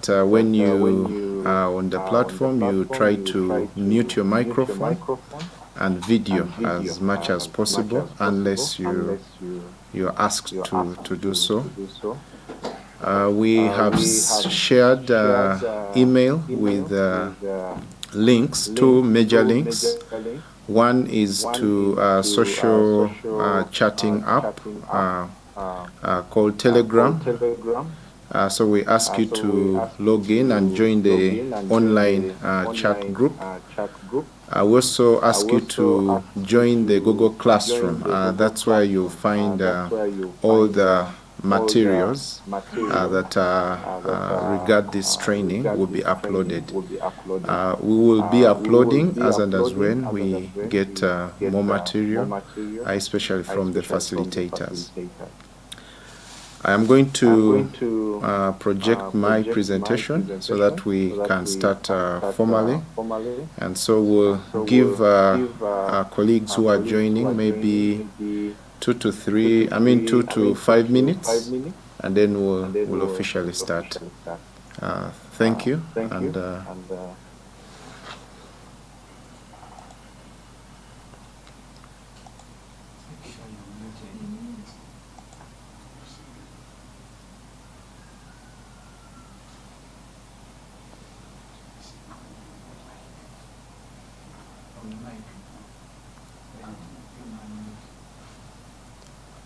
when you are on the platform, you try to mute your microphone and video as much as possible, unless you're asked to do so. We have shared email with links, two major links. One is to a social chatting app called Telegram. So we ask you to log in and join the online chat group. We also ask you to join the Google Classroom. That's where you'll find all the materials that regard this training will be uploaded. We will be uploading as and as when we get more material, especially from the facilitators. I am going to project my presentation so that we can start formally, and so we'll give our colleagues who are joining maybe 2 to 5 minutes, and then we'll officially start. Thank you. And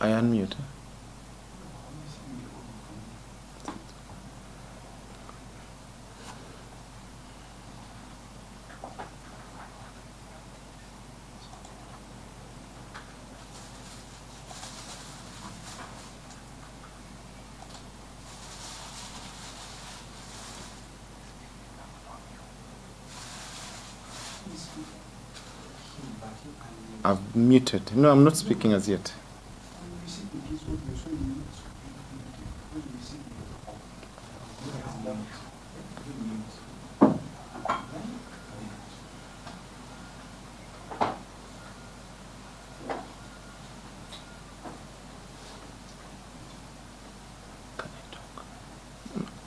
I unmute. I've muted. No, I'm not speaking as yet.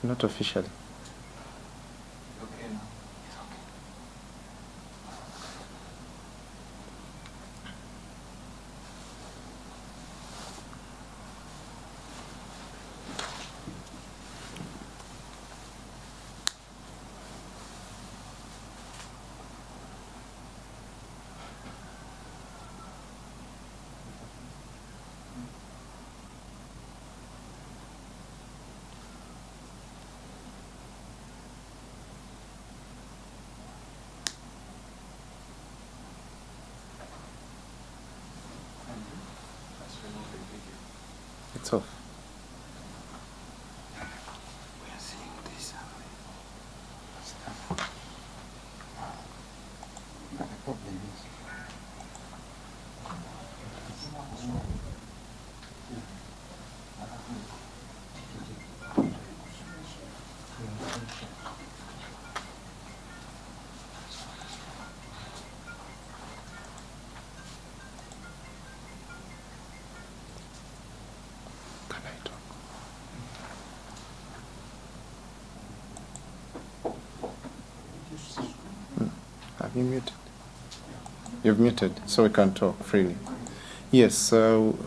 Not officially. It's off. We are seeing this. Have you muted? You've muted, so we can talk freely. Yes, so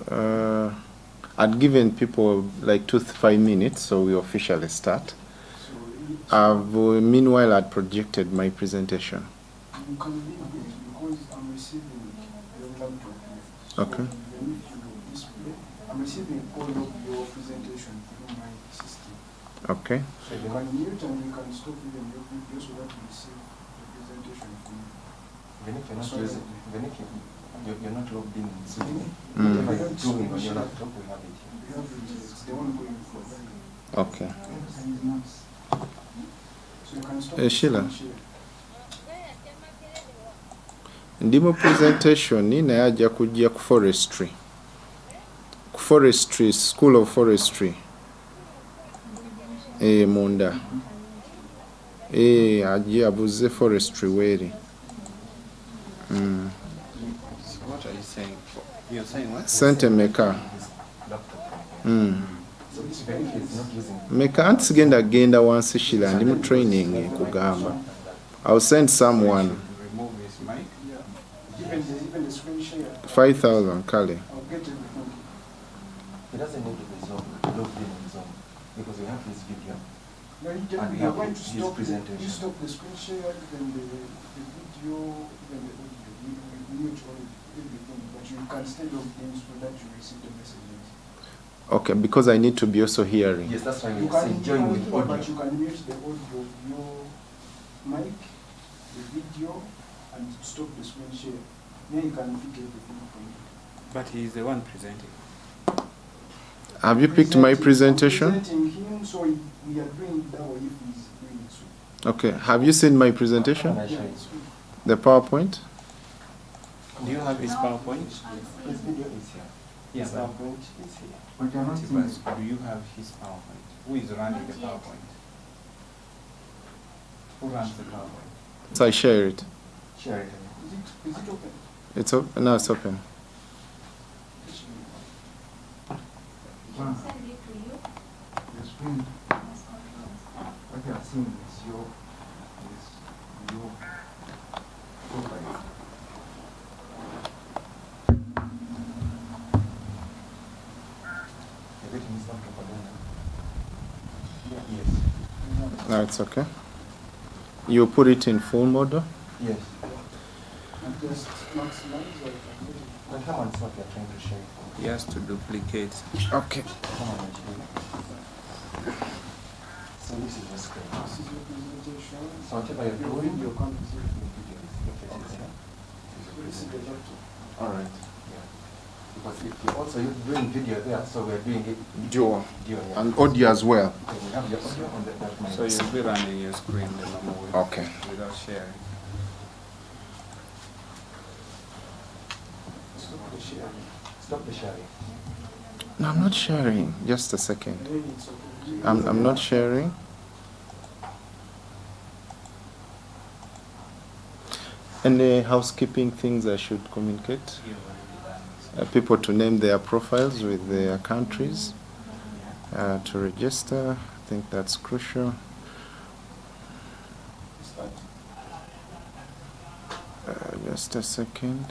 I'd given people like 2 to 5 minutes, so we officially start. Meanwhile, I'd projected my presentation. Okay. I'm receiving all of your presentation through my system. Okay. So you can mute and you can stop even your video so that you receive the presentation from you. Even if you're not using, even if you're not logged in Zoom, whatever you're doing on your laptop, we have it here. We have it. It's the one going for. Okay. So you can stop. Sheila. Ndimo presentation naye ajja kujja ku forestry. Forestry, School of Forestry. Munda. Ajja abuze forestry weri. So what are you saying? You're saying what? Sente meka. So this Even if he's not using. Meka antigenda genda wansi shila ndi mu training kugamba. I'll send someone. Remove his mic. Yeah. Even the screen share. 5,000 kale. I'll get everything. He doesn't need to be logged in on Zoom because we have his video. No, And we you're have going to his stop presentation. you stop the screen share, then the video, then the audio. You mute all everything, but you can still log in so that you receive the messages. Okay, because I need to be also hearing. Yes, that's why You we say can join with audio. but you can mute the audio, your mic, the video, and stop the screen share. Then you can pick everything from it. But he's the one presenting. Have you picked my presentation? Presenting him, so we are doing that way if he's doing it so. Okay, have you seen my presentation? Can I show Yeah, you? it's good. The PowerPoint? Do you have his PowerPoint? His video is here. Yeah, His but- PowerPoint is here. But do you have his PowerPoint? Who is running the PowerPoint? Who runs the PowerPoint? So I share it. Share it. Is it open? It's open. No, it's open. Send it to you. The screen, what you are seeing is your profile. Everything is not propaganda. Yes. No, it's okay. You put it in full mode? Yes. And just maximize or But come on, it's what we are trying to share. He has to duplicate. Okay. Come on, and share. So this is the screen. this is your presentation. So whatever you're Your doing, video comes here. This is the laptop. all right. Yeah. Because if you're also doing video there, so we're doing it Dual. video. Yeah. And audio as well. Okay, we have your audio on that mic. So you'll be running your screen the normal way. Okay. Without sharing. Stop the sharing. Stop the sharing. No, I'm not sharing. Just a second. Then it's okay. I'm not sharing. Any housekeeping things I should communicate? People to name their profiles with their countries, to register. I think that's crucial. Start. Just a second.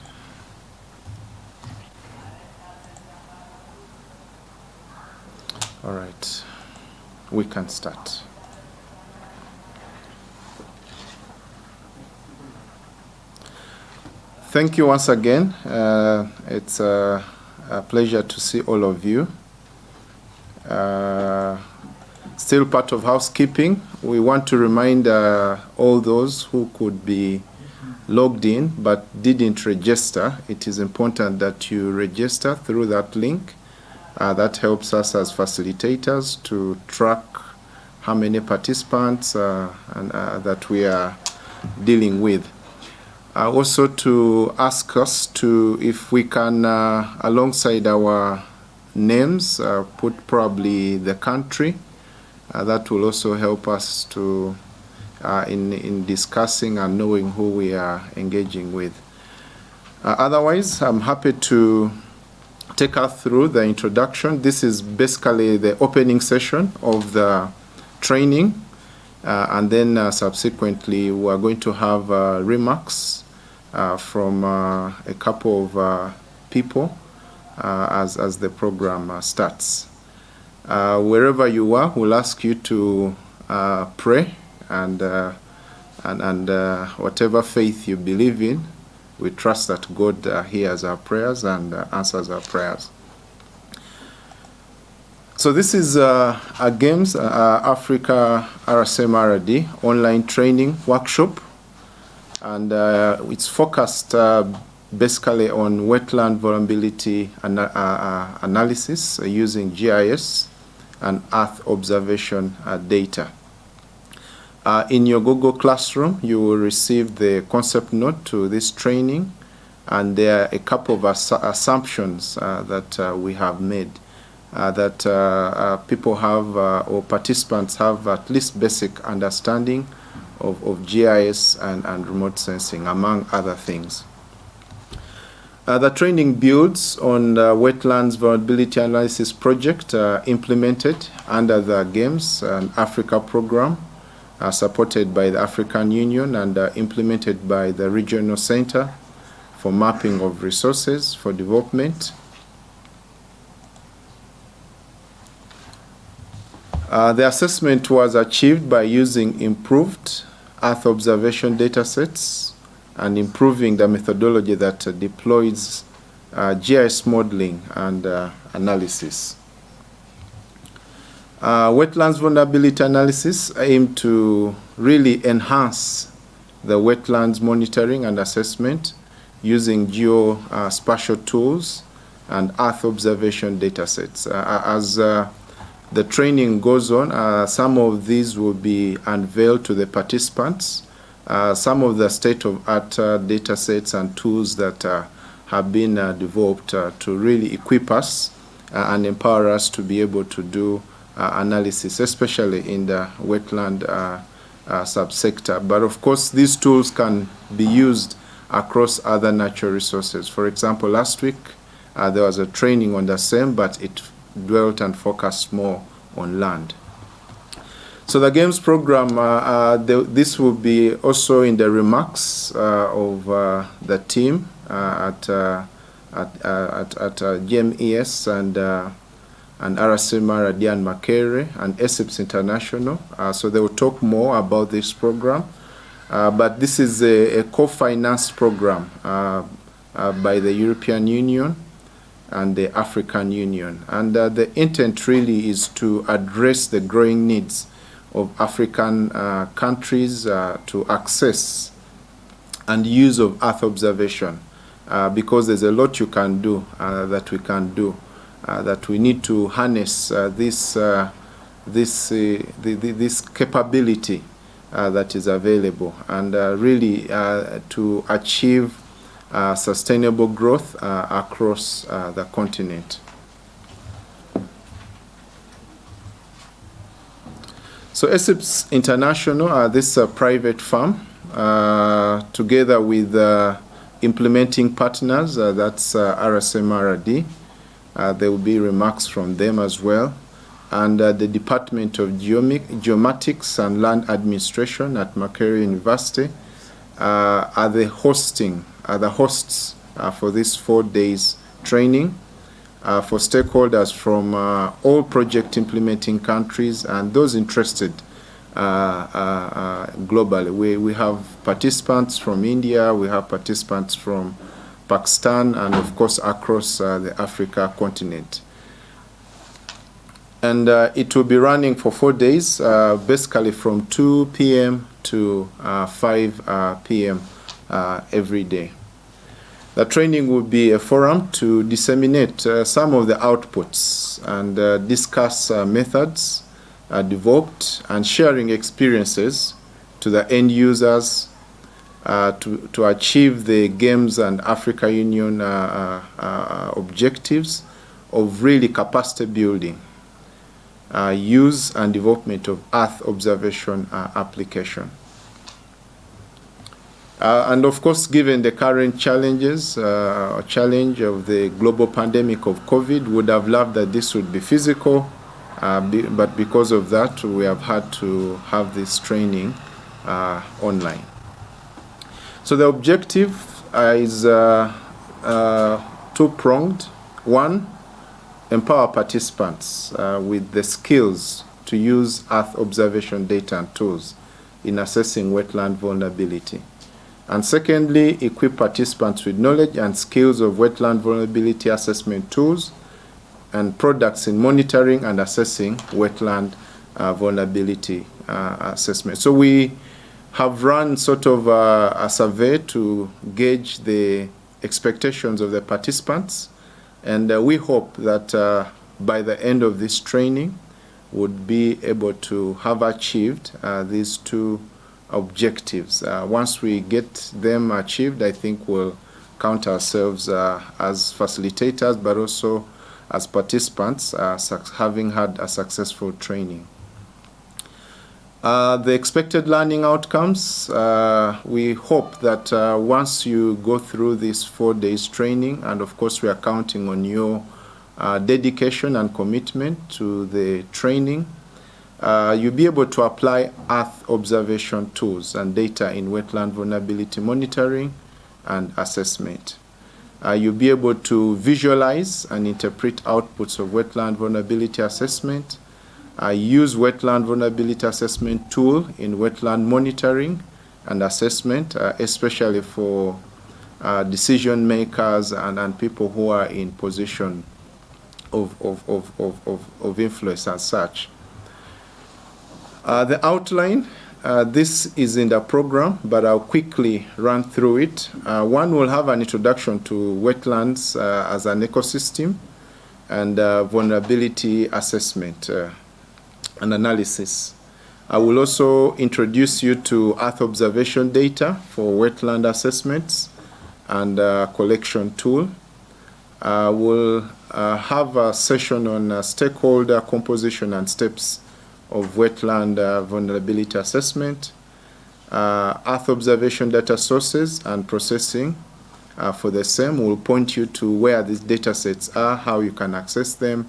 All right, we can start. Thank you once again. It's a pleasure to see all of you. Still part of housekeeping, we want to remind all those who could be logged in but didn't register. It is important that you register through that link. That helps us as facilitators to track how many participants that we are dealing with. Also to ask us to, if we can, alongside our names, put probably the country. That will also help us to in discussing and knowing who we are engaging with. Otherwise, I'm happy to take us through the introduction. This is basically the opening session of the training, and then subsequently we are going to have remarks from a couple of people as the program starts. Wherever you are, we'll ask you to pray and whatever faith you believe in, we trust that God hears our prayers and answers our prayers. So this is a GAMES AFRICA-RCMRD online training workshop, and it's focused basically on wetland vulnerability analysis using GIS and Earth observation data. In your Google Classroom, you will receive the concept note to this training, and there are a couple of assumptions that we have made, that people have, or participants have, at least basic understanding of GIS and remote sensing, among other things. The training builds on the Wetlands Vulnerability Analysis Project implemented under the Games and Africa program, supported by the African Union and implemented by the Regional Center for Mapping of Resources for Development. The assessment was achieved by using improved Earth observation data sets and improving the methodology that deploys GIS modeling and analysis. Wetlands vulnerability analysis aim to really enhance the wetlands monitoring and assessment using geospatial tools and Earth observation data sets. As the training goes on, some of these will be unveiled to the participants. Some of the state-of-art data sets and tools that have been developed to really equip us and empower us to be able to do analysis, especially in the wetland subsector. But of course, these tools can be used across other natural resources. For example, last week there was a training on the same, but it dwelt and focused more on land. So the games program, this will be also in the remarks of the team at GMES and RCMRD and Makere and ESIPS International. So they will talk more about this program. But this is a co-financed program by the European Union and the African Union. And the intent really is to address the growing needs of African countries to access and use of Earth observation, because there's a lot you can do, that we can do, that we need to harness this capability that is available, and really to achieve sustainable growth across the continent. So ESIPS International, this private firm, together with implementing partners, that's RSMRD. There will be remarks from them as well. And the Department of Geomatics and Land Administration at Makere University are the hosts for this 4 days training for stakeholders from all project implementing countries and those interested globally. We have participants from India, we have participants from Pakistan, and of course across the Africa continent. And it will be running for 4 days, basically from 2 p.m. to 5 p.m. Every day. The training will be a forum to disseminate some of the outputs and discuss methods developed and sharing experiences to the end users to achieve the Games and Africa Union objectives of really capacity building, use and development of Earth observation application. And of course, given the current challenges, challenge of the global pandemic of COVID, would have loved that this would be physical, but because of that, we have had to have this training online. So the objective is two-pronged. One, empower participants with the skills to use Earth observation data and tools in assessing wetland vulnerability. And secondly, equip participants with knowledge and skills of wetland vulnerability assessment tools and products in monitoring and assessing wetland vulnerability assessment. So we have run sort of a survey to gauge the expectations of the participants, and we hope that by the end of this training, would be able to have achieved these two objectives. Once we get them achieved, I think we'll count ourselves as facilitators, but also as participants, having had a successful training. The expected learning outcomes, we hope that once you go through this 4 days training, and of course we are counting on your dedication and commitment to the training, you'll be able to apply Earth observation tools and data in wetland vulnerability monitoring and assessment. You'll be able to visualize and interpret outputs of wetland vulnerability assessment, use wetland vulnerability assessment tool in wetland monitoring and assessment, especially for decision makers and people who are in position of influence as such. The outline, this is in the program, but I'll quickly run through it. One will have an introduction to wetlands as an ecosystem and vulnerability assessment and analysis. I will also introduce you to Earth observation data for wetland assessments and collection tool. We'll have a session on stakeholder composition and steps of wetland vulnerability assessment, Earth observation data sources and processing for the same. We'll point you to where these data sets are, how you can access them,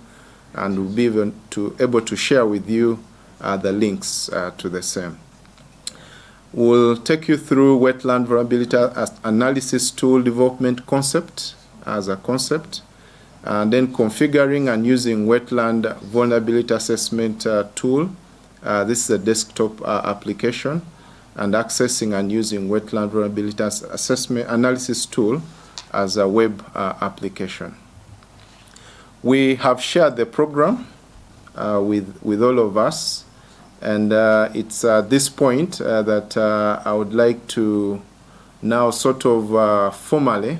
and we'll be able to share with you the links to the same. We'll take you through wetland vulnerability analysis tool development concept as a concept, and then configuring and using wetland vulnerability assessment tool. This is a desktop application, and accessing and using wetland vulnerability assessment analysis tool as a web application. We have shared the program with all of us, and it's at this point that I would like to now sort of formally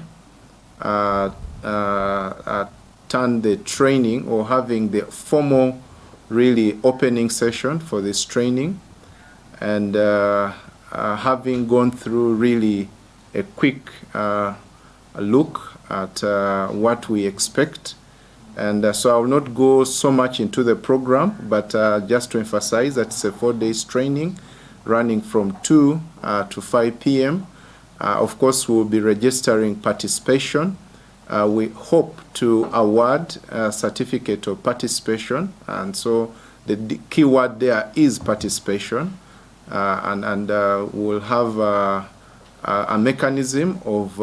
turn the training, or having the formal really opening session for this training, and having gone through really a quick look at what we expect. And so I will not go so much into the program, but just to emphasize that it's a 4 days training running from 2 to 5 p.m. Of course, we'll be registering participation. We hope to award a certificate of participation, and so the key word there is participation, and we'll have a mechanism of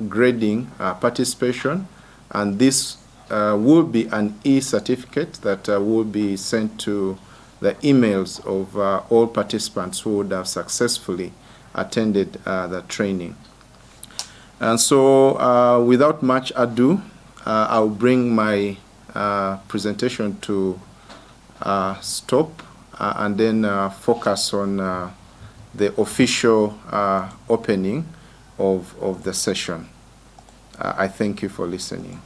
grading participation, and this will be an e-certificate that will be sent to the emails of all participants who would have successfully attended the training. And so without much ado, I'll bring my presentation to stop and then focus on the official opening of the session. I thank you for listening.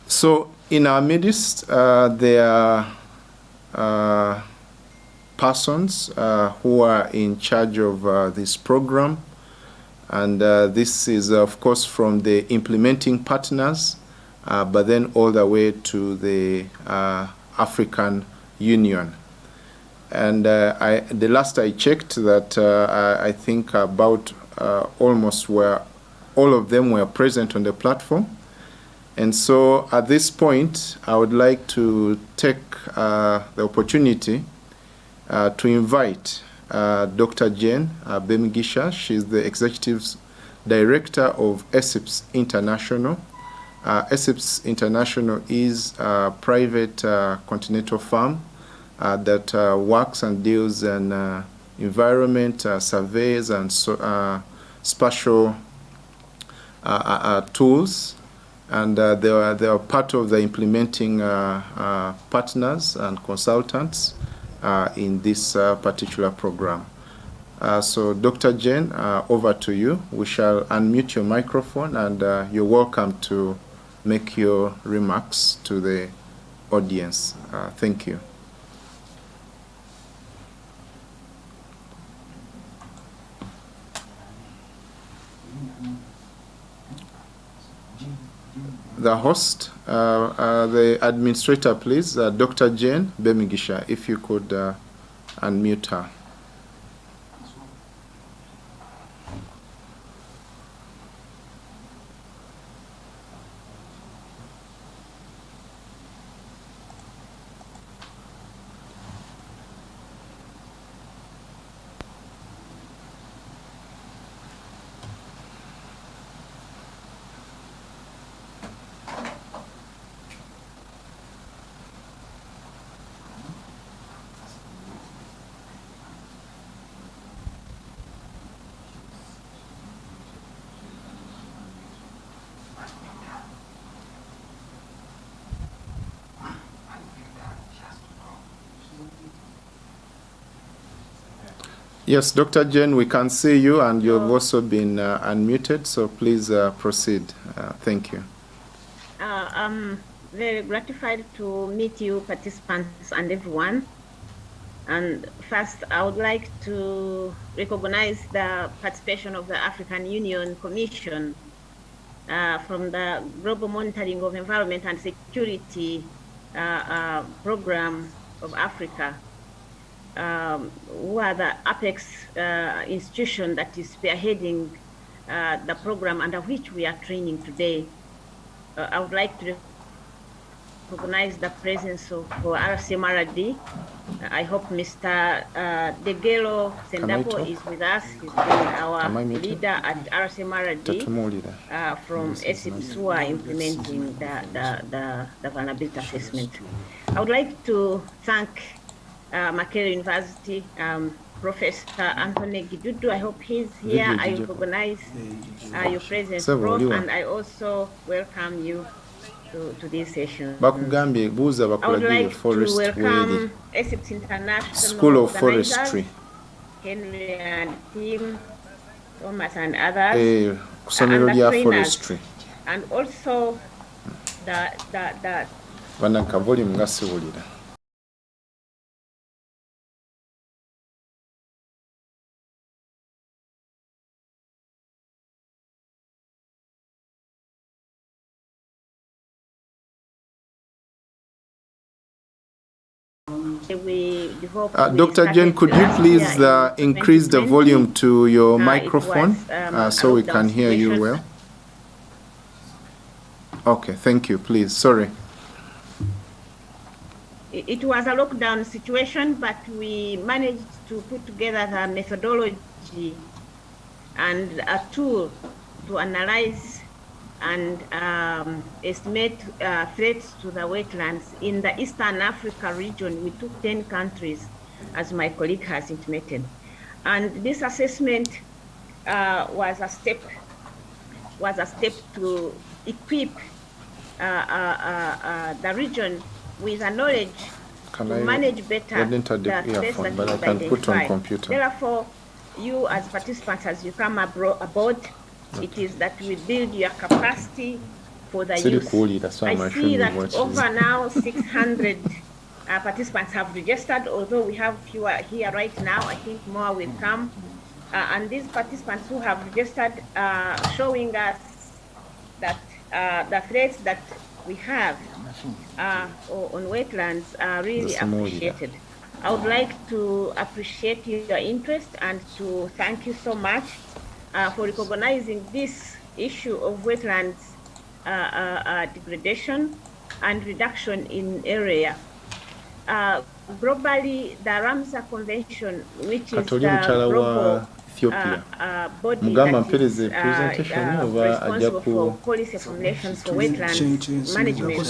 So in our midst, there are persons who are in charge of this program, and this is of course from the implementing partners, but then all the way to the African Union. And the last I checked, that I think about almost all of them were present on the platform. And so at this point, I would like to take the opportunity to invite Dr. Jane Bemigisha. She's the Executive Director of ESIPS International. ESIPS International is a private continental firm that works and deals in environment surveys and spatial tools. And they are part of the implementing partners and consultants in this particular program. So Dr. Jane, over to you. We shall unmute your microphone, and you're welcome to make your remarks to the audience. Thank you. the host, the administrator, please, Dr. Jane Bemigisha, if you could unmute her. Yes, Dr. Jane, we can see you, and you've also been unmuted, so please proceed. Thank you. I'm very gratified to meet you, participants, and everyone. And first, I would like to recognize the participation of the African Union Commission from the Global Monitoring of Environment and Security Program of Africa, who are the apex institution that is spearheading the program under which we are training today. I would like to recognize the presence of RCMRD. I hope Mr. Degelo Sendabo is with us. He's been our leader at RCMRD from SIPSUA implementing the vulnerability assessment. I would like to thank Makerere University, Professor Anthony Gidudu. I hope he's here. I recognize your presence, Prof, and I also welcome you to this session. I would like to welcome ESIPS International School of Forestry, Henry and Tim, Thomas and others, and the the Forestry, and also the Dr. Jane, could you please increase the volume to your microphone so we can hear you well? Okay, thank you, please. Sorry. It was a lockdown situation, but we managed to put together the methodology and a tool to analyze and estimate threats to the wetlands. In the Eastern Africa region, we took 10 countries, as my colleague has intimated. And this assessment was a step to equip the region with a knowledge to manage better the threats that we identify. Therefore, you as participants, as you come aboard, it is that we build your capacity for the use. I see that over now 600 participants have registered, although we have fewer here right now. I think more will come. And these participants who have registered are showing us that the threats that we have on wetlands are really appreciated. I would like to appreciate your interest and to thank you so much for recognizing this issue of wetlands degradation and reduction in area. Globally, the Ramsar Convention, which is the global body that is responsible for policy formulations for wetlands management,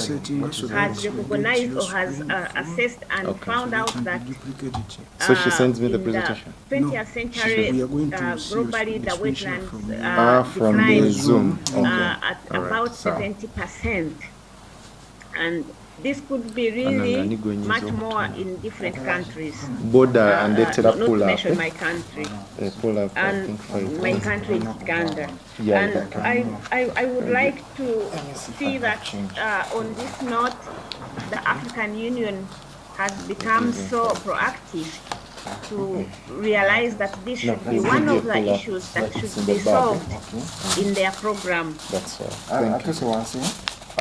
has recognized or has assessed and found out that so she sends me the presentation. In the 20th century, globally, the wetlands from the Zoom. At about 70%. And this could be really much more in different countries. Border and not to mention my country. And my country is Uganda. And I would like to see that on this note, the African Union has become so proactive to realize that this should be one of the issues that should be solved in their program. Thank you.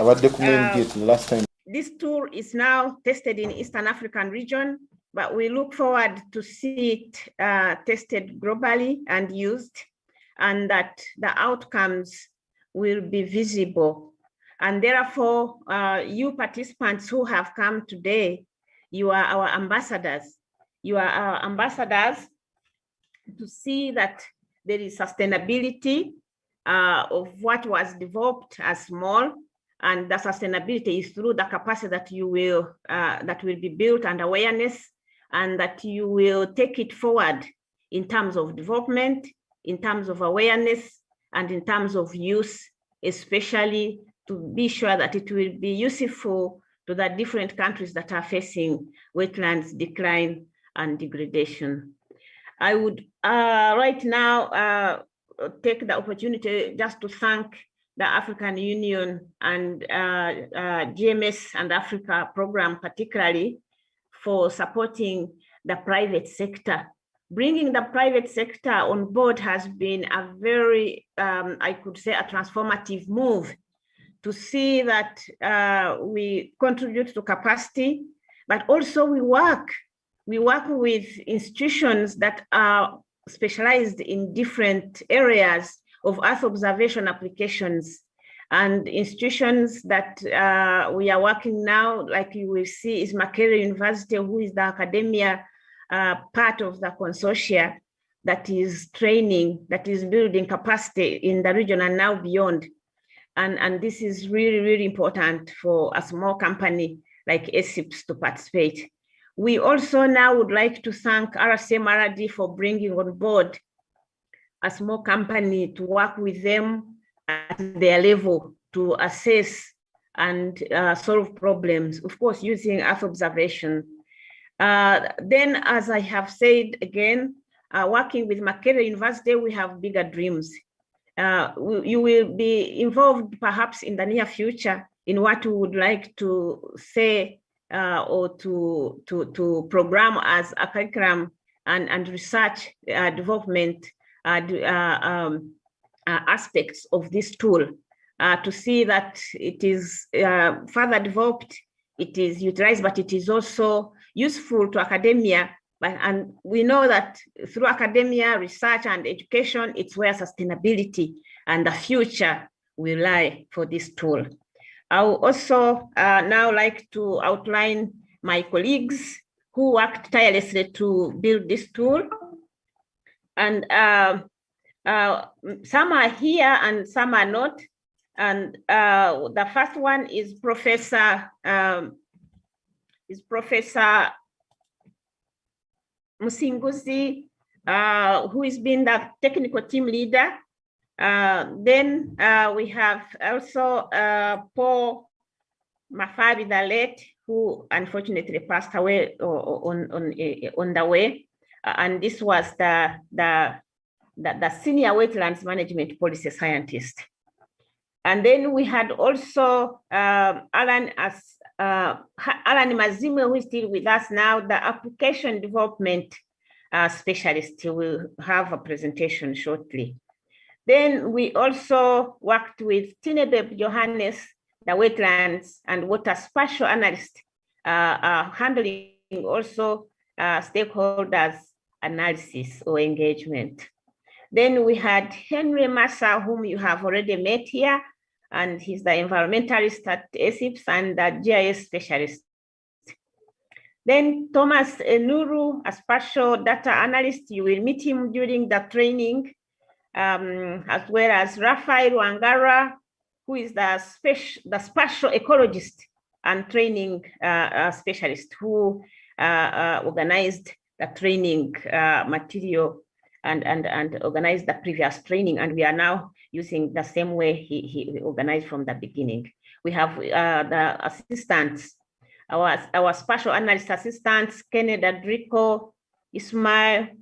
last time. This tool is now tested in Eastern African region, but we look forward to see it tested globally and used, and that the outcomes will be visible. And therefore, you participants who have come today, you are our ambassadors. You are our ambassadors to see that there is sustainability of what was developed as small, and the sustainability is through the capacity that you will that will be built and awareness, and that you will take it forward in terms of development, in terms of awareness, and in terms of use, especially to be sure that it will be useful to the different countries that are facing wetlands decline and degradation. I would right now take the opportunity just to thank the African Union and GMS and Africa program particularly for supporting the private sector. Bringing the private sector on board has been a very, I could say, a transformative move to see that we contribute to capacity, but also we work with institutions that are specialized in different areas of Earth observation applications, and institutions that we are working now, like you will see, is Makerere University, who is the academia part of the consortia that is training, that is building capacity in the region and now beyond. And this is really, really important for a small company like ASIPS to participate. We also now would like to thank RCMRD for bringing on board a small company to work with them at their level to assess and solve problems, of course, using Earth observation. Then, as I have said again, working with Makerere University, we have bigger dreams. You will be involved perhaps in the near future in what we would like to say or to program as a curriculum and research development aspects of this tool to see that it is further developed, it is utilized, but it is also useful to academia. And we know that through academia, research, and education, it's where sustainability and the future will lie for this tool. I would also now like to outline my colleagues who worked tirelessly to build this tool. And some are here and some are not. And the first one is Professor Musinguzi, who has been the technical team leader. Then we have also Paul Mafabi, the late, who unfortunately passed away on the way. And this was the senior wetlands management policy scientist. And then we had also Alan Mazime, who is still with us now, the application development specialist, who will have a presentation shortly. Then we also worked with Tinebeb Yohanes, the wetlands and water spatial analyst, handling also stakeholders analysis or engagement. Then we had Henry Massa, whom you have already met here, and he's the environmentalist at ASIPS and the GIS specialist. Then Thomas Enuru, a spatial data analyst, you will meet him during the training, as well as Raphael Wangara, who is the spatial ecologist and training specialist who organized the training material and organized the previous training, and we are now using the same way he organized from the beginning. We have the assistants, our spatial analyst assistants, Kenneth Adrico, Ismail,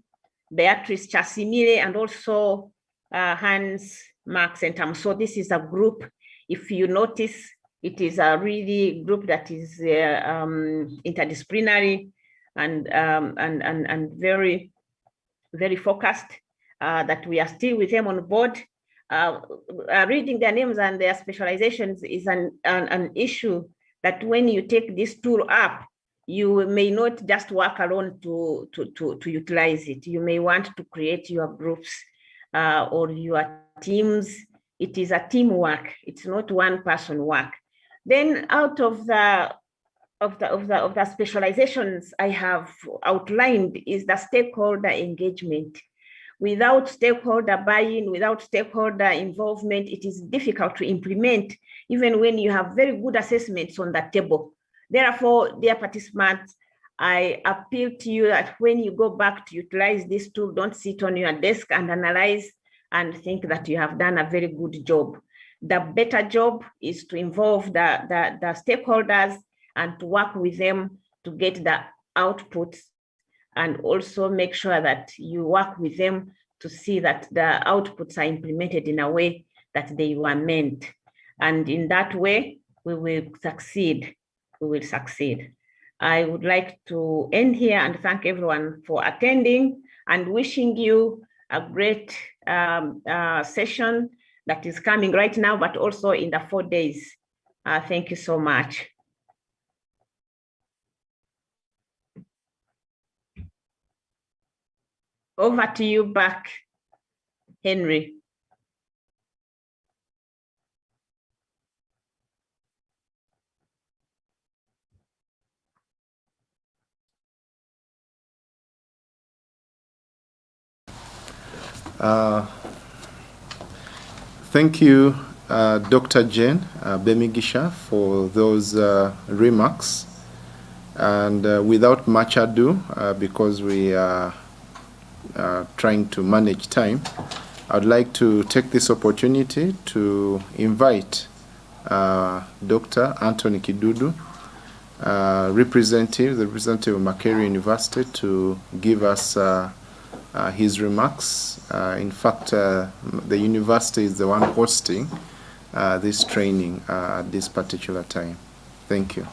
Beatrice Chasimile, and also Hans Marx and Tam. So this is a group, if you notice, it is a really group that is interdisciplinary and very, very focused, that we are still with them on board. reading their names and their specializations is an issue that when you take this tool up, you may not just work alone to utilize it. You may want to create your groups or your teams. It is a teamwork. It's not one person work. Then out of the specializations I have outlined is the stakeholder engagement. Without stakeholder buy-in, without stakeholder involvement, it is difficult to implement, even when you have very good assessments on the table. Therefore, dear participants, I appeal to you that when you go back to utilize this tool, don't sit on your desk and analyze and think that you have done a very good job. The better job is to involve the stakeholders and to work with them to get the outputs, and also make sure that you work with them to see that the outputs are implemented in a way that they were meant. And in that way, we will succeed. We will succeed. I would like to end here and thank everyone for attending and wishing you a great session that is coming right now, but also in the 4 days. Thank you so much. Over to you back, Henry. Thank you, Dr. Jane Bemigisha, for those remarks. And without much ado, because we are trying to manage time, I'd like to take this opportunity to invite Dr. Anthony Kidudu, the representative of Makerere University, to give us his remarks. In fact, the university is the one hosting this training at this particular time. Thank you.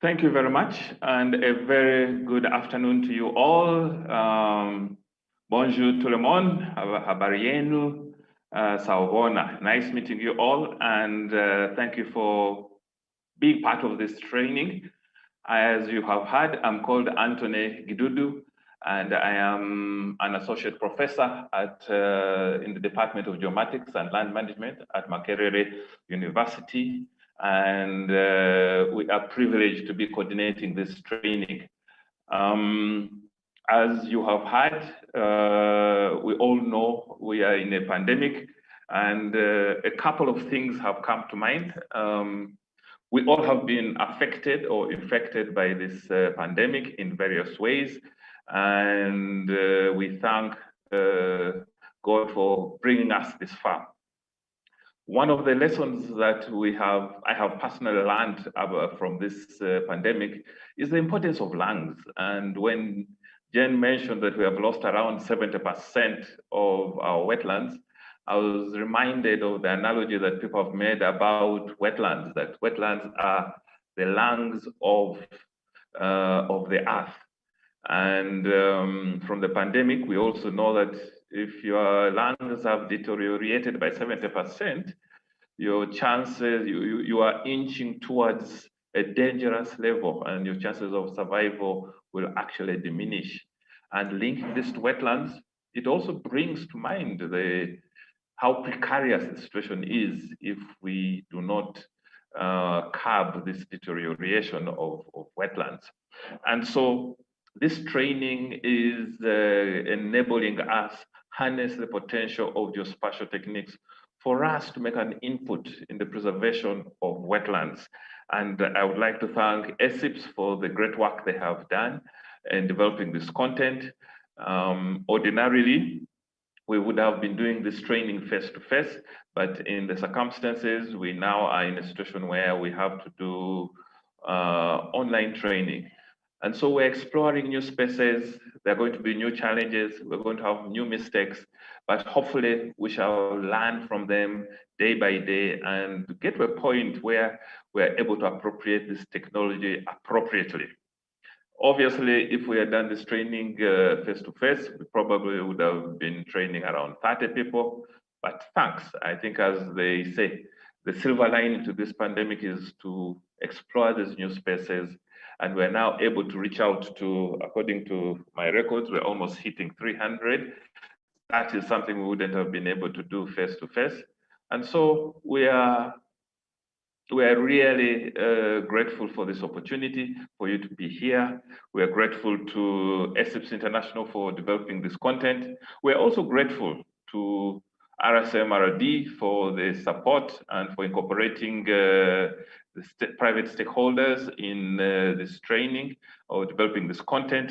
Thank you very much, and a very good afternoon to you all. Bonjour tout le monde, habari yenu, sawubona. Nice meeting you all, and thank you for being part of this training. As you have heard, I'm called Anthony Kidudu, and I am an associate professor in the Department of Geomatics and Land Management at Makerere University. And we are privileged to be coordinating this training. As you have heard, we all know we are in a pandemic, and a couple of things have come to mind. We all have been affected or infected by this pandemic in various ways, and we thank God for bringing us this far. One of the lessons that I have personally learned from this pandemic is the importance of lungs. And when Jen mentioned that we have lost around 70% of our wetlands, I was reminded of the analogy that people have made about wetlands, that wetlands are the lungs of the earth. And from the pandemic, we also know that if your lungs have deteriorated by 70%, your chances, you are inching towards a dangerous level, and your chances of survival will actually diminish. And linking this to wetlands, it also brings to mind how precarious the situation is if we do not curb this deterioration of wetlands. And so this training is enabling us harness the potential of geospatial techniques for us to make an input in the preservation of wetlands. And I would like to thank ACIPS for the great work they have done in developing this content. Ordinarily, we would have been doing this training face-to-face, but in the circumstances, we now are in a situation where we have to do online training. And so we're exploring new spaces. There are going to be new challenges. We're going to have new mistakes, but hopefully we shall learn from them day by day and get to a point where we're able to appropriate this technology appropriately. Obviously, if we had done this training face-to-face, we probably would have been training around 30 people, but thanks. I think, as they say, the silver lining to this pandemic is to explore these new spaces, and we're now able to reach out to, according to my records, we're almost hitting 300. That is something we wouldn't have been able to do face-to-face. And so we are really grateful for this opportunity, for you to be here. We are grateful to ACIPS International for developing this content. We're also grateful to RCMRD for the support and for incorporating the private stakeholders in this training or developing this content.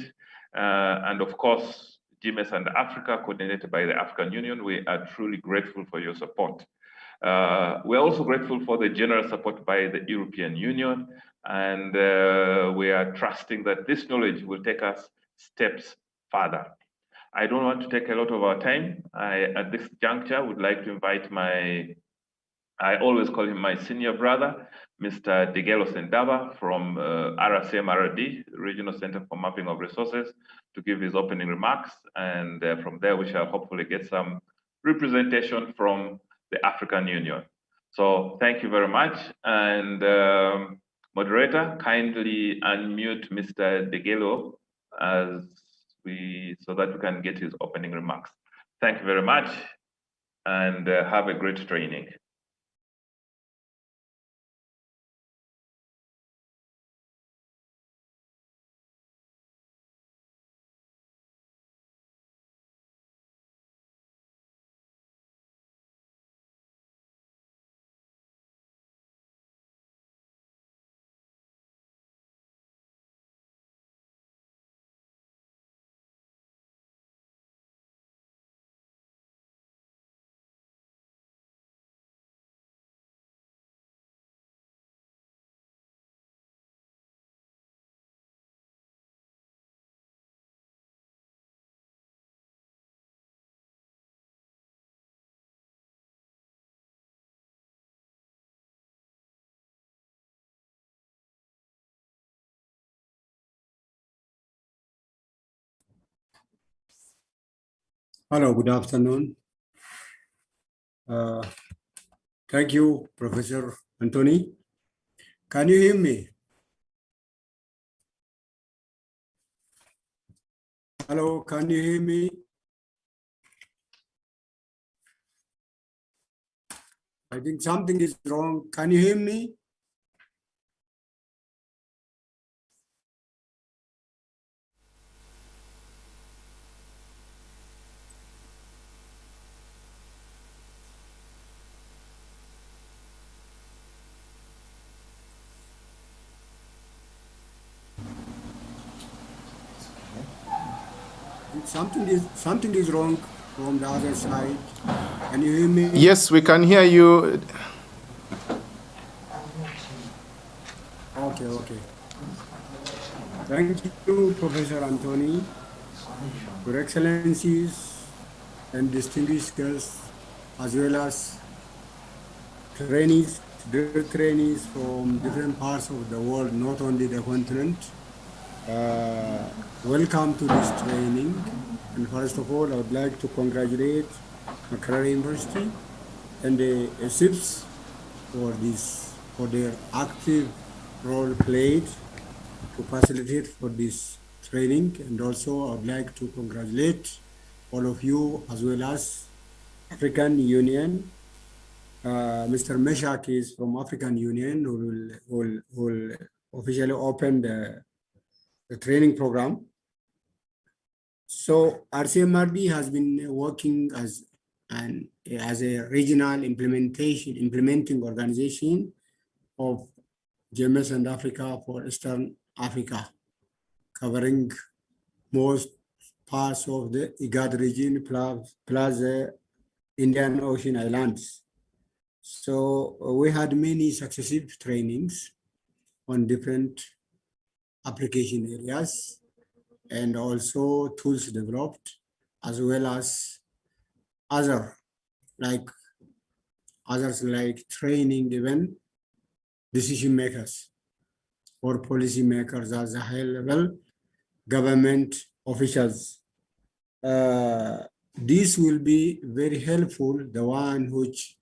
And of course, GMES and Africa, coordinated by the African Union. We are truly grateful for your support. We're also grateful for the general support by the European Union, and we are trusting that this knowledge will take us steps further. I don't want to take a lot of our time. At this juncture, would like to invite I always call him my senior brother, Mr. Degradations from RCMRD, Regional Center for Mapping of Resources, to give his opening remarks. And from there, we shall hopefully get some representation from the African Union. So thank you very much. And moderator, kindly unmute Mr. Degelo so that we can get his opening remarks. Thank you very much, and have a great training. Hello, good afternoon. Thank you, Professor Anthony. Can you hear me? Hello, can you hear me? I think something is wrong. Can you hear me? Something is wrong from the other side. Can you hear me? Yes, we can hear you. Okay. Thank you, Professor Anthony, Your Excellencies and distinguished guests, as well as trainees from different parts of the world, not only the continent. Welcome to this training. And first of all, I would like to congratulate Makerere University and the ACIPS for their active role played to facilitate for this training. And also, I would like to congratulate all of you, as well as African Union. Mr. Meshak is from African Union, who will officially open the training program. So RCMRD has been working as and as a regional implementing organization of GMS and Africa for Eastern Africa, covering most parts of the IGAD region plus the Indian Ocean Islands. So we had many successive trainings on different application areas and also tools developed, as well as others like training even decision makers or policy makers at the high level, government officials. This will be very helpful, the one which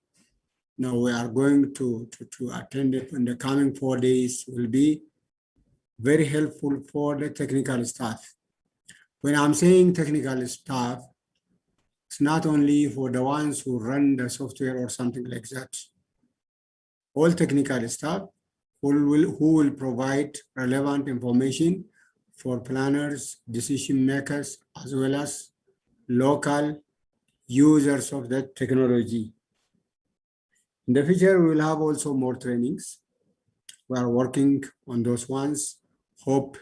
now we are going to attend it in the coming 4 days will be very helpful for the technical staff. When I'm saying technical staff, it's not only for the ones who run the software or something like that. All technical staff who will provide relevant information for planners, decision makers, as well as local users of that technology. In the future, we will have also more trainings. We are working on those ones. Hope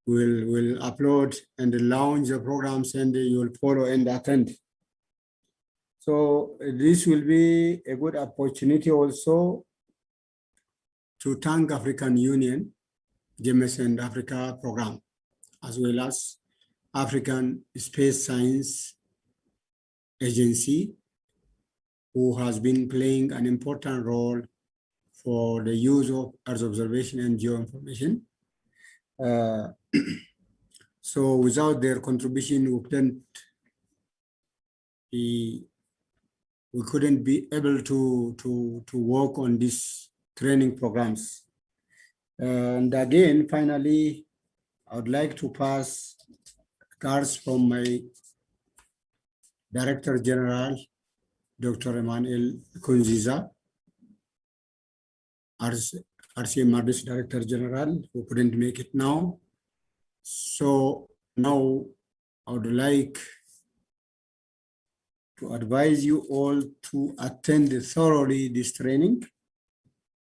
we'll upload and launch the programs, and you will follow and attend. So this will be a good opportunity also to thank African Union, GMS and Africa program, as well as African Space Science Agency, who has been playing an important role for the use of Earth observation and geoinformation. So without their contribution, we couldn't be able to work on these training programs. And again, finally, I would like to pass cards from my Director General, Dr. Emmanuel Kunziza, RCMRD's Director General, who couldn't make it now. So now I would like to advise you all to attend thoroughly this training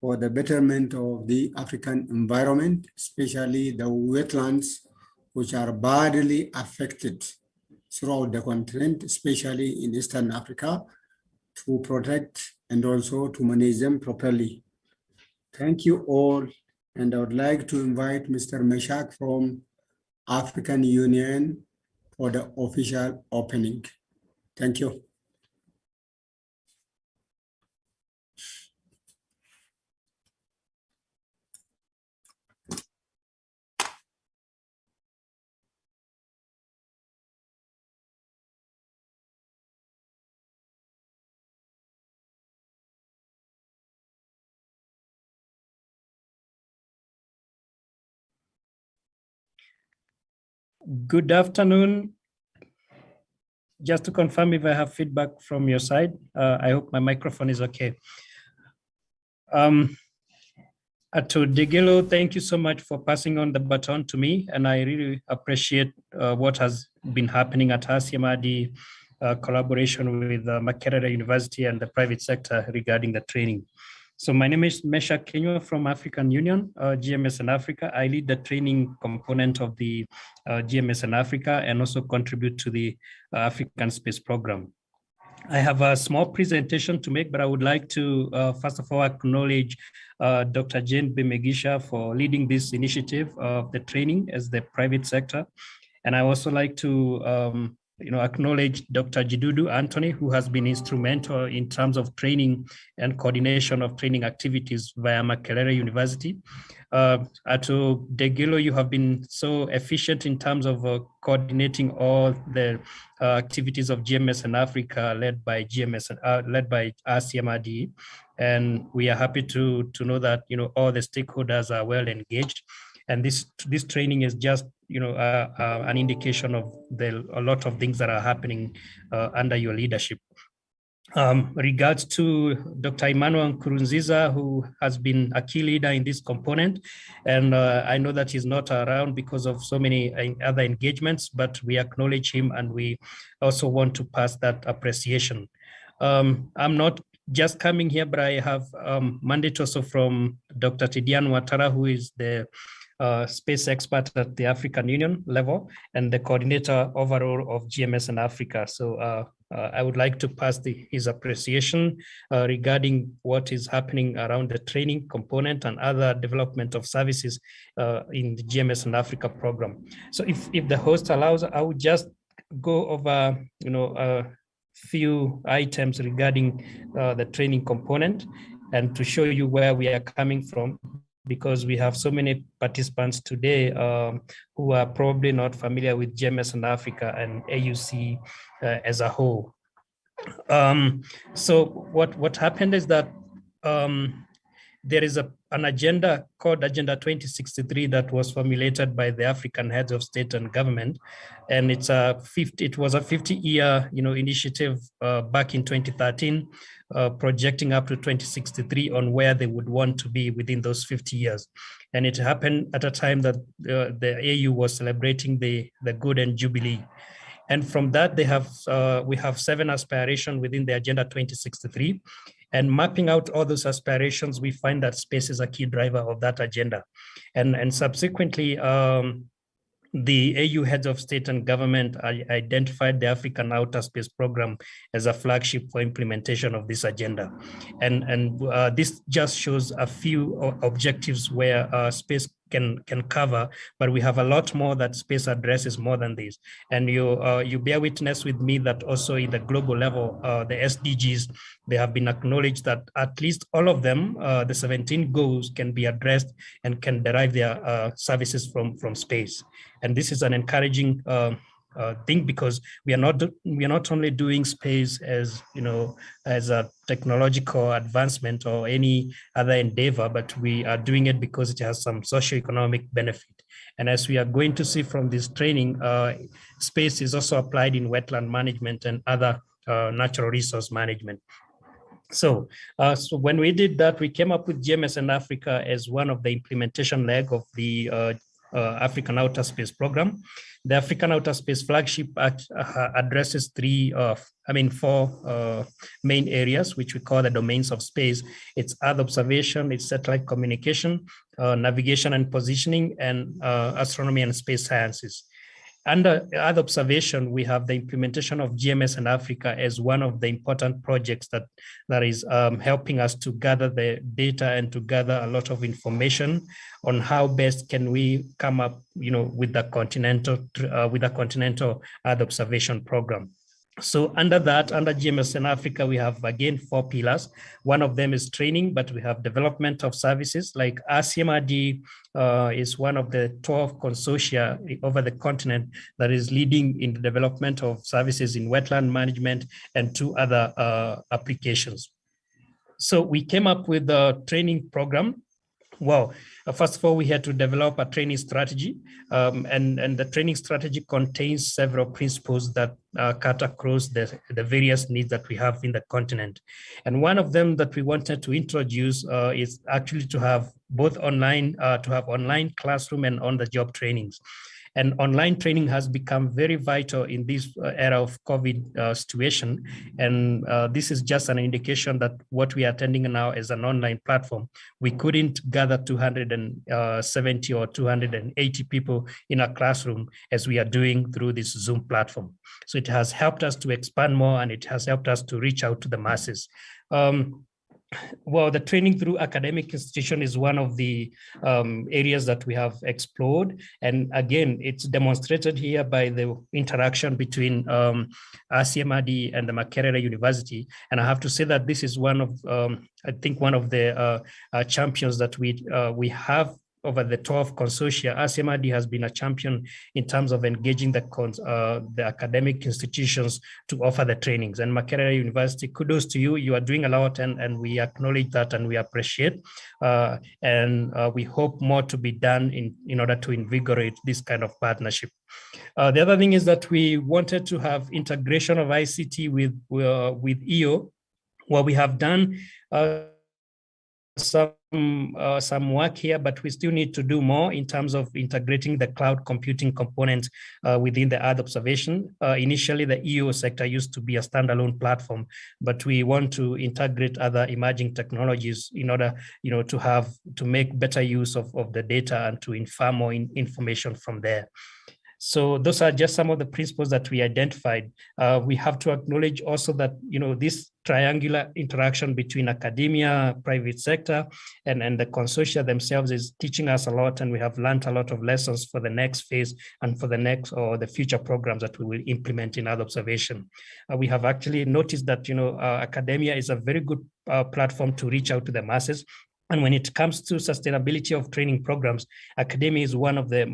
for the betterment of the African environment, especially the wetlands, which are badly affected throughout the continent, especially in Eastern Africa, to protect and also to manage them properly. Thank you all, and I would like to invite Mr. Meshak from African Union for the official opening. Thank you. Good afternoon. Just to confirm if I have feedback from your side, I hope my microphone is okay. To Degelo, thank you so much for passing on the baton to me, and I really appreciate what has been happening at RCMRD, collaboration with Makerere University and the private sector regarding the training. So my name is Meshak Kenywa from African Union, GMS in Africa. I lead the training component of the GMS in Africa and also contribute to the African Space Program. I have a small presentation to make, but I would like to first of all acknowledge Dr. Jane Bemegisha for leading this initiative of the training as the private sector. And I also like to acknowledge Dr. Jidudu Anthony, who has been instrumental in terms of training and coordination of training activities via Makerere University. Ato Degelo, you have been so efficient in terms of coordinating all the activities of GMS in Africa, led by RCMRD, and we are happy to know that all the stakeholders are well engaged. And this training is just an indication of a lot of things that are happening under your leadership. Regards to Dr. Emmanuel Nkurunziza, who has been a key leader in this component, and I know that he's not around because of so many other engagements, but we acknowledge him and we also want to pass that appreciation. I'm not just coming here, but I have mandate also from Dr. Tidiane Ouattara, who is the space expert at the African Union level and the coordinator overall of GMS in Africa. So I would like to pass his appreciation regarding what is happening around the training component and other development of services in the GMS in Africa program. So if the host allows, I would just go over, a few items regarding the training component and to show you where we are coming from, because we have so many participants today who are probably not familiar with GMS in Africa and AUC as a whole. So what happened is that there is an agenda called Agenda 2063 that was formulated by the African heads of state and government, and it was a 50-year initiative back in 2013, projecting up to 2063 on where they would want to be within those 50 years. And it happened at a time that the AU was celebrating the Golden Jubilee. And from that, we have 7 aspirations within the Agenda 2063. And mapping out all those aspirations, we find that space is a key driver of that agenda. And subsequently, the AU heads of state and government identified the African Outer Space Program as a flagship for implementation of this agenda. And this just shows a few objectives where space can cover, but we have a lot more that space addresses more than this. And you bear witness with me that also in the global level, the SDGs, they have been acknowledged that at least all of them, the 17 goals, can be addressed and can derive their services from space. And this is an encouraging thing, because we are not only doing space as as a technological advancement or any other endeavor, but we are doing it because it has some socioeconomic benefit. And as we are going to see from this training, space is also applied in wetland management and other natural resource management. So when we did that, we came up with GMS in Africa as one of the implementation leg of the African Outer Space Program. The African Outer Space Flagship addresses four main areas, which we call the domains of space. It's Earth observation, it's satellite communication, navigation and positioning, and astronomy and space sciences. Under Earth observation, we have the implementation of GMS in Africa as one of the important projects that is helping us to gather the data and to gather a lot of information on how best can we come up, with the continental Earth observation program. So under GMS in Africa, we have again 4 pillars. One of them is training, but we have development of services like RCMRD is one of the 12 consortia over the continent that is leading in the development of services in wetland management and 2 other applications. So we came up with a training program. Well, first of all, we had to develop a training strategy, and the training strategy contains several principles that cut across the various needs that we have in the continent. And one of them that we wanted to introduce is actually to have both online classroom and on-the-job trainings. And online training has become very vital in this era of COVID situation. And this is just an indication that what we are attending now is an online platform. We couldn't gather 270 or 280 people in a classroom as we are doing through this Zoom platform. So it has helped us to expand more, and it has helped us to reach out to the masses. Well, the training through academic institution is one of the areas that we have explored. And again, it's demonstrated here by the interaction between RCMRD and the Makerere University. And I have to say that this is one of, I think, one of the champions that we have over the 12 consortia. RCMRD has been a champion in terms of engaging the academic institutions to offer the trainings. And Makerere University, kudos to you. You are doing a lot, and we acknowledge that and we appreciate. And we hope more to be done in order to invigorate this kind of partnership. The other thing is that we wanted to have integration of ICT with EO. What we have done some work here, but we still need to do more in terms of integrating the cloud computing component within the Earth observation. Initially, the EO sector used to be a standalone platform, but we want to integrate other emerging technologies in order, to make better use of the data and to infer more information from there. So those are just some of the principles that we identified. We have to acknowledge also that, this triangular interaction between academia, private sector, and the consortia themselves is teaching us a lot, and we have learned a lot of lessons for the next phase and for the next or the future programs that we will implement in Earth observation. We have actually noticed that, academia is a very good platform to reach out to the masses. And when it comes to sustainability of training programs, academia is one of the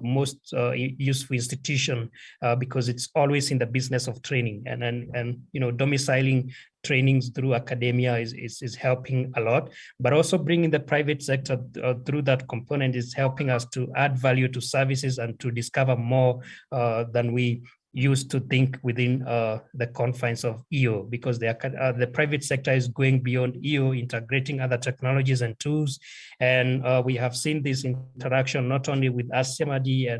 most useful institution because it's always in the business of training, and domiciling trainings through academia is helping a lot, but also bringing the private sector through that component is helping us to add value to services and to discover more than we used to think within the confines of EO, because the private sector is going beyond EO, integrating other technologies and tools. And we have seen this interaction not only with RCMRD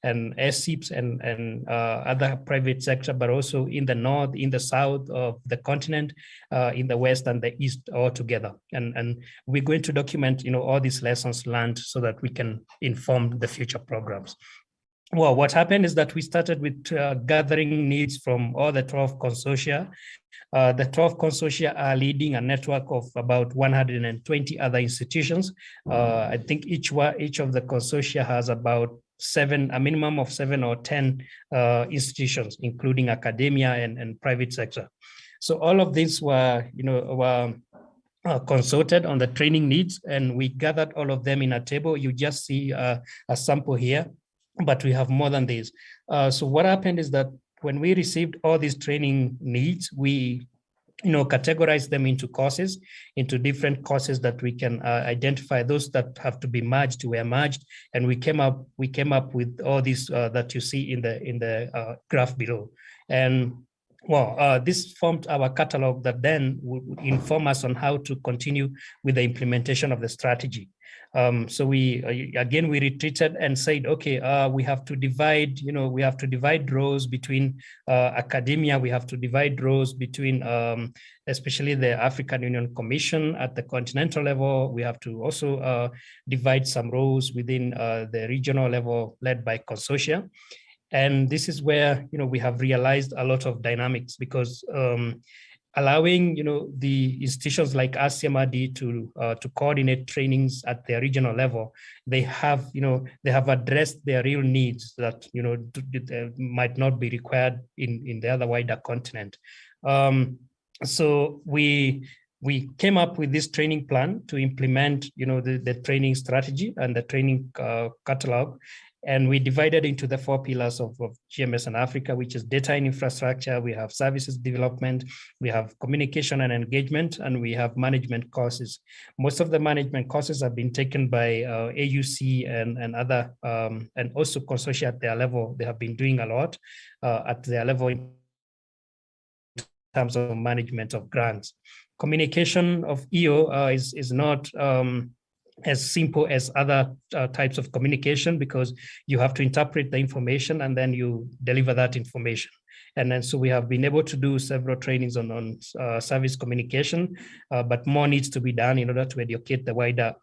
and SCIPs and other private sector, but also in the north, in the south of the continent, in the west and the east altogether. And we're going to document, all these lessons learned so that we can inform the future programs. Well, what happened is that we started with gathering needs from all the 12 consortia. The 12 consortia are leading a network of about 120 other institutions. I think each of the consortia has about a minimum of 7 or 10 institutions, including academia and private sector. So all of these were consulted on the training needs, and we gathered all of them in a table. You just see a sample here, but we have more than this. So what happened is that when we received all these training needs, we categorize them into courses, into different courses that we can identify. Those that have to be merged were merged, and we came up with all these that you see in the graph below. And well, this formed our catalog that then would inform us on how to continue with the implementation of the strategy. So we retreated and said, okay, we have to divide, roles between academia. We have to divide roles between especially the African Union Commission at the continental level. We have to also divide some roles within the regional level led by consortia. And this is where, we have realized a lot of dynamics, because allowing, the institutions like RCMRD to coordinate trainings at the regional level, they have addressed their real needs that, might not be required in the other wider continent. So we came up with this training plan to implement, the training strategy and the training catalog. And we divided into the 4 pillars of GMS in Africa, which is data and infrastructure. We have services development, we have communication and engagement, and we have management courses. Most of the management courses have been taken by AUC and other, and also consortia at their level. They have been doing a lot at their level in terms of management of grants. Communication of EO is not as simple as other types of communication, because you have to interpret the information and then you deliver that information. And then so we have been able to do several trainings on service communication, but more needs to be done in order to educate the wider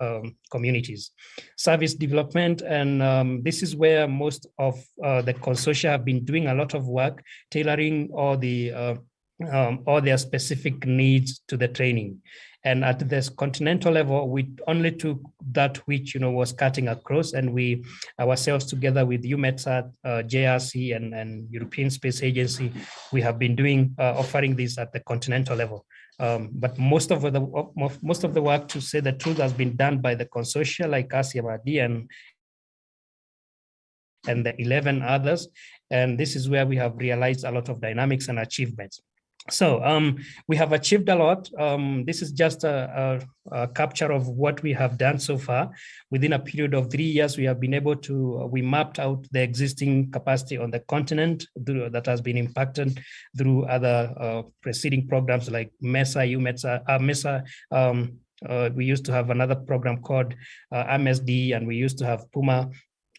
communities. Service development, and this is where most of the consortia have been doing a lot of work, tailoring all their specific needs to the training. And at this continental level, we only took that which was cutting across, and we ourselves together with UMETSAT, JRC, and European Space Agency, we have been doing offering this at the continental level. But most of the work, to say the truth, has been done by the consortia like RCMRD and the 11 others. And this is where we have realized a lot of dynamics and achievements. So we have achieved a lot. This is just a capture of what we have done so far. Within a period of 3 years, we have been able to, we mapped out the existing capacity on the continent that has been impacted through other preceding programs like MESA, UMETSA, MESA, We used to have another program called MSD, and we used to have Puma.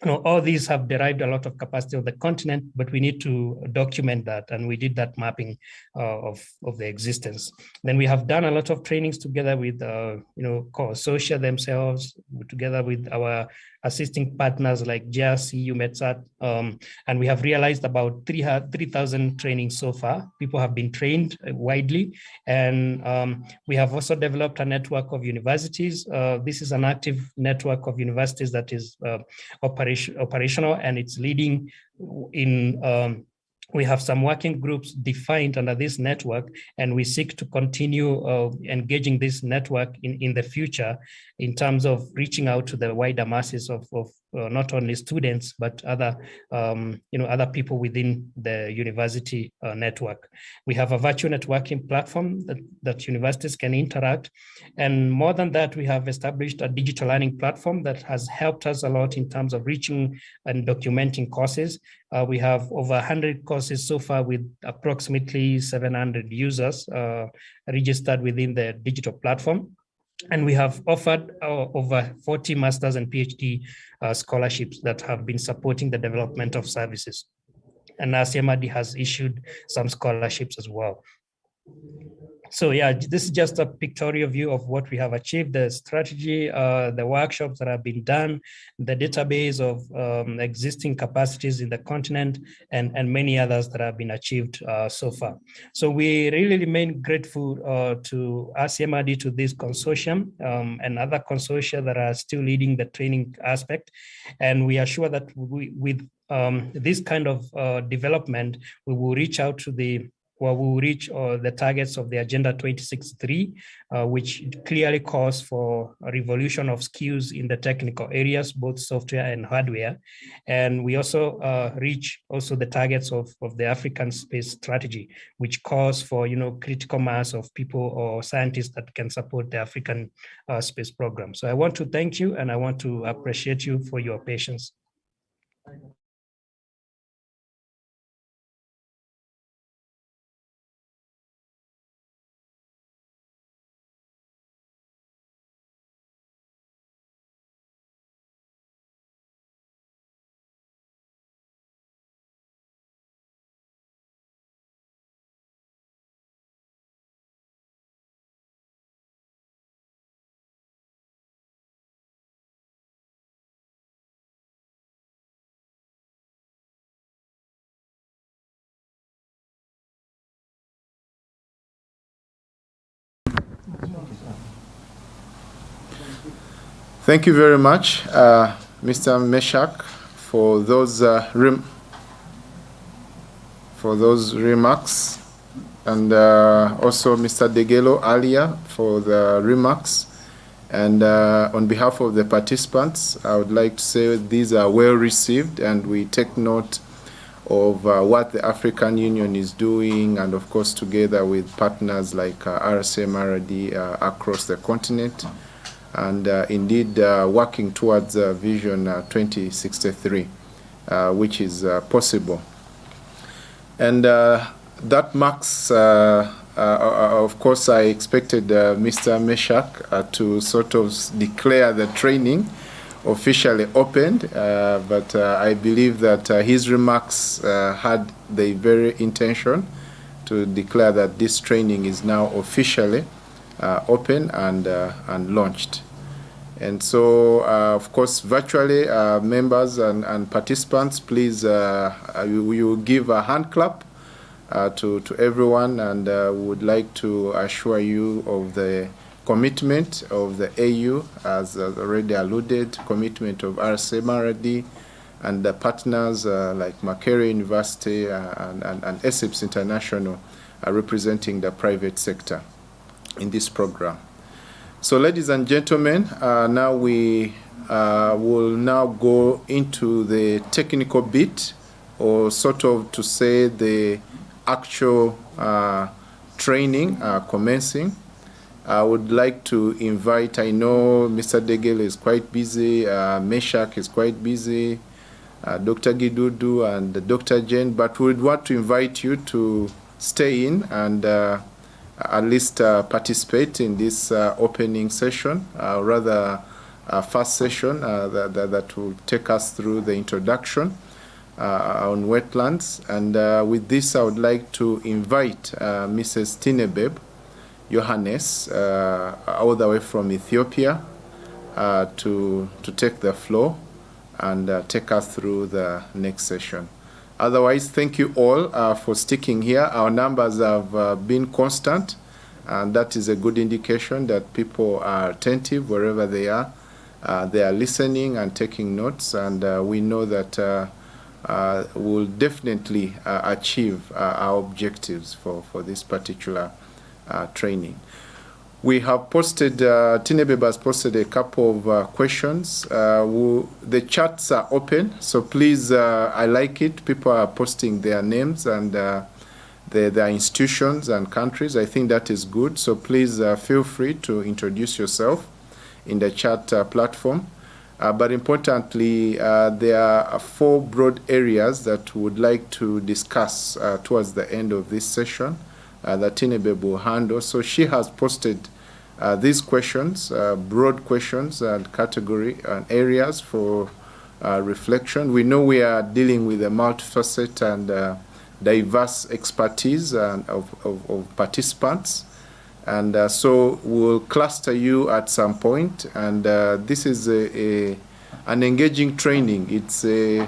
All these have derived a lot of capacity of the continent, but we need to document that, and we did that mapping of the existence. Then we have done a lot of trainings together with consortia themselves, together with our assisting partners like GRC, UMETSAT, and we have realized about 3,000 trainings so far. People have been trained widely, and we have also developed a network of universities. This is an active network of universities that is operational, and it's leading in we have some working groups defined under this network, and we seek to continue engaging this network in the future in terms of reaching out to the wider masses of not only students, but other other people within the university network. We have a virtual networking platform that universities can interact. And more than that, we have established a digital learning platform that has helped us a lot in terms of reaching and documenting courses. We have over 100 courses so far with approximately 700 users registered within the digital platform. And we have offered over 40 master's and PhD scholarships that have been supporting the development of services. And RCMRD has issued some scholarships as well. So yeah, this is just a pictorial view of what we have achieved, the strategy, the workshops that have been done, the database of existing capacities in the continent, and many others that have been achieved so far. So we really remain grateful to RCMRD, to this consortium and other consortia that are still leading the training aspect. And we are sure that with this kind of development, we will reach out to the we will reach the targets of the Agenda 2063, which clearly calls for a revolution of skills in the technical areas, both software and hardware. And we also reach also the targets of the African space strategy, which calls for critical mass of people or scientists that can support the African space program. So I want to thank you, and I want to appreciate you for your patience. Thank you very much, Mr. Meshak, for those remarks, and also Mr. Degelo earlier for the remarks. And on behalf of the participants, I would like to say these are well received, and we take note of what the African Union is doing, and of course together with partners like RCMRD across the continent, and indeed working towards Vision 2063, which is possible. And that marks, of course, I expected Mr. Meshak to sort of declare the training officially opened, but I believe that his remarks had the very intention to declare that this training is now officially open and launched. And so, of course, virtually, members and participants, please, you will give a hand clap to everyone, and would like to assure you of the commitment of the AU, as already alluded, commitment of RCMRD and the partners like Makerere University and ESIPS International are representing the private sector in this program. So, ladies and gentlemen, now we will now go into the technical bit, or sort of to say the actual training commencing. I would like to invite, I know Mr. Degel is quite busy, Meshak is quite busy, Dr. Gidudu and Dr. Jane, but we would want to invite you to stay in and at least participate in this opening session, rather first session that will take us through the introduction on wetlands. And with this, I would like to invite Mrs. Tinebeb, Yohanes, all the way from Ethiopia, to take the floor and take us through the next session. Otherwise, thank you all for sticking here. Our numbers have been constant, and that is a good indication that people are attentive wherever they are. They are listening and taking notes, and we know that we'll definitely achieve our objectives for this particular training. We have posted, Tinebeb has posted a couple of questions. The chats are open, so please, I like it. People are posting their names and their institutions and countries. I think that is good. So please feel free to introduce yourself in the chat platform. But importantly, there are 4 broad areas that we would like to discuss towards the end of this session that Tinebeb will handle. So she has posted these questions, broad questions and category and areas for reflection. We know we are dealing with a multifaceted and diverse expertise of participants. And so we'll cluster you at some point. And this is an engaging training. It's a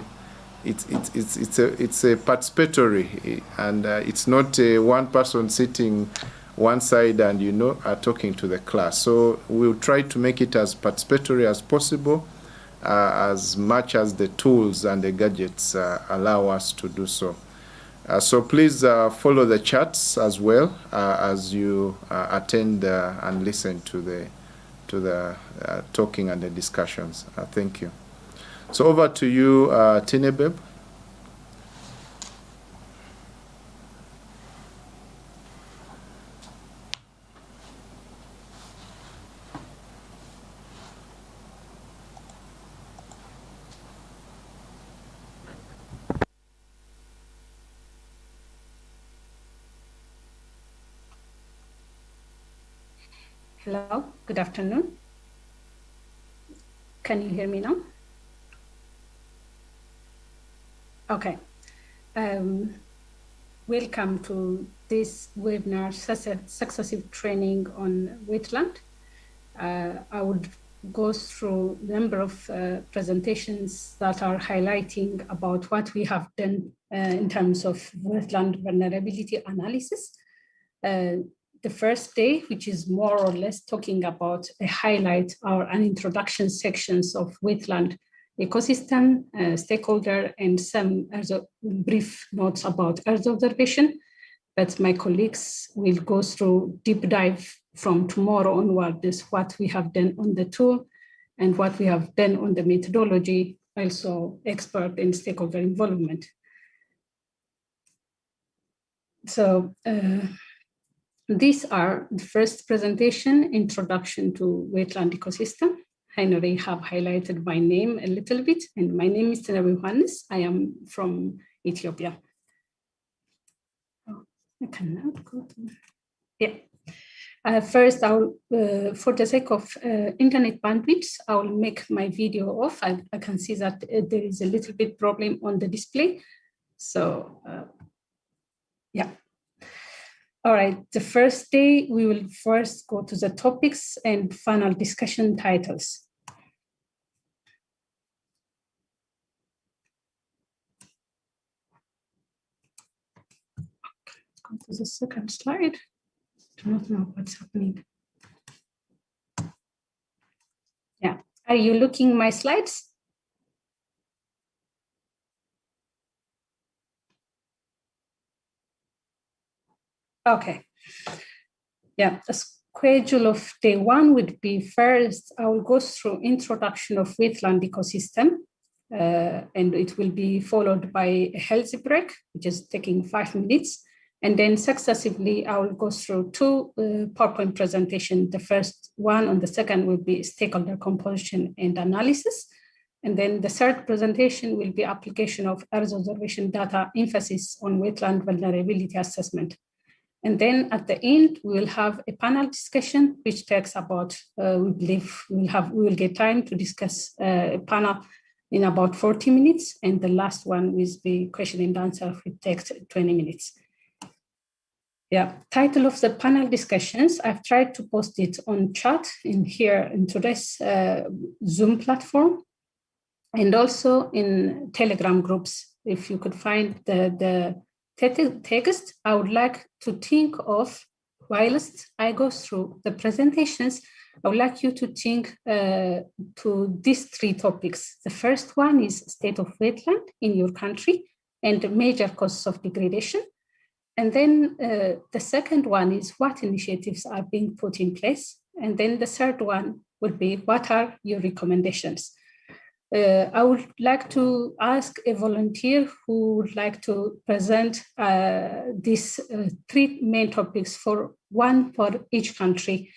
participatory, and it's not one person sitting one side and are talking to the class. So we'll try to make it as participatory as possible, as much as the tools and the gadgets allow us to do so. So please follow the chats as well as you attend and listen to the talking and the discussions. Thank you. So over to you, Tinebeb. Hello, good afternoon. Can you hear me now? Okay. Welcome to this webinar successive training on wetland. I would go through a number of presentations that are highlighting about what we have done in terms of wetland vulnerability analysis. The first day, which is more or less talking about a highlight or an introduction sections of wetland ecosystem, stakeholder, and some brief notes about Earth observation. But my colleagues will go through deep dive from tomorrow onward, this what we have done on the tool and what we have done on the methodology, also expert in stakeholder involvement. So, these are the first presentation, introduction to wetland ecosystem. I already have highlighted my name a little bit, and my name is Yohanes. I am from Ethiopia. Oh, I cannot go to, yeah. First, I'll, for the sake of internet bandwidth, I will make my video off. I can see that there is a little bit problem on the display. So, yeah. All right, the first day, we will first go to the topics and final discussion titles. Let's go to the second slide. I do not know what's happening. Yeah, are you looking at my slides? Okay. Yeah, the schedule of day 1 would be first, I will go through introduction of wetland ecosystem, and it will be followed by a healthy break, which is taking 5 minutes. And then successively, I will go through 2 PowerPoint presentations. The first one and the second will be stakeholder composition and analysis. And then the third presentation will be application of Earth observation data, emphasis on wetland vulnerability assessment. And then at the end, we will have a panel discussion, which takes about, we believe we will get time to discuss a panel in about 40 minutes. And the last one is the question and answer, which takes 20 minutes. Yeah, title of the panel discussions, I've tried to post it on chat in here in today's Zoom platform, and also in Telegram groups. If you could find the text, I would like to think of, whilst I go through the presentations, I would like you to think to these three topics. The first one is state of wetland in your country and major causes of degradation. And then the second one is what initiatives are being put in place. And then the third one would be what are your recommendations? I would like to ask a volunteer who would like to present these three main topics, one for each country.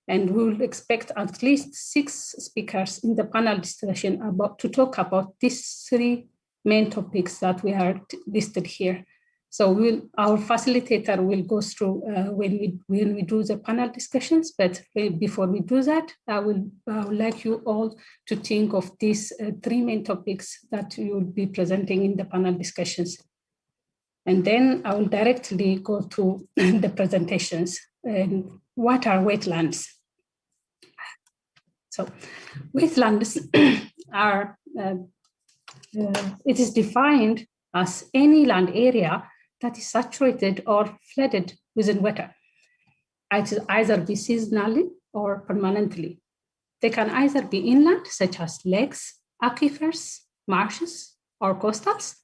And we will expect at least 6 speakers in the panel discussion to talk about these 3 main topics that we are listed here. So our facilitator will go through when we do the panel discussions, but before we do that, I would like you all to think of these 3 main topics that you will be presenting in the panel discussions. And then I will directly go to the presentations. And what are wetlands? So wetlands are, it is defined as any land area that is saturated or flooded within water. It will either be seasonally or permanently. They can either be inland, such as lakes, aquifers, marshes, or coastals,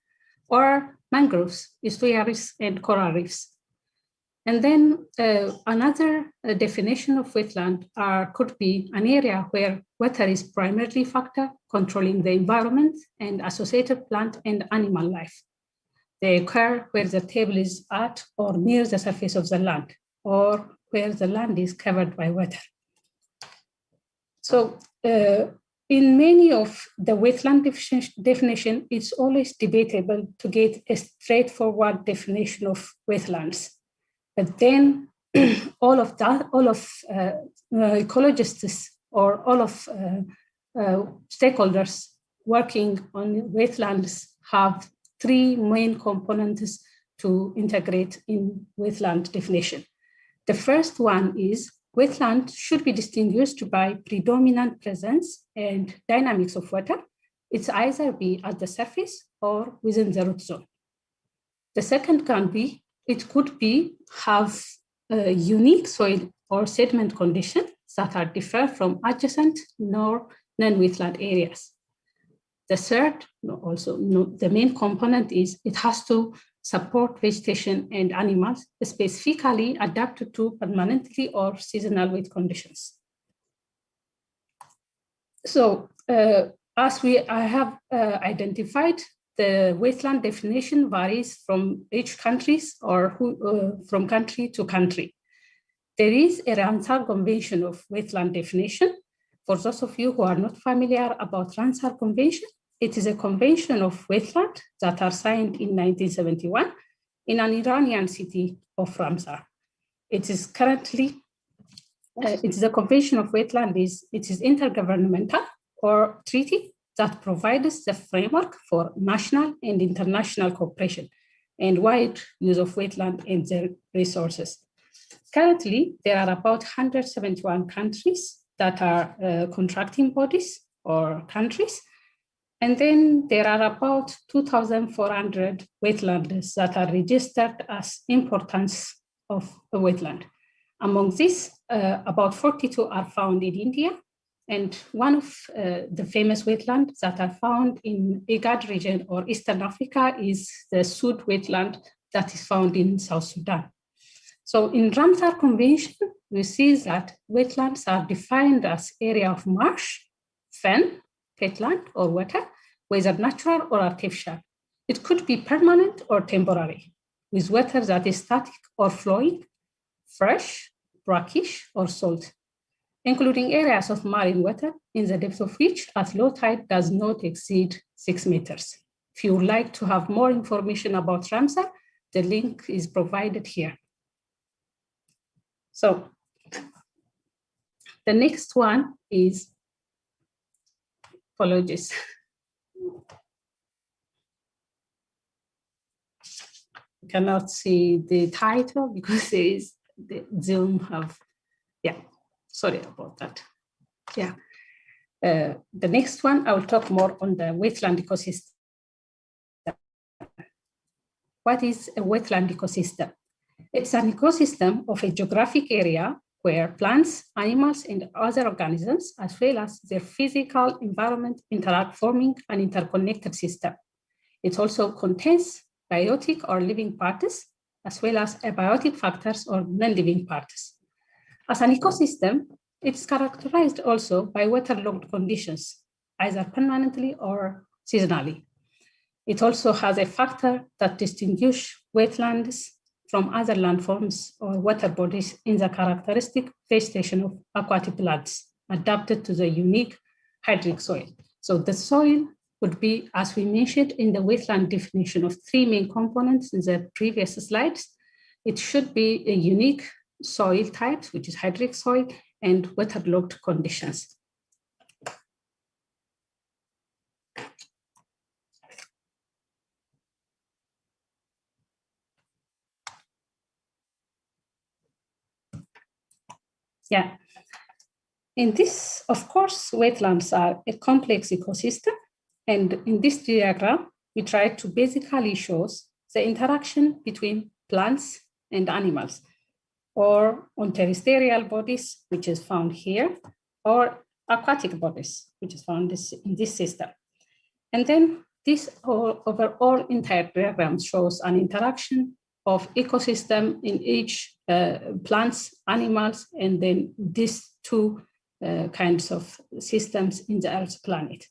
or mangroves, estuaries, and coral reefs. And then another definition of wetland could be an area where water is primarily factor controlling the environment and associated plant and animal life. They occur where the table is at or near the surface of the land, or where the land is covered by water. So in many of the wetland definition, it's always debatable to get a straightforward definition of wetlands. But then all of ecologists or all of stakeholders working on wetlands have 3 main components to integrate in wetland definition. The first one is wetland should be distinguished by predominant presence and dynamics of water. It's either be at the surface or within the root zone. The second could have a unique soil or sediment conditions that are different from adjacent nor non-wetland areas. The third, the main component is it has to support vegetation and animals specifically adapted to permanently or seasonal wet conditions. So as I have identified, the wetland definition varies from each countries or from country to country. There is a Ramsar Convention of wetland definition. For those of you who are not familiar about Ramsar Convention, it is a convention of wetland that are signed in 1971 in an Iranian city of Ramsar. It is currently, it is a convention of wetland, it is intergovernmental or treaty that provides the framework for national and international cooperation and wide use of wetland and their resources. Currently, there are about 171 countries that are contracting bodies or countries. And then there are about 2,400 wetlands that are registered as importance of a wetland. Among these, about 42 are found in India. And one of the famous wetlands that are found in IGAD region or Eastern Africa is the Sud wetland that is found in South Sudan. So in Ramsar Convention, we see that wetlands are defined as area of marsh, fen, peatland, or water, whether natural or artificial. It could be permanent or temporary, with water that is static or flowing, fresh, brackish, or salt, including areas of marine water in the depth of which at low tide does not exceed 6 meters. If you would like to have more information about Ramsar, the link is provided here. So the next one is, apologies. You cannot see the title because there is the Zoom have, yeah, sorry about that. Yeah. The next one, I will talk more on the wetland ecosystem. What is a wetland ecosystem? It's an ecosystem of a geographic area where plants, animals, and other organisms, as well as their physical environment, interact, forming an interconnected system. It also contains biotic or living parts, as well as abiotic factors or non-living parts. As an ecosystem, it's characterized also by waterlogged conditions, either permanently or seasonally. It also has a factor that distinguishes wetlands from other landforms or water bodies in the characteristic vegetation of aquatic plants adapted to the unique hydric soil. So the soil would be, as we mentioned in the wetland definition of 3 main components in the previous slides, it should be a unique soil types, which is hydric soil, and waterlogged conditions. Yeah. In this, of course, wetlands are a complex ecosystem. And in this diagram, we try to basically show the interaction between plants and animals, or on terrestrial bodies, which is found here, or aquatic bodies, which is found in this system. And then this overall entire diagram shows an interaction of ecosystem in each plants, animals, and then these 2 kinds of systems in the Earth planet.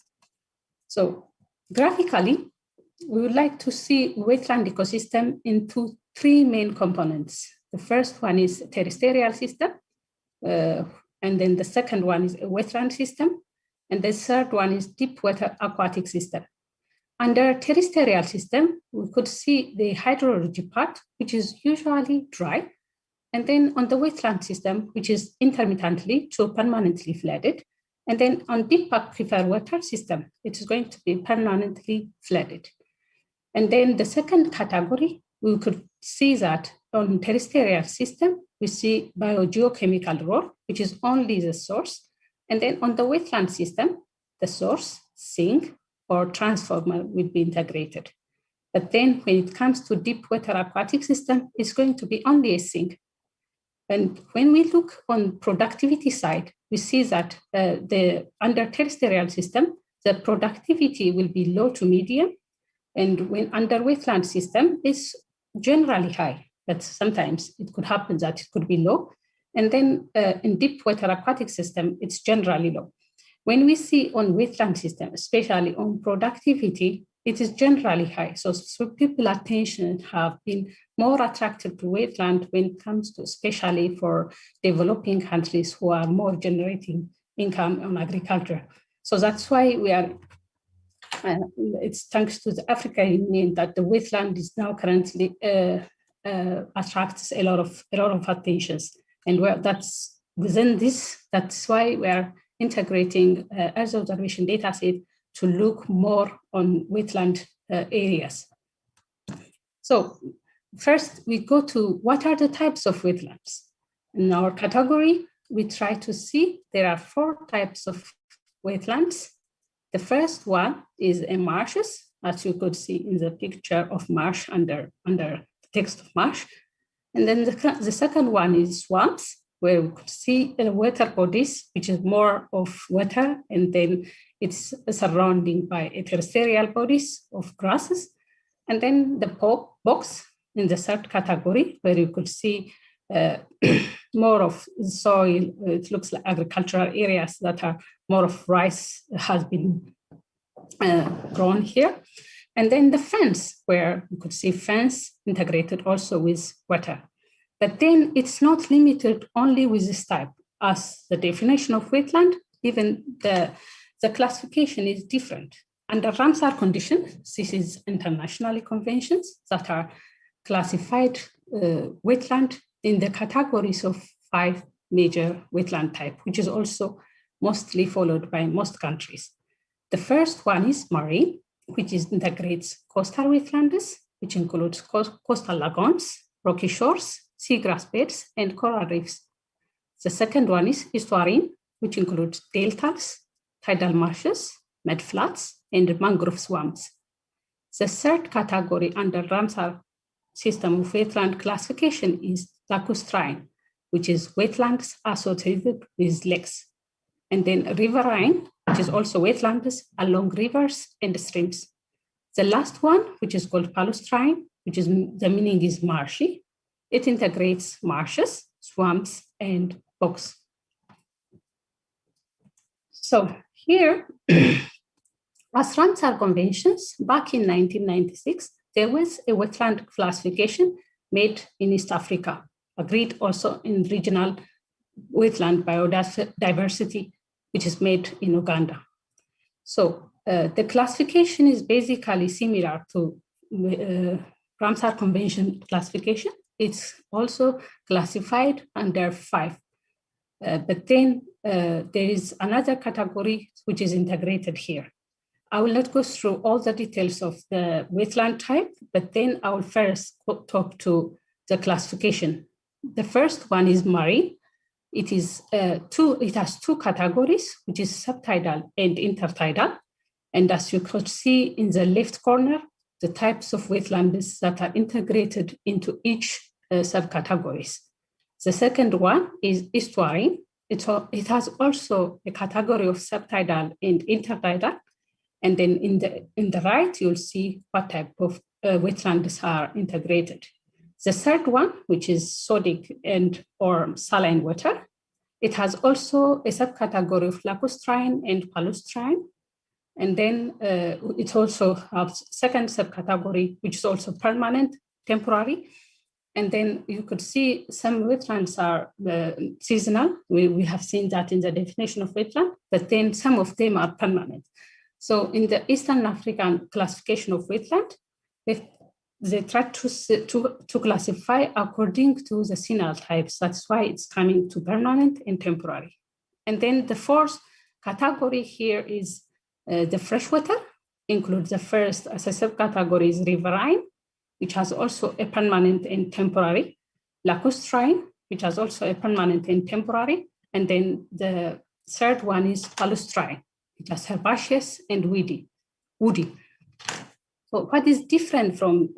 So graphically, we would like to see wetland ecosystem into 3 main components. The first one is terrestrial system, and then the second one is a wetland system, and the third one is deep water aquatic system. Under terrestrial system, we could see the hydrology part, which is usually dry, and then on the wetland system, which is intermittently to permanently flooded, and then on deep aquifer water system, it is going to be permanently flooded. And then the second category, we could see that on terrestrial system, we see biogeochemical role, which is only the source. And then on the wetland system, the source, sink, or transformer will be integrated. But then when it comes to deep water aquatic system, it's going to be only a sink. And when we look on productivity side, we see that under terrestrial system, the productivity will be low to medium. And when under wetland system, it's generally high, but sometimes it could happen that it could be low. And then in deep water aquatic system, it's generally low. When we see on wetland system, especially on productivity, it is generally high. So people attention have been more attracted to wetland when it comes to, especially for developing countries who are more generating income on agriculture. So that's why we are, it's thanks to the Africa Union that the wetland is now currently attracts a lot of attentions. And that's within this, that's why we are integrating Earth observation data set to look more on wetland areas. So first we go to what are the types of wetlands. In our category, we try to see there are 4 types of wetlands. The first one is a marshes, as you could see in the picture of marsh under the text of marsh. And then the second one is swamps, where we could see water bodies, which is more of water, and then it's surrounding by terrestrial bodies of grasses. And then the box in the third category, where you could see more of soil, it looks like agricultural areas that are more of rice has been grown here. And then the fence, where you could see fence integrated also with water. But then it's not limited only with this type. As the definition of wetland, even the classification is different. Under Ramsar conditions, this is international conventions that are classified wetland in the categories of 5 major wetland types, which is also mostly followed by most countries. The first one is marine, which integrates coastal wetlands, which includes coastal lagoons, rocky shores, seagrass beds, and coral reefs. The second one is estuarine, which includes deltas, tidal marshes, mudflats, and mangrove swamps. The third category under Ramsar system of wetland classification is lacustrine, which is wetlands associated with lakes. And then riverine, which is also wetlands along rivers and streams. The last one, which is called palustrine, which is the meaning is marshy. It integrates marshes, swamps, and bogs. So here, as Ramsar conventions, back in 1996, there was a wetland classification made in East Africa, agreed also in regional wetland biodiversity, which is made in Uganda. So the classification is basically similar to Ramsar Convention classification. It's also classified under 5. But then there is another category which is integrated here. I will not go through all the details of the wetland type, but then I will first talk to the classification. The first one is marine. It has 2 categories, which is subtidal and intertidal. And as you could see in the left corner, the types of wetlands that are integrated into each subcategories. The second one is estuarine. It has also a category of subtidal and intertidal. And then in the right, you'll see what type of wetlands are integrated. The third one, which is sodic and or saline water, it has also a subcategory of lacustrine and palustrine. And then it also has second subcategory, which is also permanent, temporary. And then you could see some wetlands are seasonal. We have seen that in the definition of wetland, but then some of them are permanent. So in the Eastern African classification of wetland, they try to classify according to the seasonal types. That's why it's coming to permanent and temporary. And then the fourth category here is the freshwater, includes the first as a subcategory is riverine, which has also a permanent and temporary, lacustrine, which has also a permanent and temporary, and then the third one is palustrine, which has herbaceous and woody. So what is different from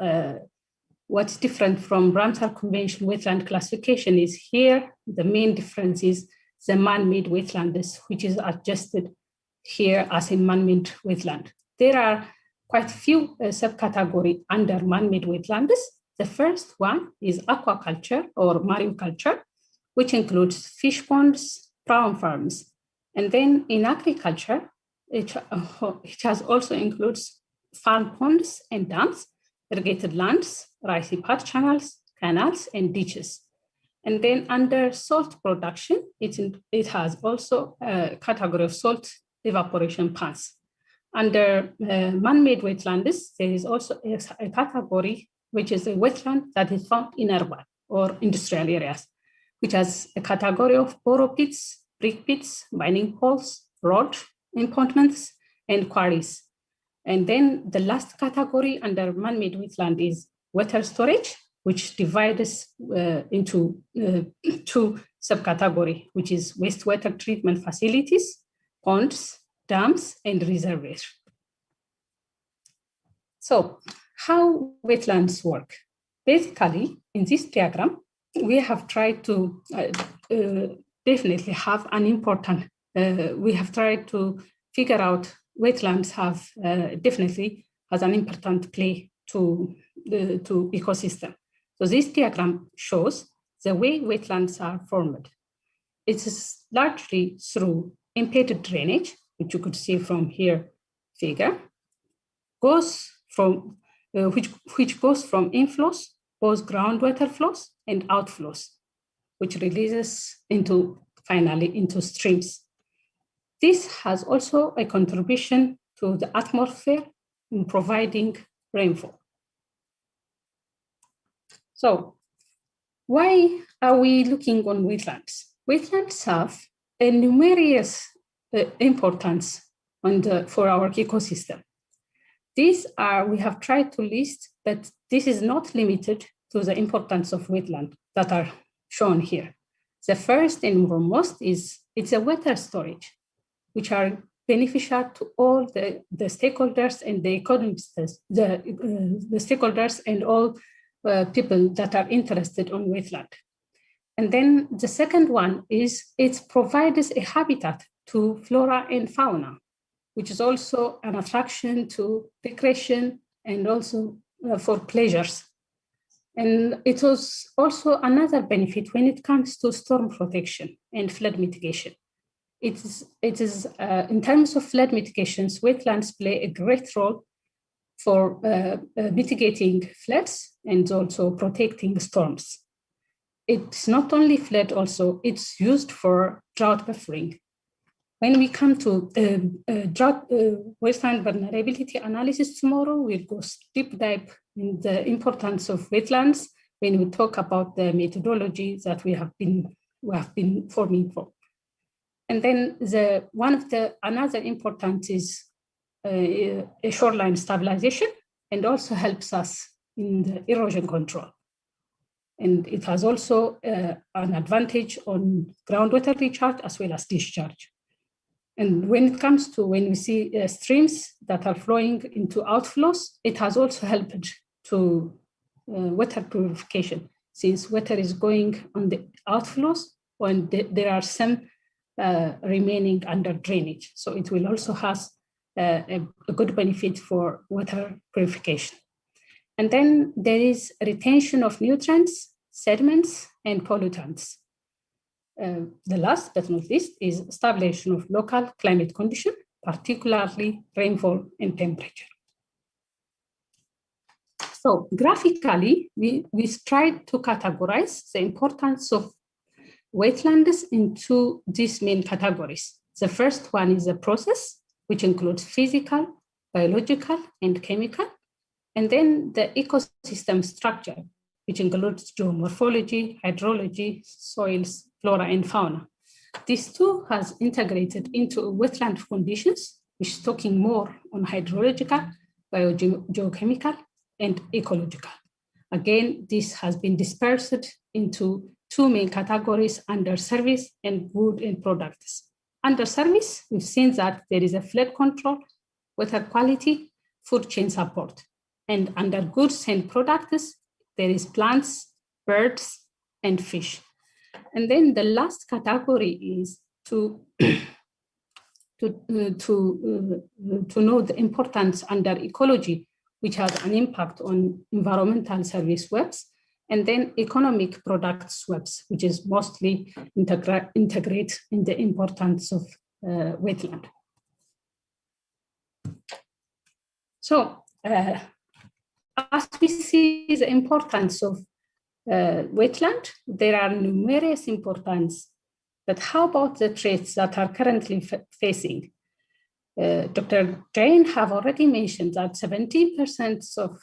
Ramsar Convention wetland classification is here, the main difference is the man-made wetlands, which is adjusted here as a man-made wetland. There are quite few subcategories under man-made wetlands. The first one is aquaculture or mariculture, which includes fish ponds, prawn farms. And then in agriculture, it has also includes farm ponds and dams, irrigated lands, rice paddy channels, canals, and ditches. And then under salt production, it has also a category of salt evaporation ponds. Under man-made wetlands, there is also a category, which is a wetland that is found in urban or industrial areas, which has a category of borrow pits, brick pits, mining holes, road impoundments, and quarries. And then the last category under man-made wetland is water storage, which divides into 2 subcategories, which is wastewater treatment facilities, ponds, dams, and reservoirs. So how wetlands work? Basically, in this diagram, we have tried to definitely have an important, we have tried to figure out wetlands have definitely has an important play to ecosystem. So this diagram shows the way wetlands are formed. It is largely through impeded drainage, which you could see from here figure, goes from which goes from inflows, both groundwater flows and outflows, which releases finally into streams. This has also a contribution to the atmosphere in providing rainfall. So Why are we looking on wetlands? Wetlands have a numerous importance for our ecosystem. We have tried to list, but this is not limited to the importance of wetland that are shown here. The first and foremost is it's a water storage, which are beneficial to all the stakeholders and the economists, the stakeholders and all people that are interested on wetland. And then the second one is it provides a habitat to flora and fauna, which is also an attraction to recreation and also for pleasures. And it was also another benefit when it comes to storm protection and flood mitigation. It is in terms of flood mitigations, wetlands play a great role for mitigating floods and also protecting storms. It's not only flood, also it's used for drought buffering. When we come to drought wetland vulnerability analysis tomorrow, we'll go deep dive in the importance of wetlands when we talk about the methodology that we have been forming for. And then another important is a shoreline stabilization, and also helps us in the erosion control. And it has also an advantage on groundwater recharge as well as discharge. And when it comes to when we see streams that are flowing into outflows, it has also helped to water purification, since water is going on the outflows when there are some remaining under drainage. So it will also have a good benefit for water purification. And then there is retention of nutrients, sediments, and pollutants. The last but not least is stabilization of local climate condition, particularly rainfall and temperature. So graphically, we tried to categorize the importance of wetlands into these main categories. The first one is a process, which includes physical, biological, and chemical. And then the ecosystem structure, which includes geomorphology, hydrology, soils, flora, and fauna. These two has integrated into wetland conditions, which is talking more on hydrological, biogeochemical, and ecological. Again, this has been dispersed into two main categories under service and good and products. Under service, we've seen that there is a flood control, water quality, food chain support. And under goods and products, there is plants, birds, and fish. And then the last category is to know the importance under ecology, which has an impact on environmental service webs, and then economic products webs, which is mostly integrate in the importance of wetland. So as we see the importance of wetland, there are numerous importance, but how about the threats that are currently facing? Dr. Jane have already mentioned that 17% of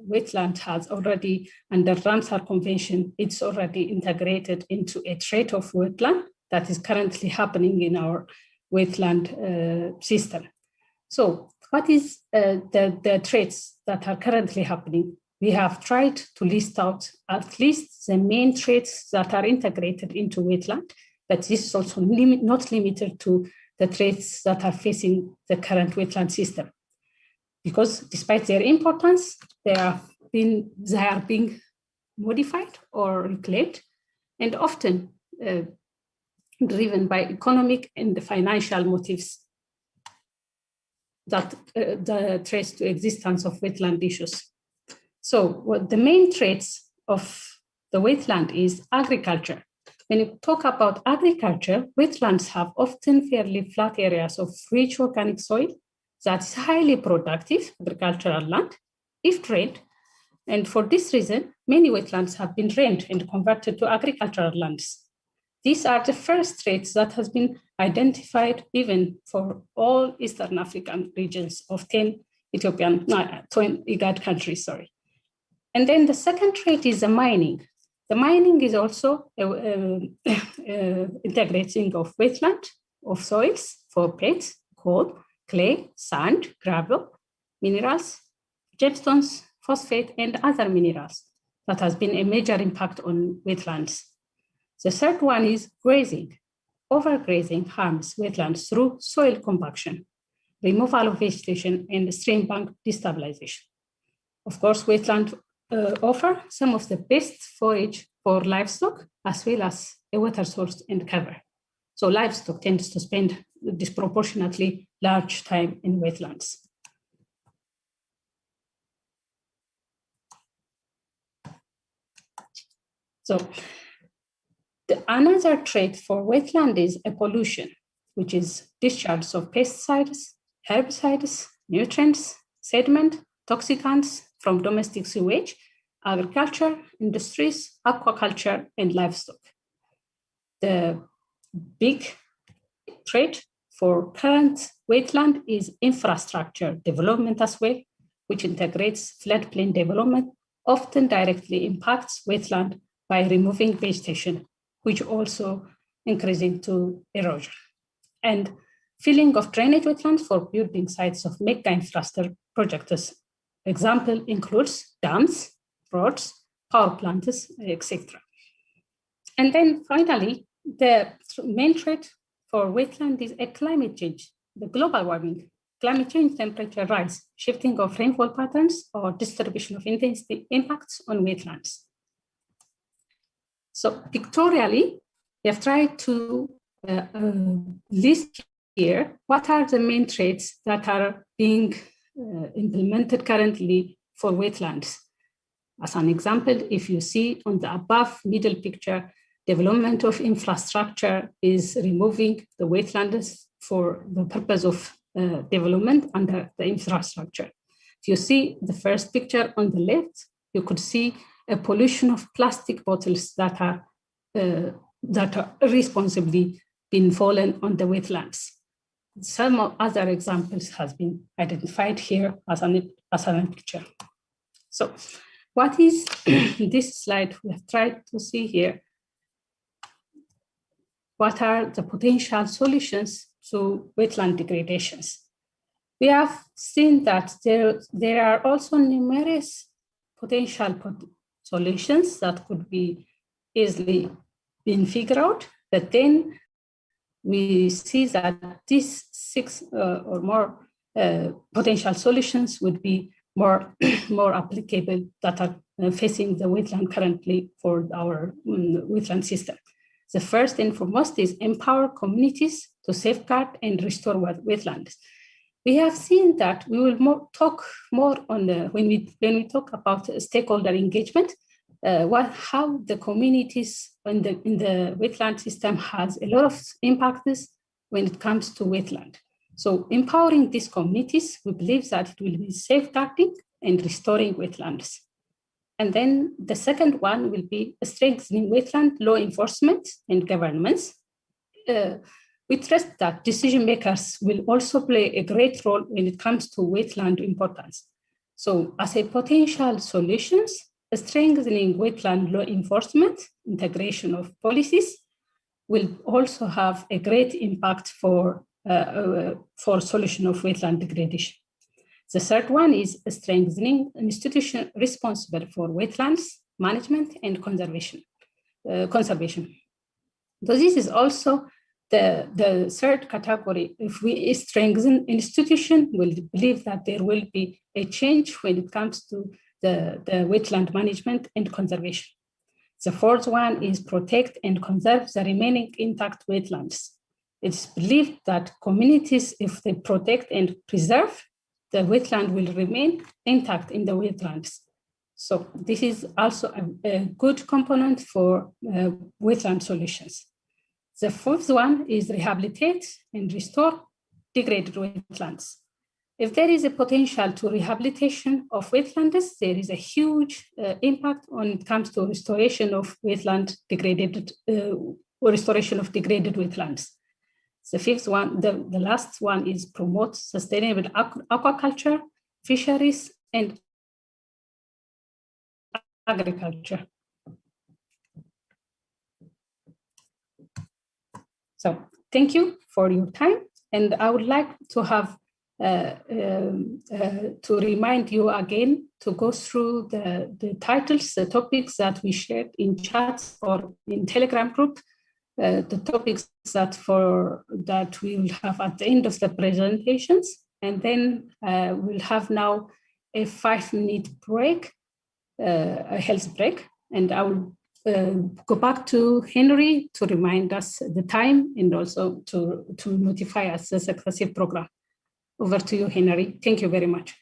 wetland has already, under Ramsar Convention, it's already integrated into a threat of wetland that is currently happening in our wetland system. So what is the threats that are currently happening? We have tried to list out at least the main threats that are integrated into wetland, but this is also not limited to the threats that are facing the current wetland system. Because despite their importance, they are being modified or reclaimed, and often driven by economic and financial motives that the threats to existence of wetland issues. So what the main threats of the wetland is agriculture. When you talk about agriculture, wetlands have often fairly flat areas of rich organic soil that is highly productive agricultural land if drained. And for this reason, many wetlands have been drained and converted to agricultural lands. These are the first threats that has been identified even for all Eastern African regions of 10 IGAD countries, sorry. And then the second threat is the mining. The mining is also integrating of wetland, of soils for peat, coal, clay, sand, gravel, minerals, gemstones, phosphate, and other minerals. That has been a major impact on wetlands. The third one is grazing. Overgrazing harms wetlands through soil compaction, removal of vegetation, and stream bank destabilization. Of course, wetlands offer some of the best forage for livestock, as well as a water source and cover. So livestock tends to spend disproportionately large time in wetlands. So another trait for wetland is a pollution, which is discharge of pesticides, herbicides, nutrients, sediment, toxicants from domestic sewage, agriculture, industries, aquaculture, and livestock. The big threat for current wetland is infrastructure development as well, which integrates floodplain development, often directly impacts wetland by removing vegetation, which also increasing to erosion. And filling of drainage wetlands for building sites of mega infrastructure projects. Example includes dams, roads, power plants, etc. And then finally, the main threat for wetland is a climate change, the global warming, climate change, temperature rise, shifting of rainfall patterns, or distribution of intensity impacts on wetlands. So pictorially, we have tried to list here what are the main traits that are being implemented currently for wetlands. As an example, if you see on the above middle picture, development of infrastructure is removing the wetlands for the purpose of development under the infrastructure. If you see the first picture on the left, you could see a pollution of plastic bottles that are responsibly been fallen on the wetlands. Some other examples has been identified here as a picture. So what is this slide? We have tried to see here what are the potential solutions to wetland degradations. We have seen that there are also numerous potential solutions that could be easily been figured out, but then we see that these 6 or more potential solutions would be more applicable that are facing the wetland currently for our wetland system. The first and foremost is empower communities to safeguard and restore wetlands. We have seen that we will talk more on when we talk about stakeholder engagement, how the communities in the wetland system has a lot of impacts when it comes to wetland. So empowering these communities, we believe that it will be safeguarding and restoring wetlands. And then the second one will be strengthening wetland law enforcement and governance. We trust that decision makers will also play a great role when it comes to wetland importance. So as a potential solutions, strengthening wetland law enforcement, integration of policies will also have a great impact for solution of wetland degradation. The third one is strengthening institutions responsible for wetlands management and conservation. So this is also the third category. If we strengthen institution, we'll believe that there will be a change when it comes to the wetland management and conservation. The fourth one is protect and conserve the remaining intact wetlands. It's believed that communities, if they protect and preserve, the wetland will remain intact in the wetlands. So this is also a good component for wetland solutions. The fourth one is rehabilitate and restore degraded wetlands. If there is a potential to rehabilitation of wetlands, there is a huge impact when it comes to restoration of wetland degraded or restoration of degraded wetlands. The fifth one, the last one is promote sustainable aquaculture, fisheries, and agriculture. So thank you for your time. And I would like to have to remind you again to go through the titles, the topics that we shared in chats or in Telegram group, the topics that we will have at the end of the presentations. And then we'll have now a 5-minute break, a health break. And I will go back to Henry to remind us the time and also to notify us the successive program. Over to you, Henry. Thank you very much.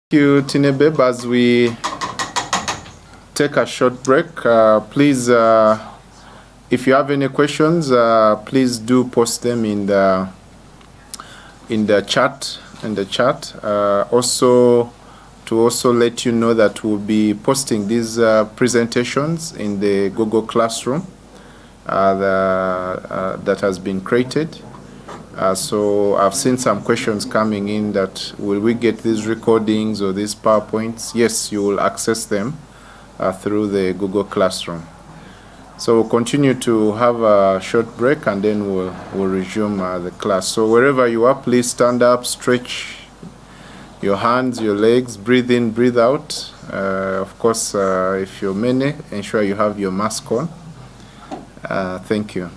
Thank you, Tinebeb. As we take a short break, please, if you have any questions, please do post them in the chat. Also, to also let you know that we'll be posting these presentations in the Google Classroom that has been created. So I've seen some questions coming in that will we get these recordings or these PowerPoints? Yes, you will access them through the Google Classroom. So we'll continue to have a short break and then we'll resume the class. So wherever you are, please stand up, stretch your hands, your legs, breathe in, breathe out. Of course, if you're many, ensure you have your mask on. Thank you.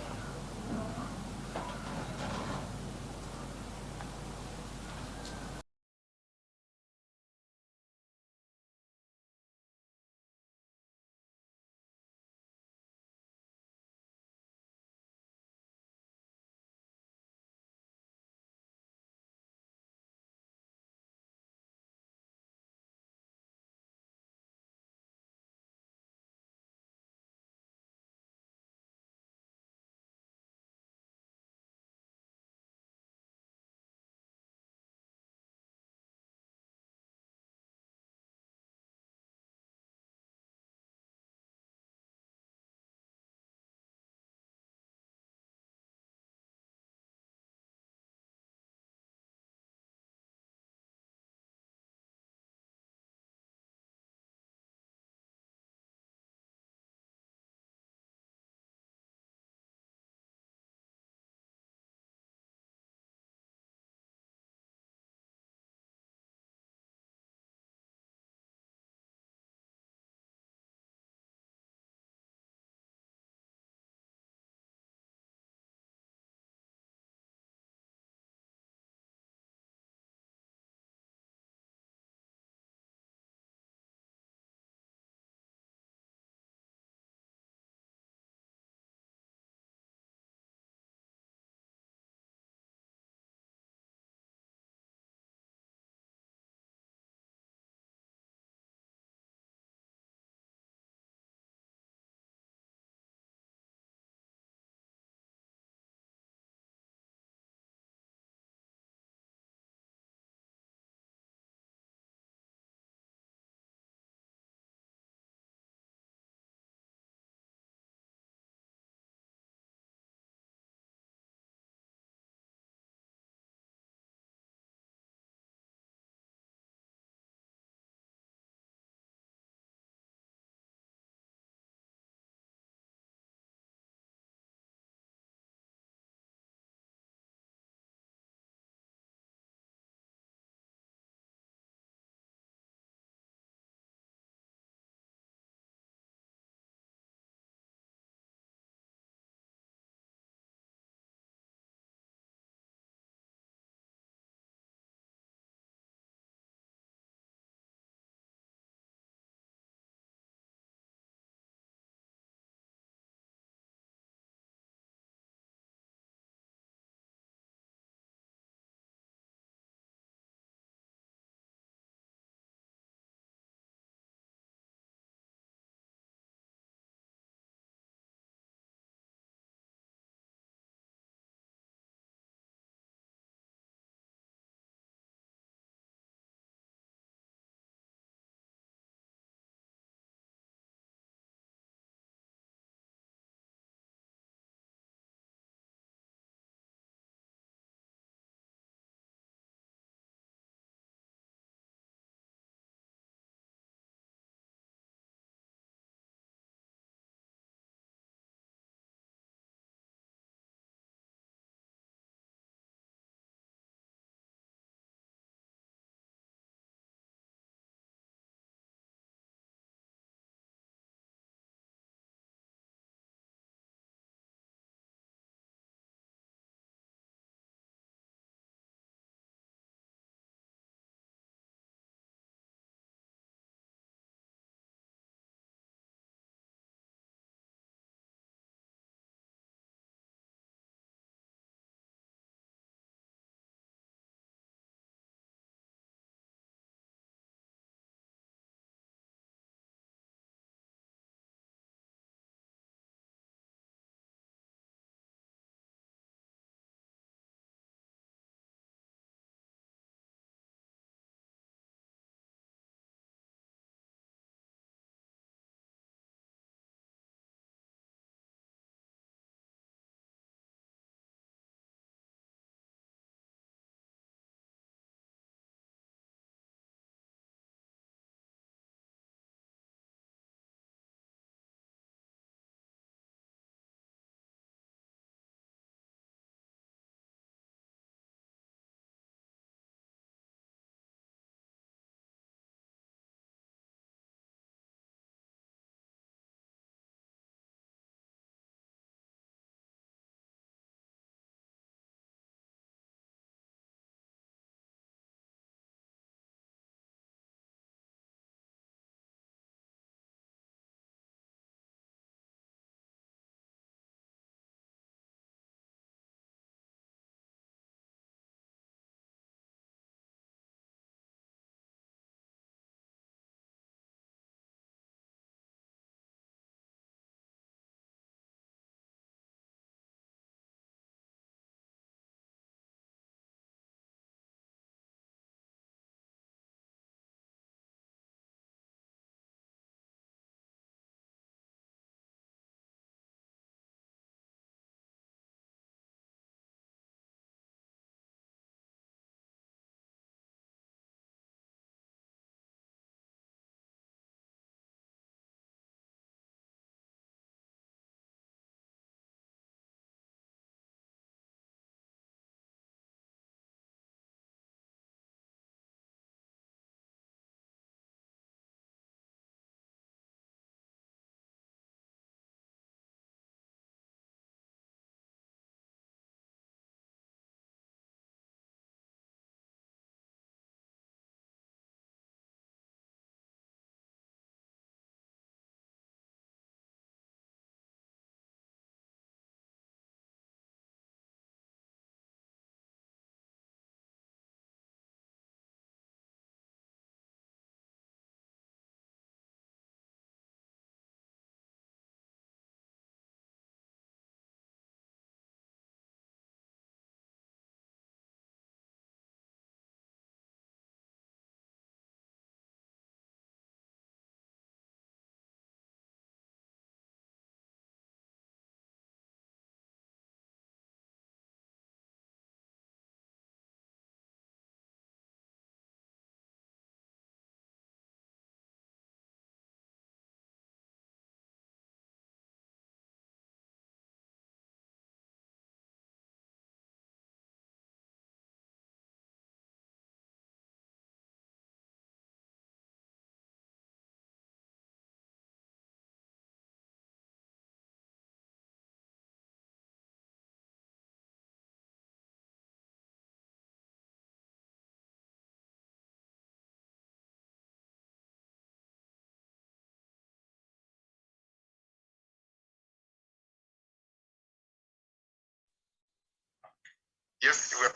Yes, we're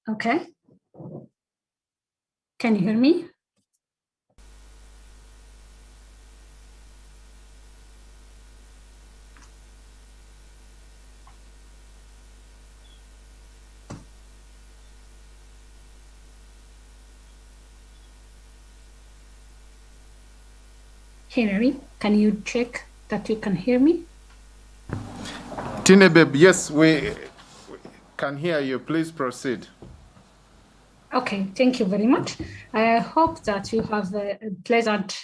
Okay. Can you hear me? Henry, can you check that you can hear me? Tinebeb, yes, we can hear you. Please proceed. Okay, thank you very much. I hope that you have a pleasant,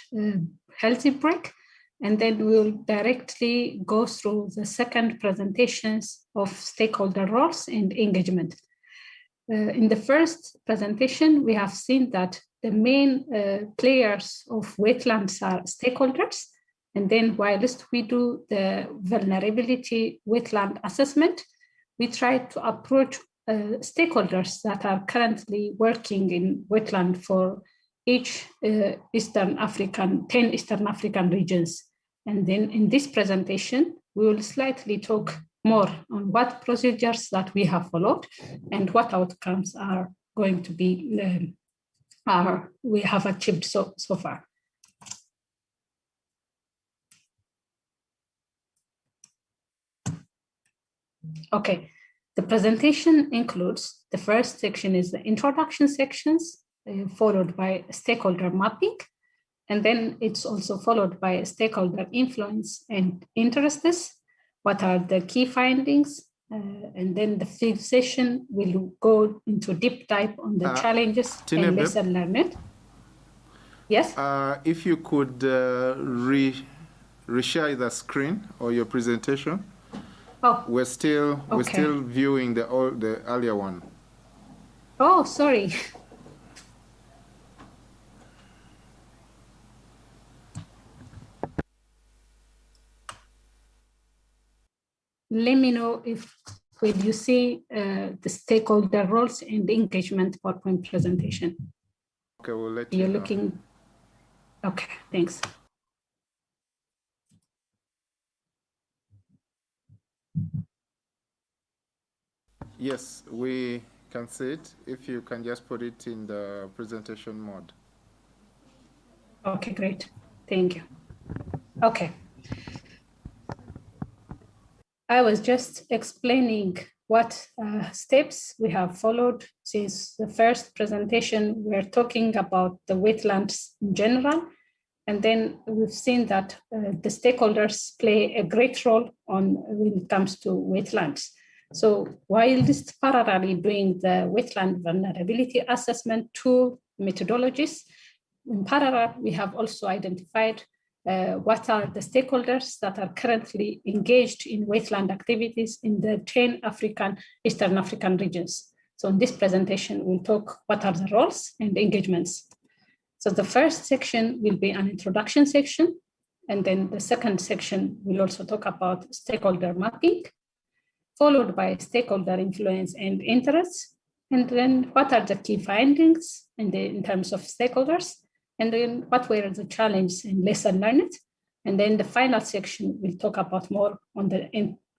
healthy break, and then we'll directly go through the second presentations of stakeholder roles and engagement. In the first presentation, we have seen that the main players of wetlands are stakeholders. And then whilst we do the vulnerability wetland assessment, we try to approach stakeholders that are currently working in wetland for each 10 Eastern African regions. And then in this presentation, we will slightly talk more on what procedures that we have followed and what outcomes are going to be, we have achieved so far. Okay, the presentation includes, the first section is the introduction sections, followed by stakeholder mapping. And then it's also followed by stakeholder influence and interests. What are the key findings? And then the fifth session will go into deep dive on the challenges Tinebeb, and lesson learned. Yes? If you could reshare the screen or your presentation. Oh, we're still viewing the earlier one. Oh, sorry. Let me know if when you see the stakeholder roles and engagement PowerPoint presentation. Okay, we'll let you know. You're looking. Okay, thanks. Yes, we can see it. If you can just put it in the presentation mode. Okay, great. Thank you. Okay. I was just explaining what steps we have followed since the first presentation. We're talking about the wetlands in general. And then we've seen that the stakeholders play a great role when it comes to wetlands. So while this parallelly doing the wetland vulnerability assessment tool methodologies, in parallel, we have also identified what are the stakeholders that are currently engaged in wetland activities in the 10 Eastern African regions. So in this presentation, we'll talk what are the roles and engagements. So the first section will be an introduction section. And then the second section will also talk about stakeholder mapping, followed by stakeholder influence and interests. And then what are the key findings in terms of stakeholders? And then what were the challenges and lesson learned? And then the final section will talk about more on the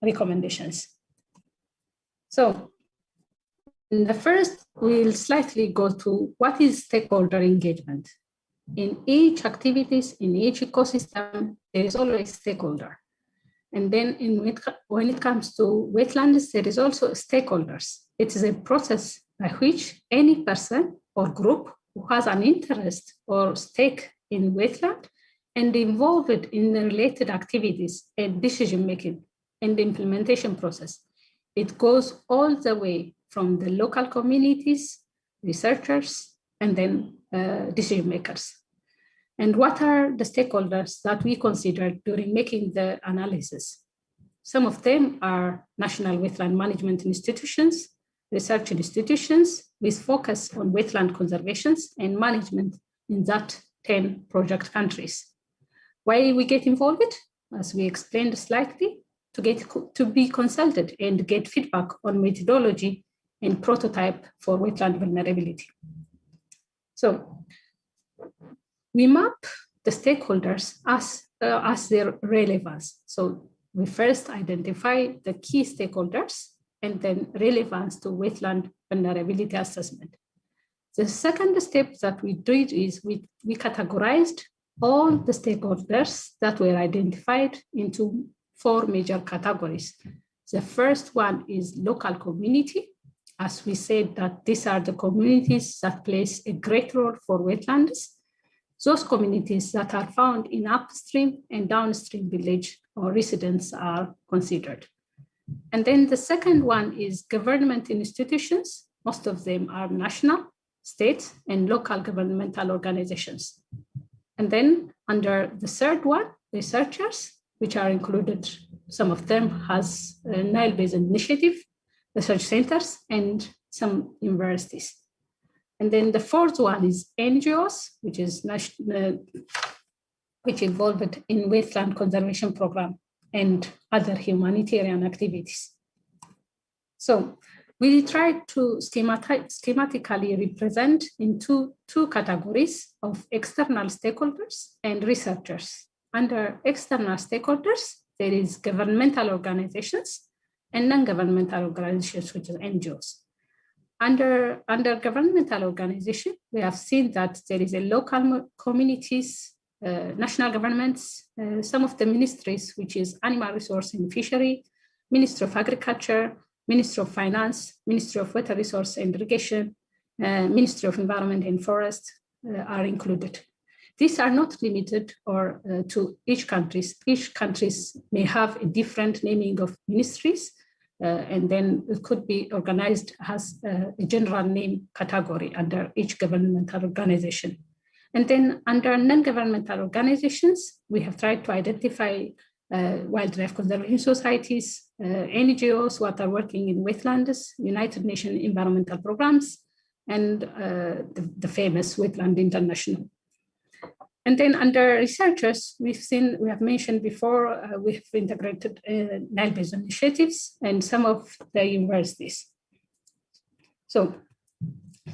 recommendations. So in the first, we'll slightly go to what is stakeholder engagement. In each activities, in each ecosystem, there is always stakeholder. And then when it comes to wetlands, there is also stakeholders. It is a process by which any person or group who has an interest or stake in wetland and involved in the related activities and decision-making and the implementation process. It goes all the way from the local communities, researchers, and then decision makers. And what are the stakeholders that we considered during making the analysis? Some of them are national wetland management institutions, research institutions with focus on wetland conservation and management in that 10 project countries. Why we get involved? As we explained slightly, to be consulted and get feedback on methodology and prototype for wetland vulnerability. So we map the stakeholders as their relevance. So we first identify the key stakeholders and then relevance to wetland vulnerability assessment. The second step that we did is we categorized all the stakeholders that were identified into 4 major categories. The first one is local community. As we said, that these are the communities that plays a great role for wetlands. Those communities that are found in upstream and downstream village or residents are considered. And then the second one is government institutions. Most of them are national, state, and local governmental organizations. And then under the third one, researchers, which are included, some of them has a Nile Basin Initiative, research centers, and some universities. And then the fourth one is NGOs, which is which involved in wetland conservation program and other humanitarian activities. So we tried to schematically represent in two categories of external stakeholders and researchers. Under external stakeholders, there is governmental organizations and non-governmental organizations, which is NGOs. Under governmental organization, we have seen that there is a local communities, national governments, some of the ministries, which is Animal Resource and Fishery, Ministry of Agriculture, Ministry of Finance, Ministry of Water Resource and Irrigation, Ministry of Environment and Forest are included. These are not limited to each countries. Each countries may have a different naming of ministries, and then it could be organized as a general name category under each governmental organization. And then under non-governmental organizations, we have tried to identify wildlife conservation societies, NGOs what are working in wetlands, United Nations environmental programs, and the famous Wetland International. And then under researchers, we have mentioned before, we have integrated Nile Basin initiatives and some of the universities. So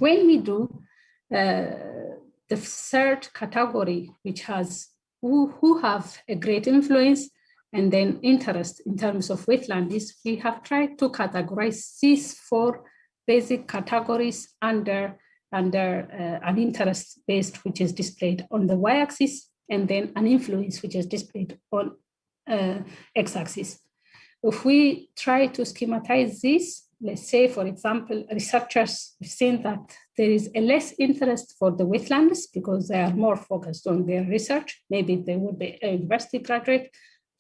when we do the third category, which has who have a great influence and then interest in terms of wetlands, we have tried to categorize these 4 basic categories under an interest based, which is displayed on the y-axis, and then an influence, which is displayed on x-axis. If we try to schematize this, let's say, for example, researchers have seen that there is a less interest for the wetlands because they are more focused on their research. Maybe they would be a university graduate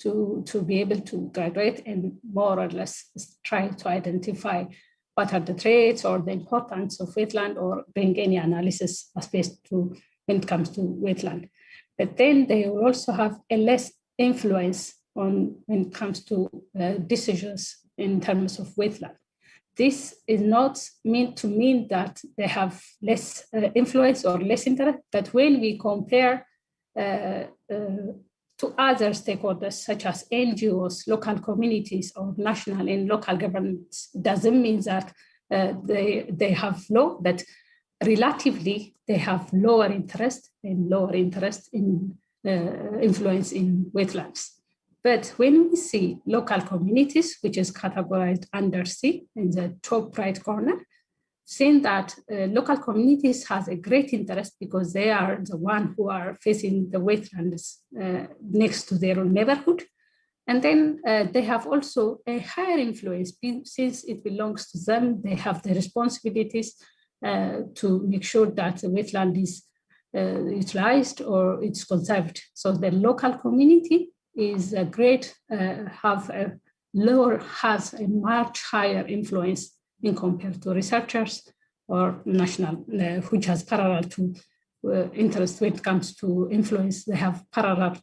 to be able to graduate and more or less try to identify what are the traits or the importance of wetland or bring any analysis as based to when it comes to wetland. But then they will also have a less influence on when it comes to decisions in terms of wetland. This is not meant to mean that they have less influence or less interest, but when we compare to other stakeholders such as NGOs, local communities, or national and local governments, doesn't mean that they have low, but relatively they have lower interest in influence in wetlands. But when we see local communities, which is categorized under C in the top right corner, seeing that local communities has a great interest because they are the one who are facing the wetlands next to their own neighborhood. And then they have also a higher influence since it belongs to them. They have the responsibilities to make sure that the wetland is utilized or it's conserved. So the local community is a great, has a much higher influence in compared to researchers or national, which has parallel to interest when it comes to influence. They have parallel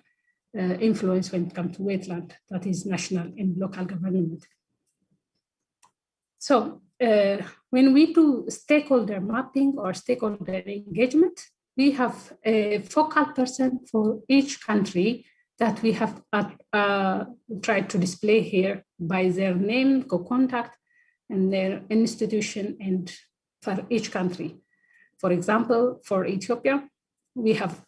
influence when it comes to wetland, that is national and local government. So when we do stakeholder mapping or stakeholder engagement, we have a focal person for each country that we have tried to display here by their name, co-contact, and their institution and for each country. For example, for Ethiopia, we have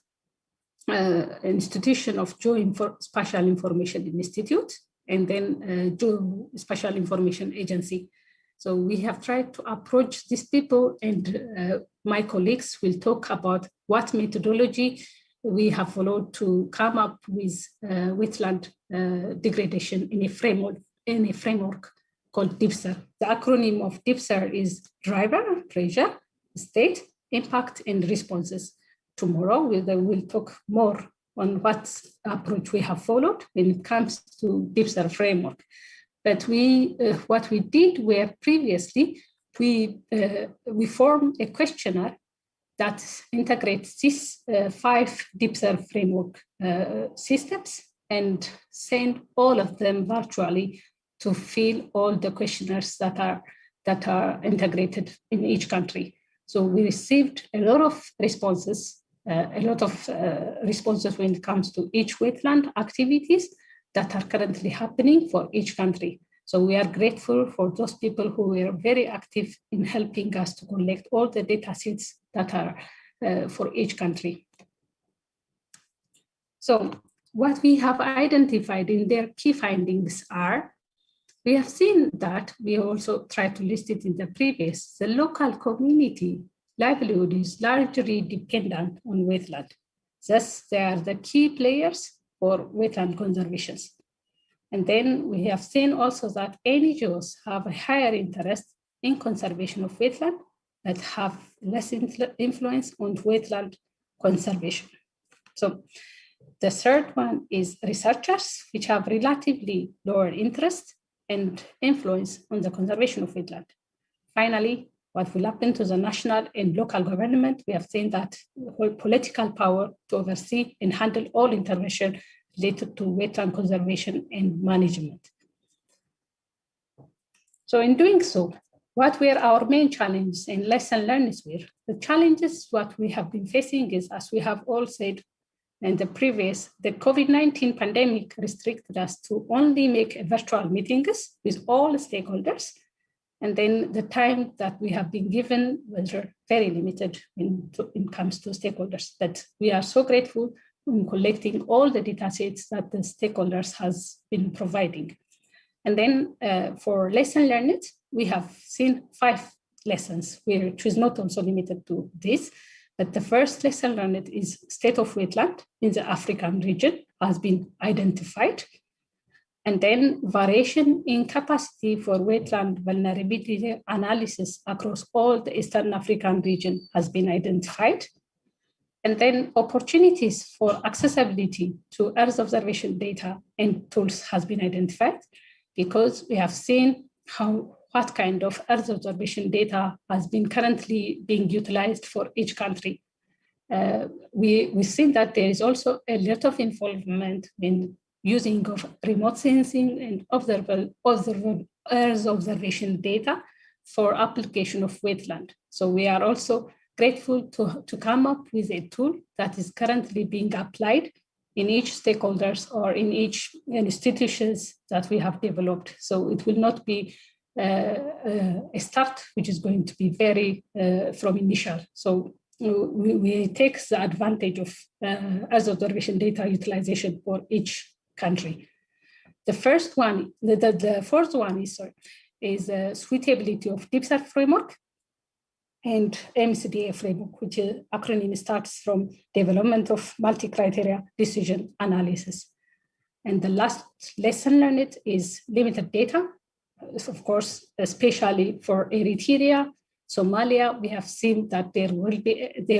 institution of Geospatial Information Institute and then Geospatial Information Agency. So we have tried to approach these people, and my colleagues will talk about what methodology we have followed to come up with wetland degradation in a framework called DPSIR. The acronym of DPSIR is driver, pressure, state, impact, and responses. Tomorrow we'll talk more on what approach we have followed when it comes to DPSIR framework. But what we did were previously, we formed a questionnaire that integrates these 5 DPSIR framework systems and send all of them virtually to fill all the questionnaires that are integrated in each country. So we received a lot of responses when it comes to each wetland activities that are currently happening for each country. So we are grateful for those people who were very active in helping us to collect all the data sets that are for each country. So what we have identified in their key findings are, we have seen that, we also tried to list it in the previous, the local community livelihood is largely dependent on wetland. Thus, they are the key players for wetland conservation. And then we have seen also that NGOs have a higher interest in conservation of wetland, but have less influence on wetland conservation. So the third one is researchers, which have relatively lower interest and influence on the conservation of wetland. Finally, what will happen to the national and local government, we have seen that political power to oversee and handle all intervention related to wetland conservation and management. So in doing so, what were our main challenges and lesson learned were? The challenges what we have been facing is, as we have all said in the previous, the COVID-19 pandemic restricted us to only make virtual meetings with all stakeholders. And then the time that we have been given was very limited when it comes to stakeholders. But we are so grateful in collecting all the data sets that the stakeholders has been providing. And then for lesson learned, we have seen 5 lessons, which is not also limited to this. But the first lesson learned is state of wetland in the African region has been identified. And then variation in capacity for wetland vulnerability analysis across all the Eastern African region has been identified. And then opportunities for accessibility to Earth observation data and tools has been identified, because we have seen what kind of Earth observation data has been currently being utilized for each country. We've seen that there is also a lot of involvement in using of remote sensing and observable Earth observation data for application of wetland. So we are also grateful to come up with a tool that is currently being applied in each stakeholders or in each institutions that we have developed. So it will not be a start, which is going to be very from initial. So we take the advantage of Earth observation data utilization for each country. The fourth one is suitability of DPSIR framework and MCDA framework, which acronym starts from development of multi-criteria decision analysis. And the last lesson learned is limited data, of course, especially for Eritrea, Somalia. We have seen that there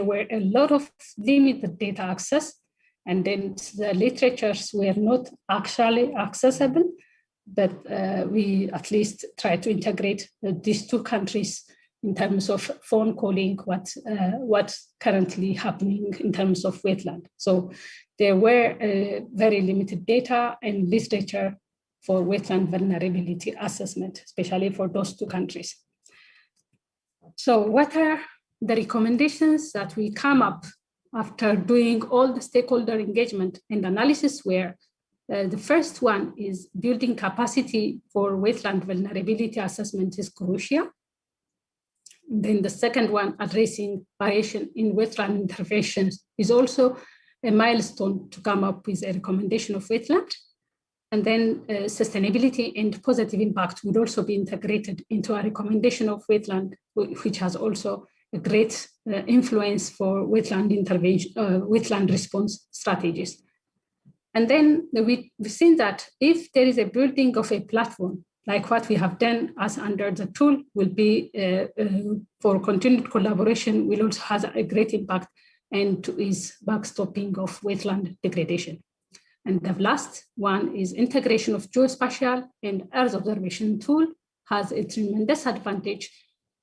were a lot of limited data access, and then the literatures were not actually accessible, but we at least try to integrate these 2 countries in terms of phone calling what's currently happening in terms of wetland. So there were very limited data and literature for wetland vulnerability assessment, especially for those 2 countries. So what are the recommendations that we come up after doing all the stakeholder engagement and analysis were? The first one is building capacity for wetland vulnerability assessment is crucial. Then the second one, addressing variation in wetland interventions, is also a milestone to come up with a recommendation of wetland. And then sustainability and positive impact would also be integrated into a recommendation of wetland, which has also a great influence for wetland intervention, wetland response strategies. And then we've seen that if there is a building of a platform, like what we have done as under the tool, will be for continued collaboration, will also has a great impact and is backstopping of wetland degradation. And the last one is integration of geospatial and Earth observation tool has a tremendous advantage.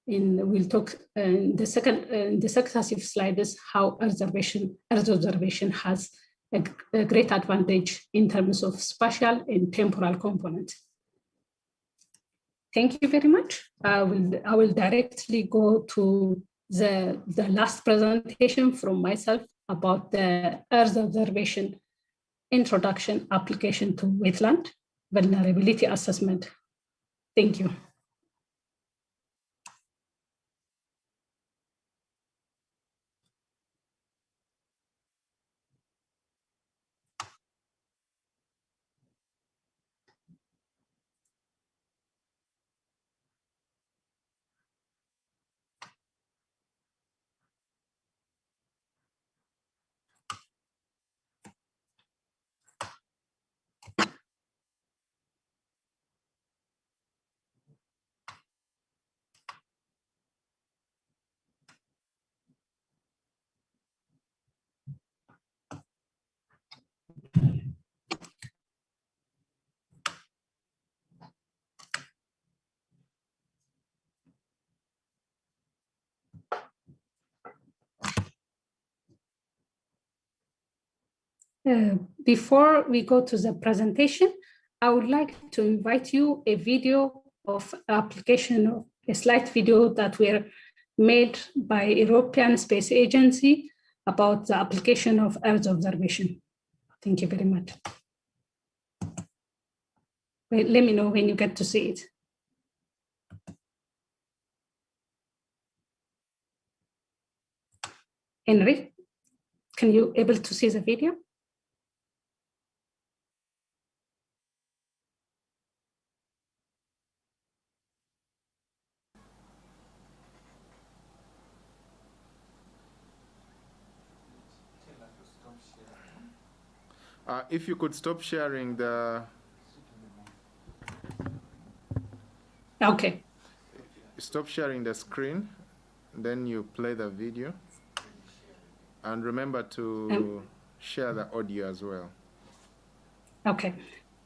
We'll talk in the successive slides how Earth observation has a great advantage in terms of spatial and temporal component. Thank you very much. I will directly go to the last presentation from myself about the Earth observation introduction application to wetland vulnerability assessment. Thank you. Before we go to the presentation, I would like to invite you a video of application, a slide video that were made by European Space Agency about the application of Earth observation. Thank you very much. Wait, let me know when you get to see it. Henry, can you able to see the video? If you could stop sharing the... Okay. Stop sharing the screen, then you play the video. And remember to share the audio as well. Okay.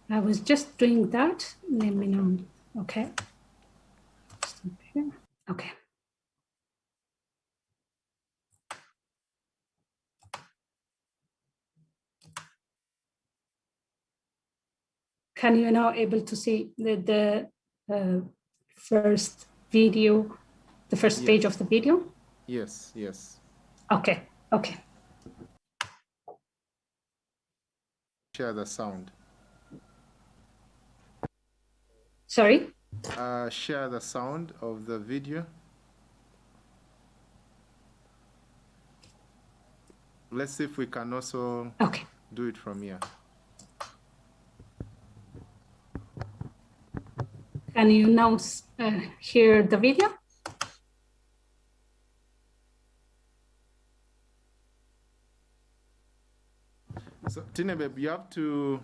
I was just doing that. Let me know. Okay. Okay. Can you now able to see the first video, the first page of the video? Yes, yes. Okay, okay. Share the sound. Sorry? Share the sound of the video. Let's see if we can also do it from here. Can you now hear the video? So, Tinebeb, you have to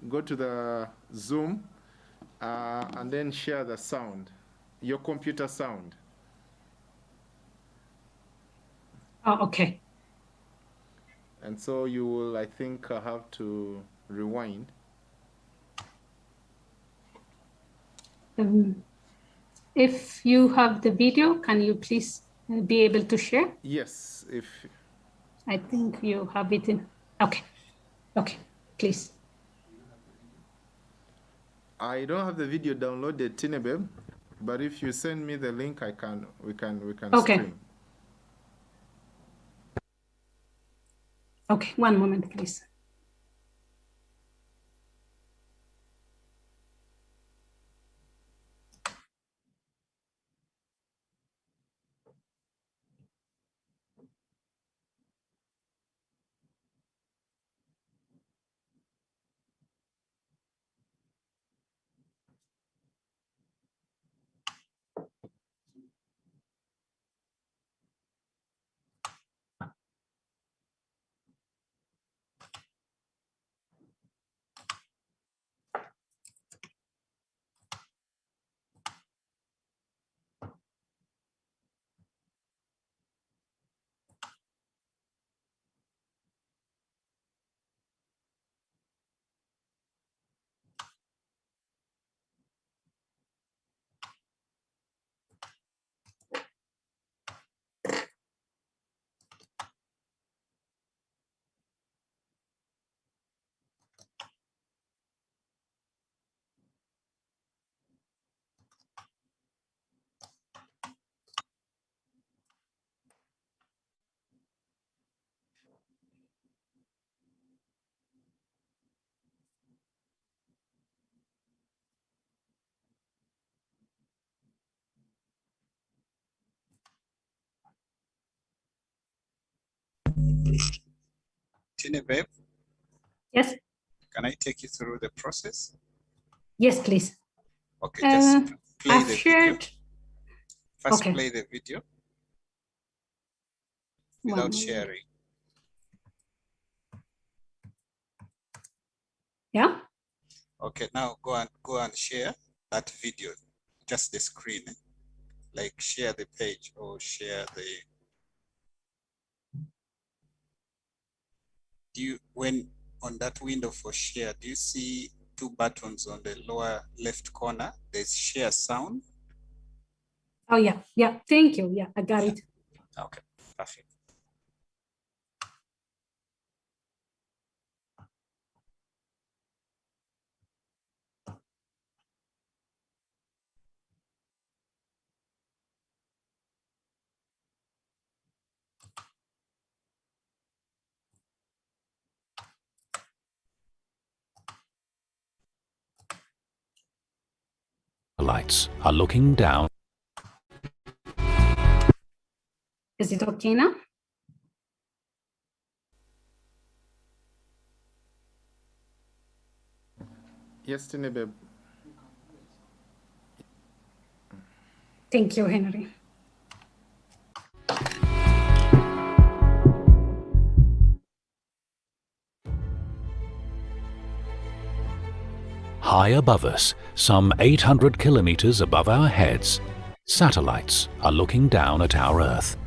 go to the Zoom and then share the sound, your computer sound. Oh, okay. And so you will, I think, have to rewind. If you have the video, can you please be able to share? Yes, if... I think you have it in, okay, okay, please. I don't have the video downloaded, Tinebeb, but if you send me the link, we can stream. Okay, one moment, please. Tinebeb, Yes. can I take you through the process? Yes, please. Okay, just play I've the shared. video. First, Okay. play the video without sharing. Yeah. Okay, now go and share that video, just the screen. Like share the page or share the. When on that window for share, do you see two buttons on the lower left corner? There's share sound. Oh yeah, yeah. Thank you. Yeah, I got it. Okay, perfect. Lights are looking down. Is it okay now? Yes, Tinebeb. Thank you, Henry. High above us, some 800 kilometers above our heads, satellites are looking down at our Earth,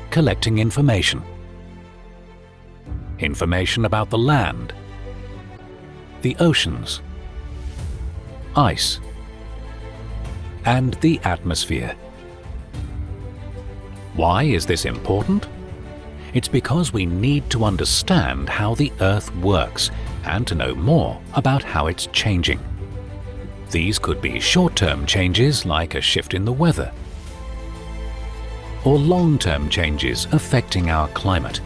collecting information. Information about the land, the oceans, ice, and the atmosphere. Why is this important? It's because we need to understand how the Earth works and to know more about how it's changing. These could be short-term changes like a shift in the weather, or long-term changes affecting our climate.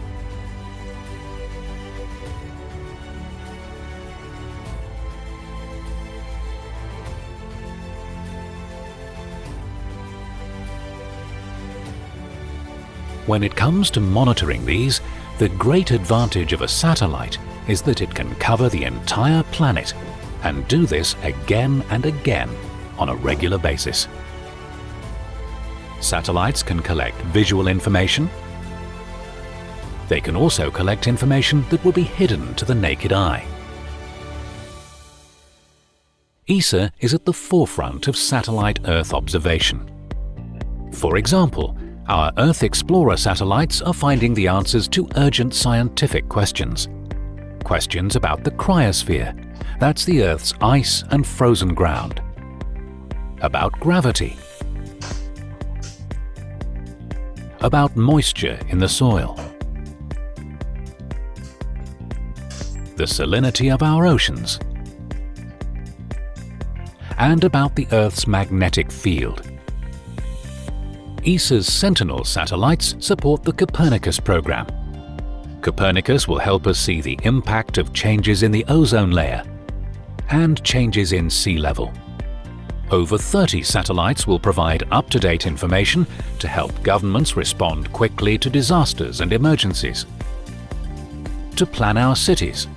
When it comes to monitoring these, the great advantage of a satellite is that it can cover the entire planet and do this again and again on a regular basis. Satellites can collect visual information. They can also collect information that would be hidden to the naked eye. ESA is at the forefront of satellite Earth observation. For example, our Earth Explorer satellites are finding the answers to urgent scientific questions. Questions about the cryosphere, that's the Earth's ice and frozen ground. About gravity. About moisture in the soil. The salinity of our oceans. And about the Earth's magnetic field. ESA's Sentinel satellites support the Copernicus program. Copernicus will help us see the impact of changes in the ozone layer and changes in sea level. Over 30 satellites will provide up-to-date information to help governments respond quickly to disasters and emergencies, to plan our cities,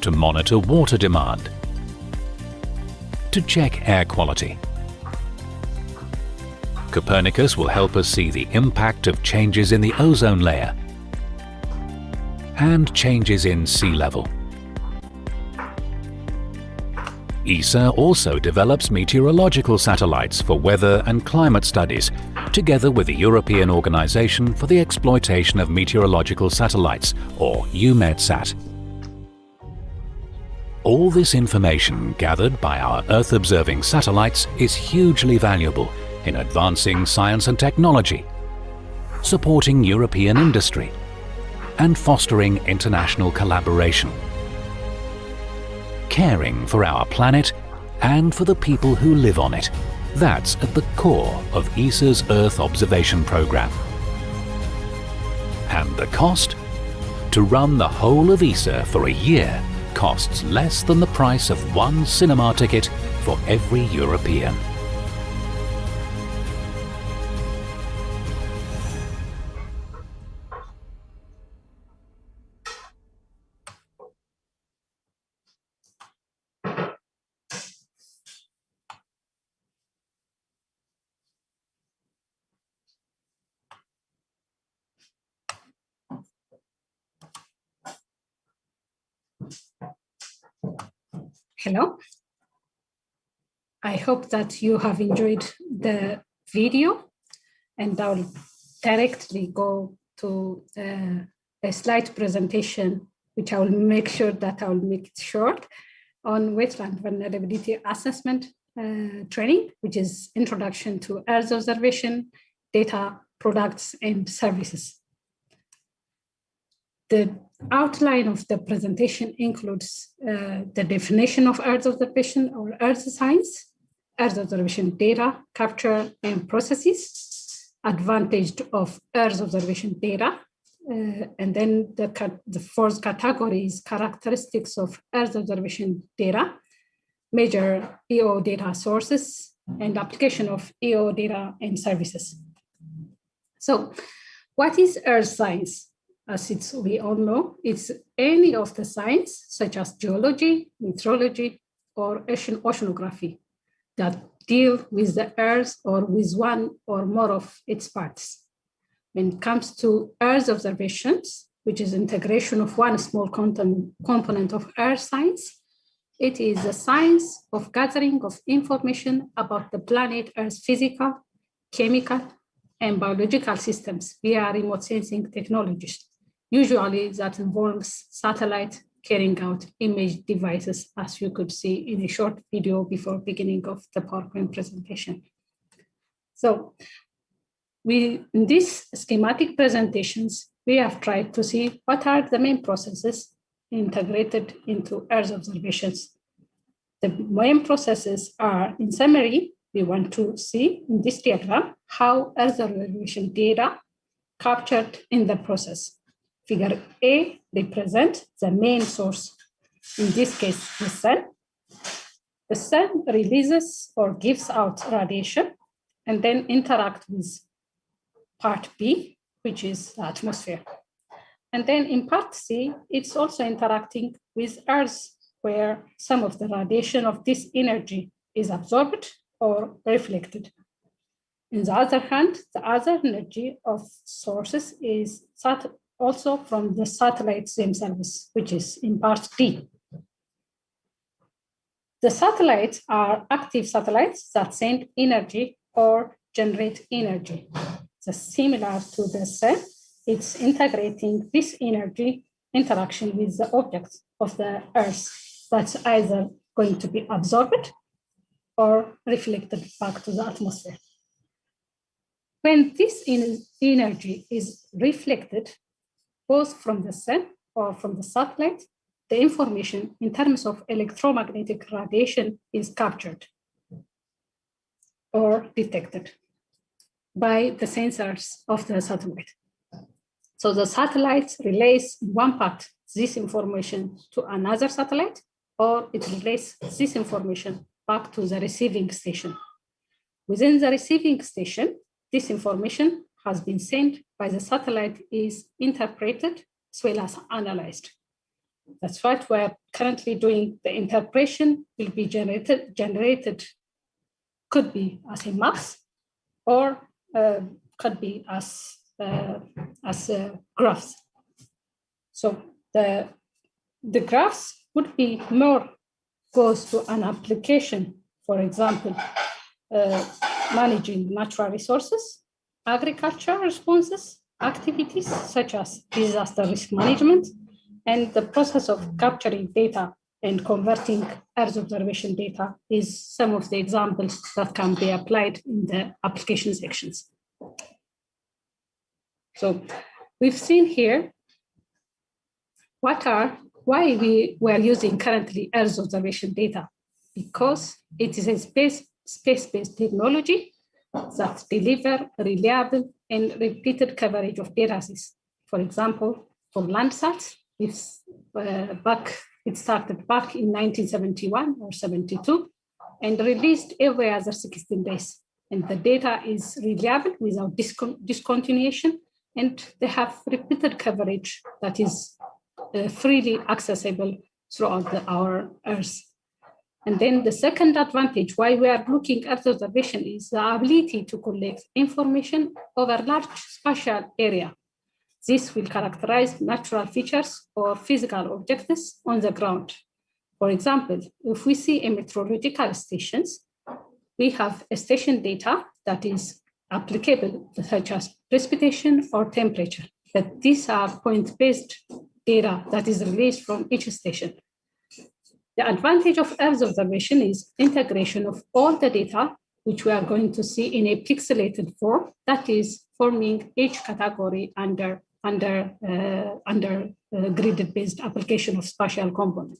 to monitor water demand, to check air quality. Copernicus will help us see the impact of changes in the ozone layer and changes in sea level. ESA also develops meteorological satellites for weather and climate studies, together with the European Organization for the Exploitation of Meteorological Satellites, or EUMETSAT. All this information gathered by our Earth-observing satellites is hugely valuable in advancing science and technology, supporting European industry, and fostering international collaboration. Caring for our planet and for the people who live on it. That's at the core of ESA's Earth observation program. And the cost? To run the whole of ESA for a year costs less than the price of one cinema ticket for every European. Hello. I hope that you have enjoyed the video, and I'll directly go to a slide presentation, which I will make sure that I will make it short, on wetland vulnerability assessment training, which is introduction to Earth observation, data, products, and services. The outline of the presentation includes the definition of Earth observation or Earth science, Earth observation data, capture and processes, advantage of Earth observation data, and then the fourth category is characteristics of Earth observation data, major EO data sources, and application of EO data and services. So what is Earth science? As we all know, it's any of the science, such as geology, meteorology, or oceanography, that deal with the Earth or with one or more of its parts. When it comes to Earth observations, which is integration of one small component of Earth science, it is the science of gathering of information about the planet Earth's physical, chemical, and biological systems via remote sensing technologies. Usually that involves satellite carrying out image devices, as you could see in a short video before beginning of the PowerPoint presentation. So in these schematic presentations, we have tried to see what are the main processes integrated into Earth observations. The main processes are, in summary, we want to see in this diagram how Earth observation data captured in the process. Figure A represents the main source, in this case, the sun. The sun releases or gives out radiation and then interact with part B, which is the atmosphere. And then in part C, it's also interacting with Earth, where some of the radiation of this energy is absorbed or reflected. On the other hand, the other energy of sources is also from the satellites themselves, which is in part D. The satellites are active satellites that send energy or generate energy. So similar to the sun, it's integrating this energy interaction with the objects of the Earth that's either going to be absorbed or reflected back to the atmosphere. When this energy is reflected, both from the sun or from the satellite, the information in terms of electromagnetic radiation is captured or detected by the sensors of the satellite. So the satellite relays in one part this information to another satellite, or it relays this information back to the receiving station. Within the receiving station, this information has been sent by the satellite is interpreted as well as analyzed. That's what we're currently doing. The interpretation will be generated could be as a maps or could be as graphs. So the graphs would be more goes to an application, for example, managing natural resources, agriculture responses, activities such as disaster risk management, and the process of capturing data and converting Earth observation data is some of the examples that can be applied in the application sections. So we've seen here why we were using currently Earth observation data, because it is a space-based technology that deliver reliable and repeated coverage of data sets. For example, for Landsat, it started back in 1971 or 72 and released every other 16 days. And the data is reliable without discontinuation, and they have repeated coverage that is freely accessible throughout our Earth. And then the second advantage why we are looking at observation is the ability to collect information over large spatial area. This will characterize natural features or physical objects on the ground. For example, if we see a meteorological stations, we have a station data that is applicable, such as precipitation or temperature. But these are point-based data that is released from each station. The advantage of Earth observation is integration of all the data, which we are going to see in a pixelated form, that is forming each category under grid-based application of spatial component.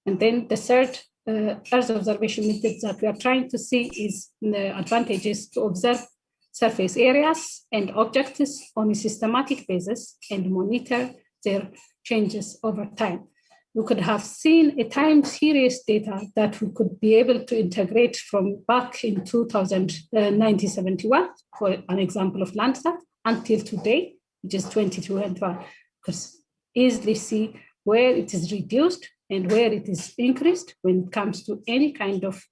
And then the third Earth observation method that we are trying to see is the advantages to observe surface areas and objects on a systematic basis and monitor their changes over time. We could have seen a time series data that we could be able to integrate from back in 1971, for an example of Landsat, until today, which is 2021, because easily see where it is reduced and where it is increased when it comes to any kind of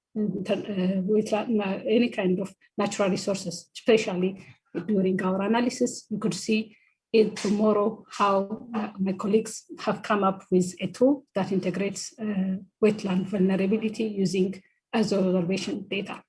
natural resources, especially during our analysis. We could see it tomorrow how my colleagues have come up with a tool that integrates wetland vulnerability using Earth observation data.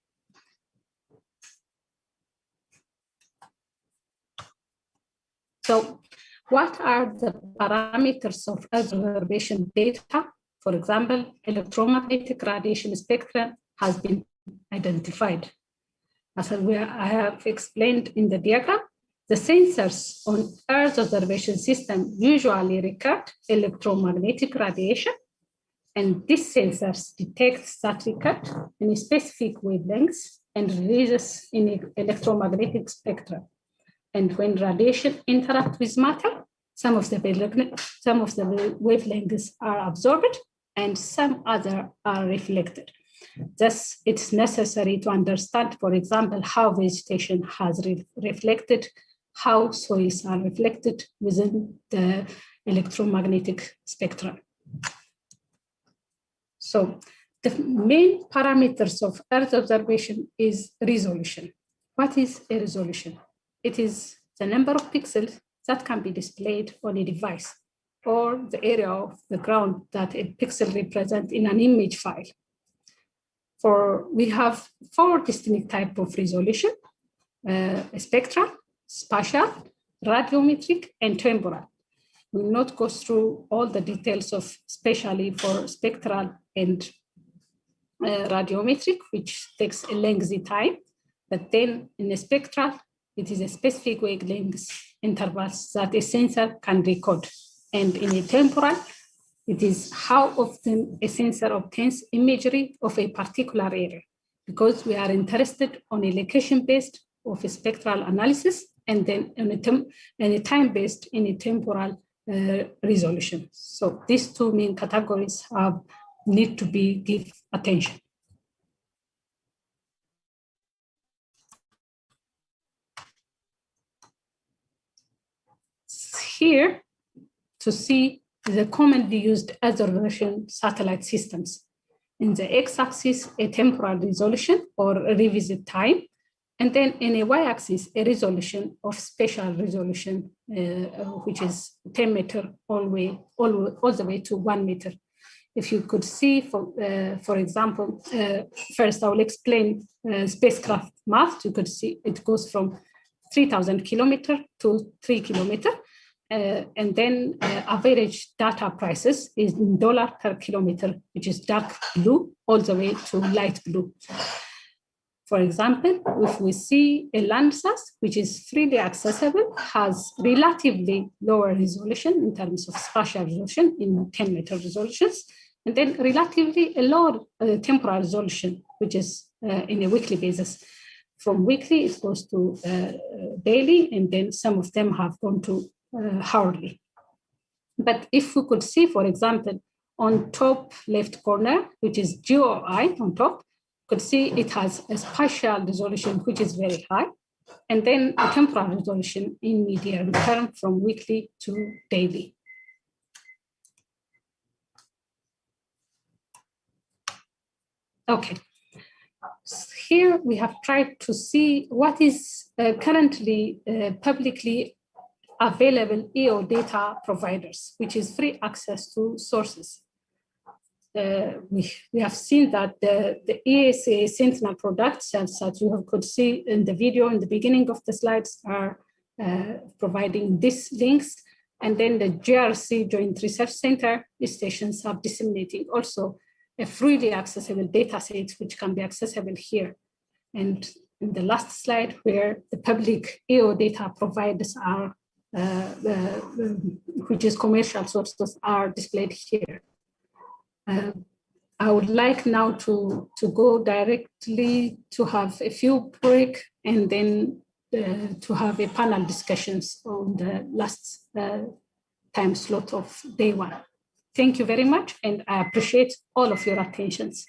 So what are the parameters of Earth observation data? For example, electromagnetic radiation spectrum has been identified. As I have explained in the diagram, the sensors on Earth observation system usually record electromagnetic radiation, and these sensors detect that record in a specific wavelengths and releases in electromagnetic spectrum. And when radiation interacts with matter, some of the wavelengths are absorbed and some other are reflected. Thus, it's necessary to understand, for example, how vegetation has reflected, how soils are reflected within the electromagnetic spectrum. So the main parameters of Earth observation is resolution. What is a resolution? It is the number of pixels that can be displayed on a device, or the area of the ground that a pixel represents in an image file. We have 4 distinct types of resolution: spectral, spatial, radiometric, and temporal. We will not go through all the details of, especially for spectral and radiometric, which takes a lengthy time. But then in a spectral, it is a specific wavelength intervals that a sensor can record. And in a temporal, it is how often a sensor obtains imagery of a particular area, because we are interested on a location-based of a spectral analysis, and then on a time-based in a temporal resolution. So these 2 main categories need to be given attention. Here to see the commonly used observation satellite systems. In the x-axis, a temporal resolution or revisit time, and then in a y-axis, a resolution of spatial resolution, which is 10 meters all the way to 1 meter. If you could see, for example, first I will explain spacecraft math. You could see it goes from 3,000 kilometers to 3 kilometers. And then average data prices is in $ per kilometer, which is dark blue all the way to light blue. For example, if we see a Landsat, which is freely accessible, has relatively lower resolution in terms of spatial resolution in 10-meter resolutions, and then relatively a lower temporal resolution, which is in a weekly basis. From weekly, it goes to daily, and then some of them have gone to hourly. But if we could see, for example, on top left corner, which is GOI on top, could see it has a spatial resolution, which is very high, and then a temporal resolution in medium term from weekly to daily. Okay. Here we have tried to see what is currently publicly available EO data providers, which is free access to sources. we have seen that the ESA Sentinel products, as you could see in the video in the beginning of the slides, are providing these links. And then the GRC Joint Research Center stations are disseminating also a freely accessible data set, which can be accessible here. And in the last slide, where the public EO data providers are, which is commercial sources, are displayed here. I would like now to go directly to have a few break and then to have a panel discussions on the last time slot of day one. Thank you very much, and I appreciate all of your attentions.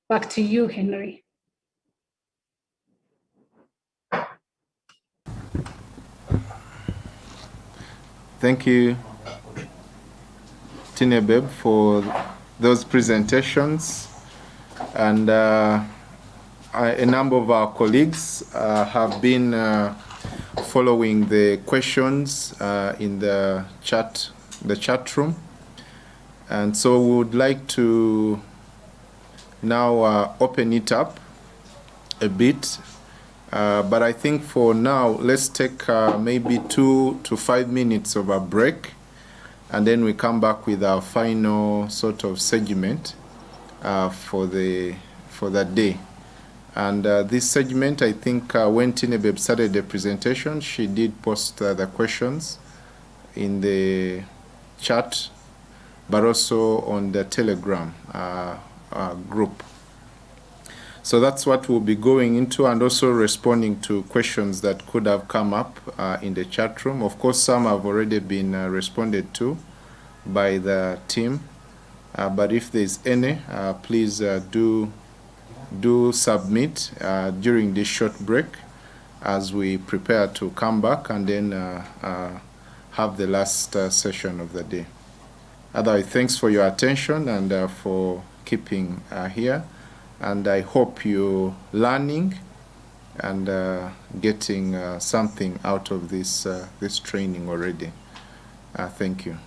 Back to you, Henry. Thank you, Tinebeb, for those presentations. And a number of our colleagues have been following the questions in the chat room. And so we would like to now open it up a bit. But I think for now, let's take maybe 2 to 5 minutes of a break, and then we come back with our final sort of segment for that day. And this segment, I think when Tinebeb started the presentation, she did post the questions in the chat, but also on the Telegram group. So that's what we'll be going into, and also responding to questions that could have come up in the chat room. Of course, some have already been responded to by the team, but if there's any, please do submit during this short break as we prepare to come back and then have the last session of the day. Otherwise, thanks for your attention and for keeping here. And I hope you're learning and getting something out of this training already. Thank you.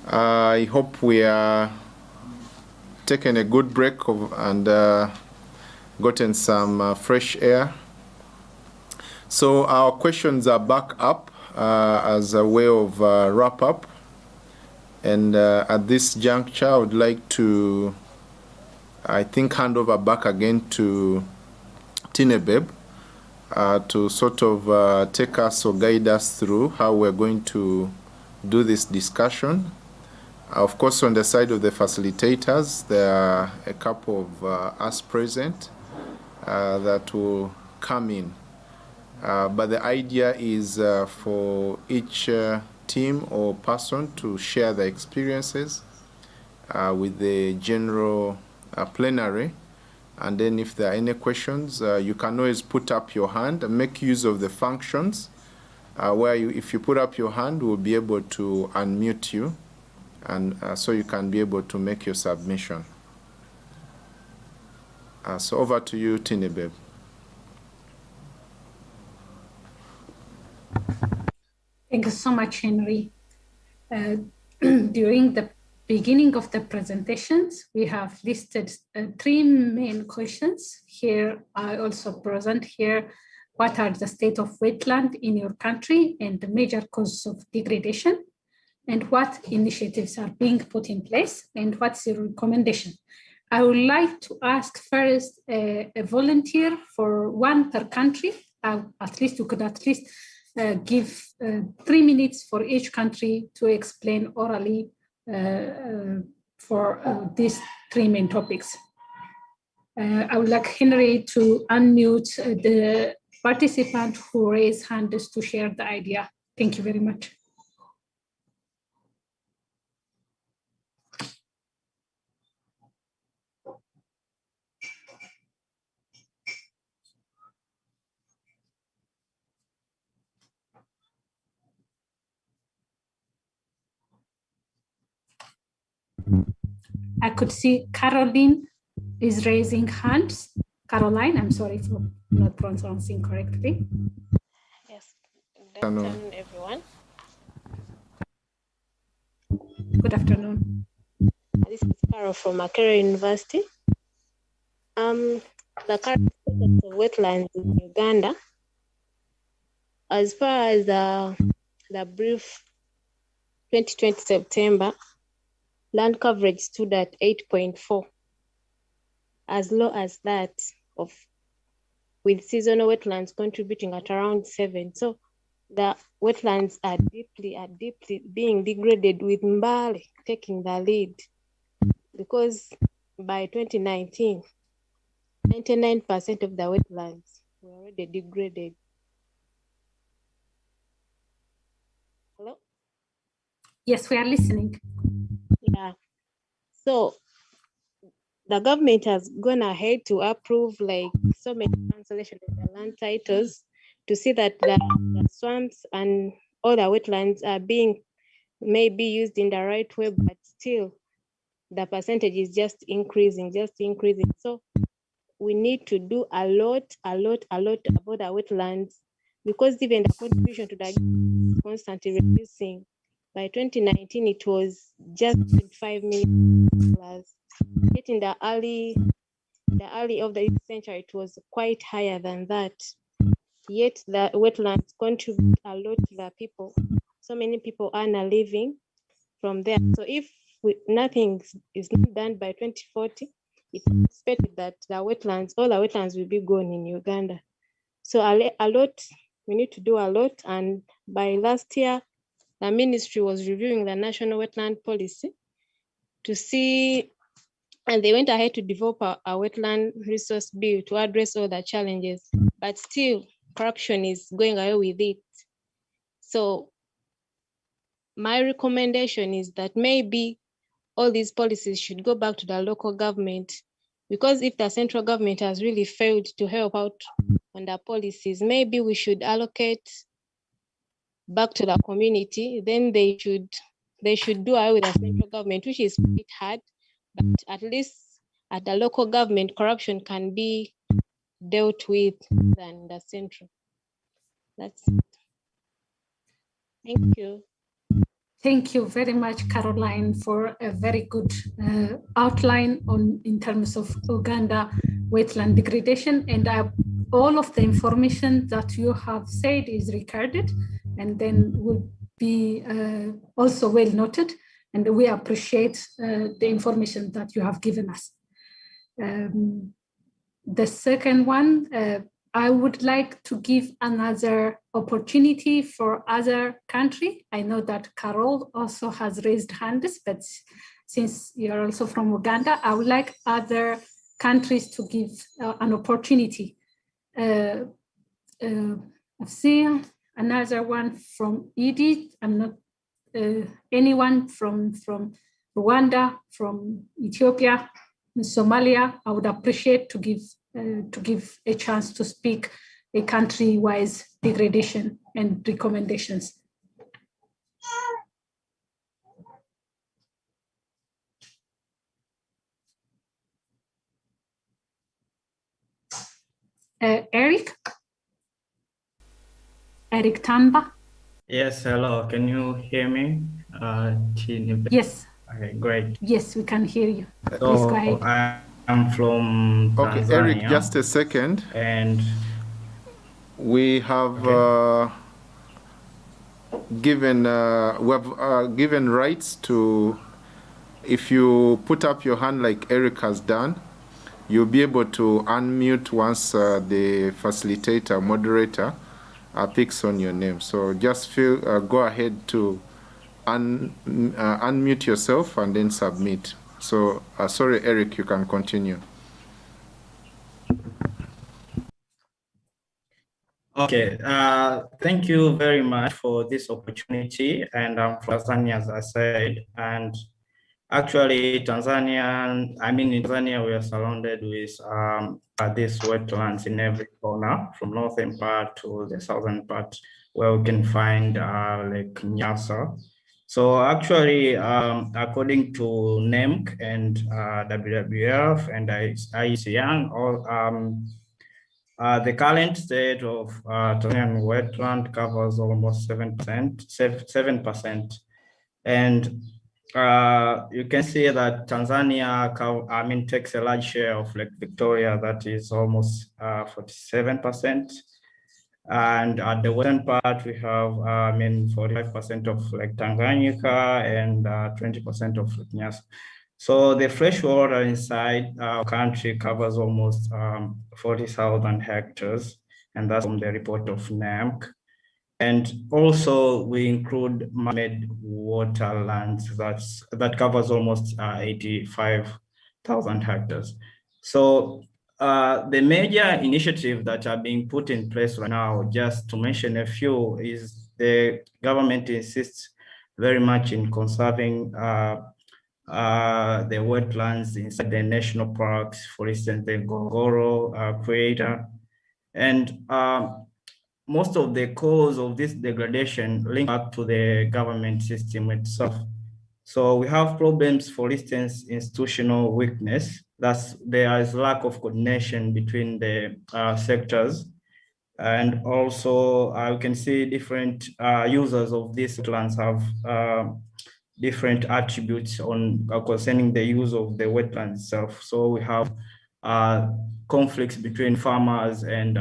I hope we are taking a good break and gotten some fresh air. So our questions are back up as a way of wrap up. And at this juncture, I would like to, I think, hand over back again to Tinebeb to sort of take us or guide us through how we're going to do this discussion. Of course, on the side of the facilitators, there are a couple of us present that will come in. But the idea is for each team or person to share their experiences with the general plenary. And then if there are any questions, you can always put up your hand and make use of the functions where if you put up your hand, we'll be able to unmute you. And so you can be able to make your submission. So over to you, Tinebeb. Thank you so much, Henry. During the beginning of the presentations, we have listed 3 main questions. Here, I also present here, what are the state of wetland in your country and the major causes of degradation? And what initiatives are being put in place, and what's your recommendation? I would like to ask first a volunteer for 1 per country. At least you could at least give 3 minutes for each country to explain orally for these 3 main topics. I would like Henry to unmute the participant who raised hands to share the idea. Thank you very much. I could see Caroline is raising hands. Caroline, I'm sorry for not pronouncing correctly. Yes, good afternoon, everyone. Good afternoon. This is Carol from Makerere University. The current status of wetlands in Uganda, as far as the brief 2020 September, land coverage stood at 8.4, as low as that of with seasonal wetlands contributing at around 7. So the wetlands are deeply being degraded, with Mbale taking the lead, because by 2019, 99% of the wetlands were already degraded. Hello? Yes, we are listening. Yeah. So the government has gone ahead to approve like so many cancellation of the land titles to see that the swamps and all the wetlands are being maybe used in the right way, but still the percentage is just increasing. So we need to do a lot about the wetlands, because even the contribution to the is constantly reducing. By 2019, it was just $25 million. Yet in the early of the century, it was quite higher than that. Yet the wetlands contribute a lot to the people. So many people earn a living from there. So if nothing is not done by 2040, it's expected that all the wetlands will be gone in Uganda. So we need to do a lot. And by last year, the ministry was reviewing the national wetland policy to see, and they went ahead to develop a wetland resource bill to address all the challenges, but still corruption is going away with it. So my recommendation is that maybe all these policies should go back to the local government, because if the central government has really failed to help out on the policies, maybe we should allocate back to the community. Then they should do away with the central government, which is quite hard, but at least at the local government, corruption can be dealt with than the central. That's it. Thank you. Thank you very much, Caroline, for a very good outline in terms of Uganda wetland degradation. And all of the information that you have said is recorded and then will be also well noted. And we appreciate the information that you have given us. The second one, I would like to give another opportunity for other country. I know that Carol also has raised hands, but since you're also from Uganda, I would like other countries to give an opportunity. I've seen another one from Edith. I'm not anyone from Rwanda, from Ethiopia, Somalia. I would appreciate to give a chance to speak a country-wise degradation and recommendations. Eric Tamba. Yes, hello. Can you hear me? Tinebeb? Yes. Okay, great. Yes, we can hear you. So please go ahead. I'm from Okay, Tanzania. Eric, just a second. And we have given rights to, if you put up your hand like Eric has done, you'll be able to unmute once the facilitator, moderator, picks on your name. So just go ahead to unmute yourself and then submit. So sorry, Eric, you can continue. Okay, thank you very much for this opportunity. And I'm from Tanzania, as I said, and actually Tanzania, in Tanzania, we are surrounded with these wetlands in every corner, from northern part to the southern part, where we can find Lake Nyasa. So actually, according to NEMC and WWF and IUCN, the current state of Tanzanian wetland covers almost 7%. And you can see that Tanzania, takes a large share of Lake Victoria, that is almost 47%. And at the western part, we have 45% of Lake Tanganyika and 20% of Lake Nyasa. So the freshwater inside our country covers almost 40,000 hectares, and that's from the report of NEMC. And also we include man-made waterlands that covers almost 85,000 hectares. So the major initiatives that are being put in place right now, just to mention a few, is the government insists very much in conserving the wetlands inside the national parks, for instance, the Ngorongoro crater. And most of the cause of this degradation link back to the government system itself. So we have problems, for instance, institutional weakness. There is lack of coordination between the sectors. And also you can see different users of these lands have different attributes concerning the use of the wetland itself. So we have conflicts between farmers and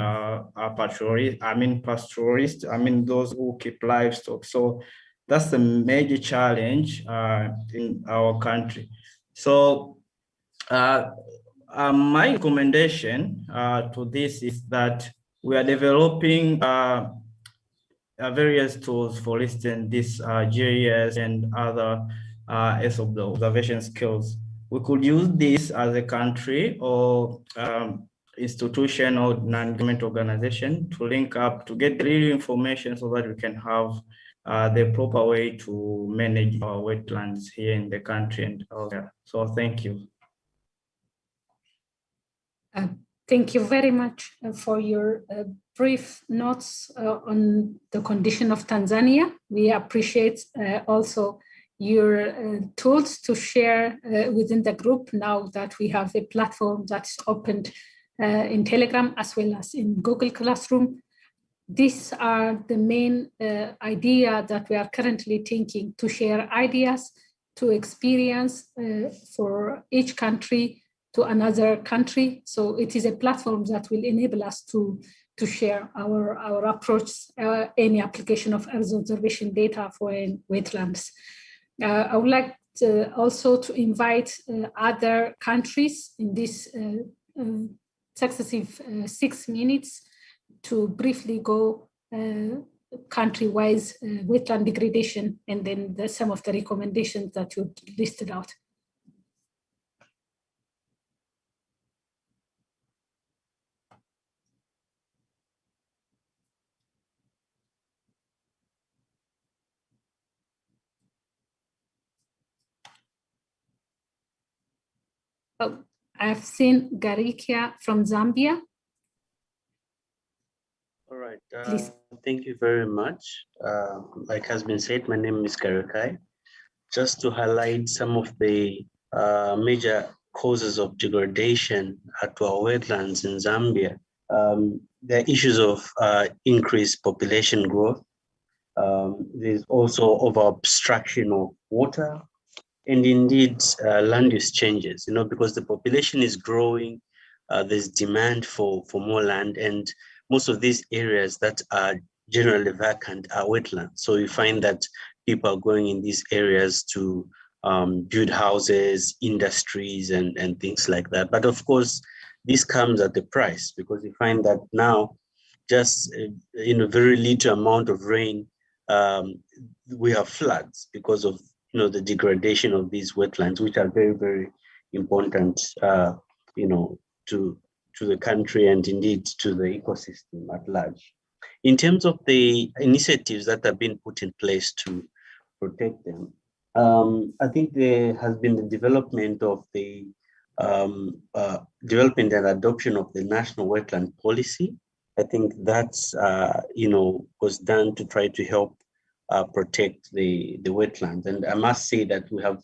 pastoralists, those who keep livestock. So that's the major challenge in our country. So my recommendation to this is that we are developing various tools, for instance, this GIS and other of the observation skills. We could use this as a country or institution or non-government organization to link up to get real information so that we can have the proper way to manage our wetlands here in the country and elsewhere. So thank you. Thank you very much for your brief notes on the condition of Tanzania. We appreciate also your tools to share within the group now that we have a platform that's opened in Telegram as well as in Google Classroom. these are the main idea that we are currently thinking, to share ideas, to experience for each country to another country. So it is a platform that will enable us to share our approach, any application of Earth observation data for wetlands. I would like also to invite other countries in this successive 6 minutes to briefly go country-wise wetland degradation, and then some of the recommendations that you listed out. Oh, I've seen Garikia from Zambia. All right, thank you very much. Like has been said, my name is Garikai. Just to highlight some of the major causes of degradation to our wetlands in Zambia. There are issues of increased population growth. There's also over-abstraction of water, and indeed land use changes, because the population is growing, there's demand for more land, and most of these areas that are generally vacant are wetlands. So you find that people are going in these areas to build houses, industries, and things like that. But of course, this comes at a price, because you find that now just in a very little amount of rain, we have floods because of the degradation of these wetlands, which are very, very important, to the country and indeed to the ecosystem at large. In terms of the initiatives that have been put in place to protect them, I think there has been the development of the development and adoption of the National Wetland Policy. I think that's was done to try to help protect the wetlands. And I must say that we have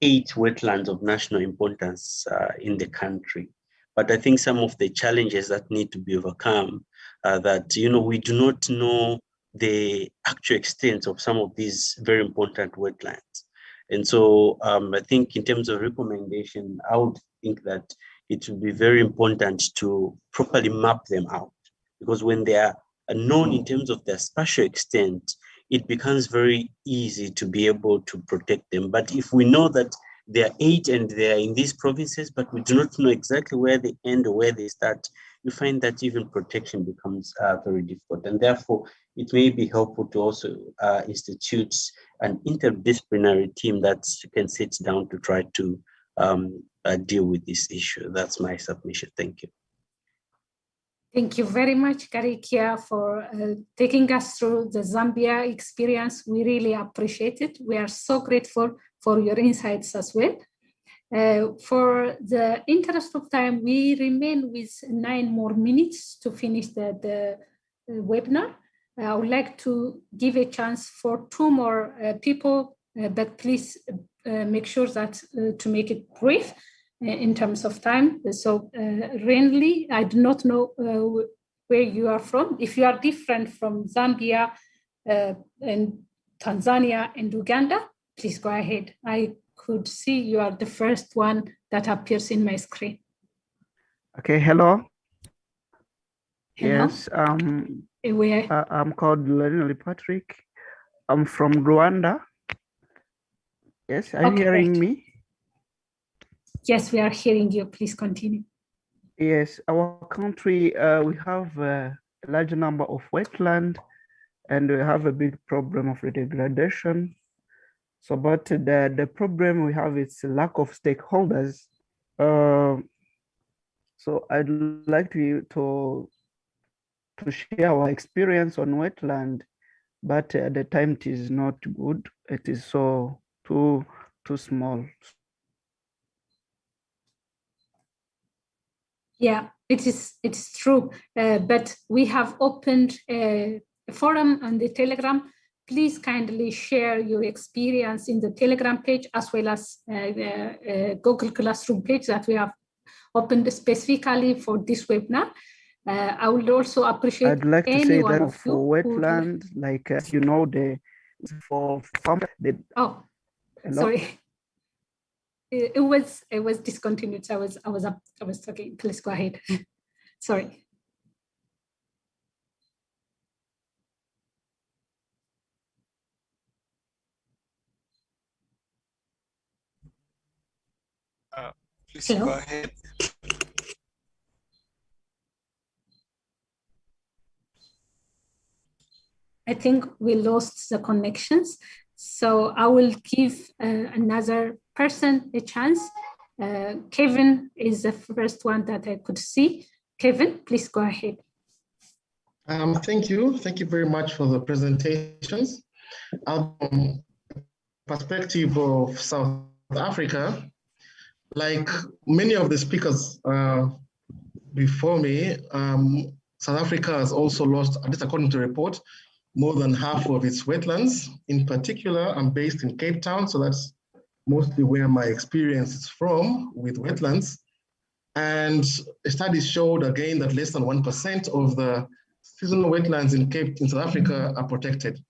8 wetlands of national importance in the country. But I think some of the challenges that need to be overcome are that, we do not know the actual extent of some of these very important wetlands. And so I think in terms of recommendation, I would think that it would be very important to properly map them out, because when they are known in terms of their spatial extent, it becomes very easy to be able to protect them. But if we know that there are 8 and they are in these provinces, but we do not know exactly where they end or where they start, you find that even protection becomes very difficult. And therefore, it may be helpful to also institute an interdisciplinary team that can sit down to try to deal with this issue. That's my submission. Thank you. Thank you very much, Garikia, for taking us through the Zambia experience. We really appreciate it. We are so grateful for your insights as well. For the interest of time, we remain with 9 more minutes to finish the webinar. I would like to give a chance for 2 more people, but please make sure that to make it brief in terms of time. So Renly, I do not know where you are from. If you are different from Zambia and Tanzania and Uganda, please go ahead. I could see you are the first one that appears in my screen. Okay, hello. Hello. Yes, I'm called Lenny Patrick. I'm from Rwanda. Yes, are you hearing me? Yes, we are hearing you. Please continue. Yes, our country, we have a large number of wetland, and we have a big problem of degradation. So, but the problem we have is lack of stakeholders. So I'd like to share our experience on wetland, but at the time it is not good. It is so too small. Yeah, it's true. But we have opened a forum on the Telegram. Please kindly share your experience in the Telegram page, as well as Google Classroom page that we have opened specifically for this webinar. I would also appreciate I'd like to say any one that of you for who would wetland, like you know, for farm. Oh, Hello? sorry. It was discontinued. So I was talking. Please go ahead. Sorry. Please Hello? go ahead. I think we lost the connections. So I will give another person a chance. Kevin is the first one that I could see. Kevin, please go ahead. Thank you. Thank you very much for the presentations. Perspective of South Africa, like many of the speakers before me, South Africa has also lost, at least according to the report, more than half of its wetlands. In particular, I'm based in Cape Town, so that's mostly where my experience is from with wetlands. And studies showed again that less than 1% of the seasonal wetlands in South Africa are protected.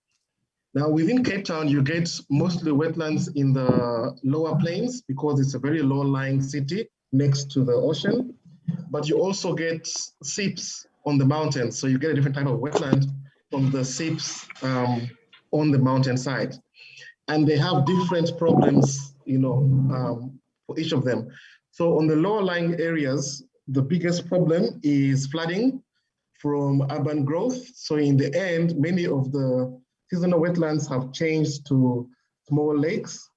Now within Cape Town, you get mostly wetlands in the lower plains because it's a very low-lying city next to the ocean, but you also get seeps on the mountains. So you get a different type of wetland from the seeps on the mountainside. And they have different problems, for each of them. So on the lower lying areas, the biggest problem is flooding from urban growth. So in the end, many of the seasonal wetlands have changed to small lakes,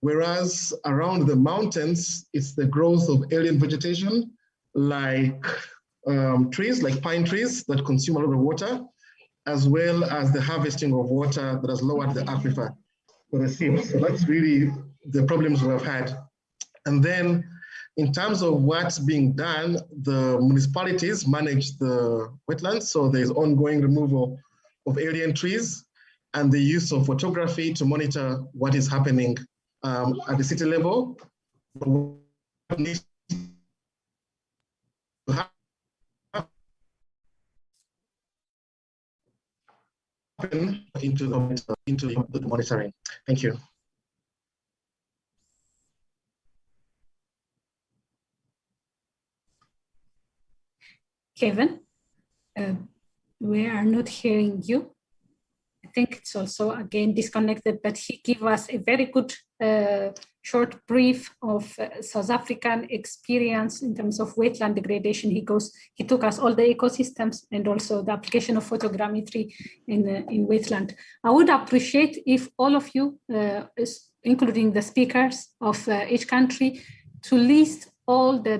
whereas around the mountains, it's the growth of alien vegetation, like trees, like pine trees that consume a lot of water, as well as the harvesting of water that has lowered the aquifer for the seeps. So that's really the problems we have had. And then in terms of what's being done, the municipalities manage the wetlands. So there's ongoing removal of alien trees and the use of photography to monitor what is happening at the city level. Into the monitoring. Thank you. Kevin, we are not hearing you. I think it's also again disconnected, but he gave us a very good short brief of South African experience in terms of wetland degradation. He took us all the ecosystems and also the application of photogrammetry in wetland. I would appreciate if all of you, including the speakers of each country, to list all the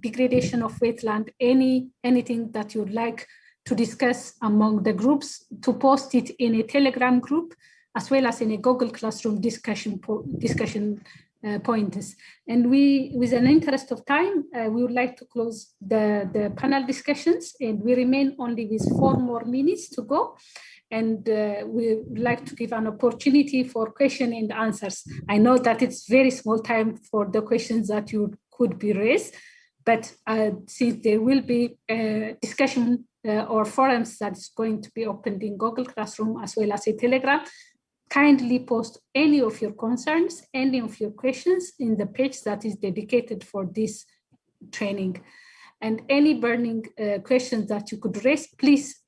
degradation of wetland, anything that you'd like to discuss among the groups, to post it in a Telegram group, as well as in a Google Classroom discussion pointers. And with an interest of time, we would like to close the panel discussions, and we remain only with 4 more minutes to go. And we would like to give an opportunity for question and answers. I know that it's very small time for the questions that you could be raised, but since there will be a discussion or forums that's going to be opened in Google Classroom as well as a Telegram, kindly post any of your concerns, any of your questions in the page that is dedicated for this training. And any burning questions that you could raise, please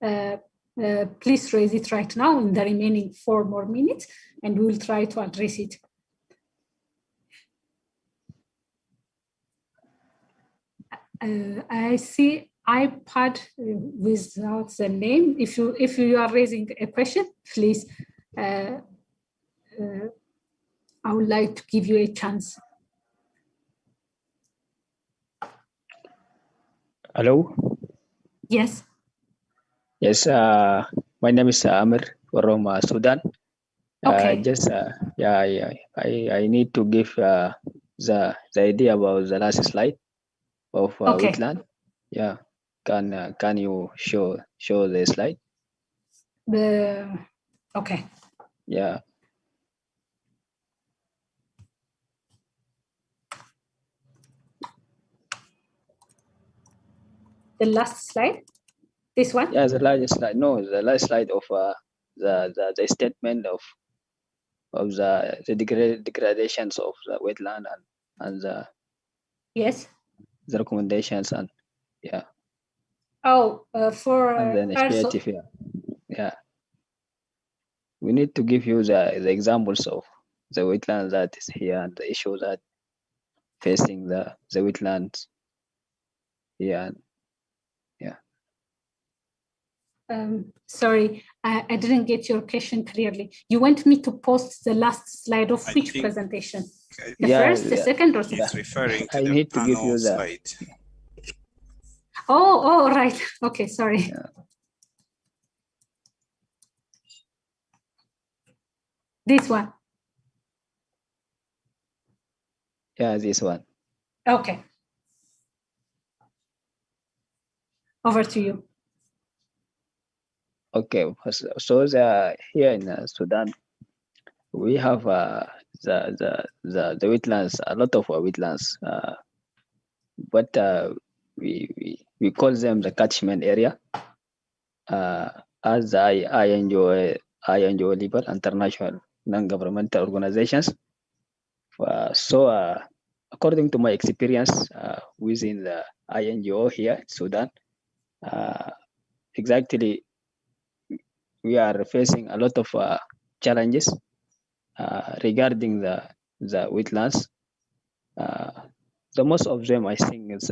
raise it right now in the remaining 4 more minutes, and we will try to address it. I see iPad without the name. If you are raising a question, please, I would like to give you a chance. Hello? Yes. Yes, my name is Amir from Sudan. Okay. I need to give the idea about the last slide of wetland. Yeah, can you show the slide? Okay. Yeah. the last slide. This one? Yeah, the last slide. No, the last slide of the statement of the degradations of the wetland and the yes, the recommendations and yeah. Oh, for And the initiative, yeah. We need to give you the examples of the wetlands that is here and the issue that facing the wetlands here. Yeah. Sorry, I didn't get your question clearly. You want me to post the last slide of which presentation? The first, the second, or He's referring to I the need to give you slide. Oh, right. Okay, sorry. Yeah. This one. Yeah, this one. Okay. Over to you. Okay, so here in Sudan, we have the wetlands, a lot of wetlands, but we call them the catchment area, as INGO level, international non-governmental organizations. So according to my experience within the INGO here in Sudan, exactly we are facing a lot of challenges regarding the wetlands. The most of them, I think, is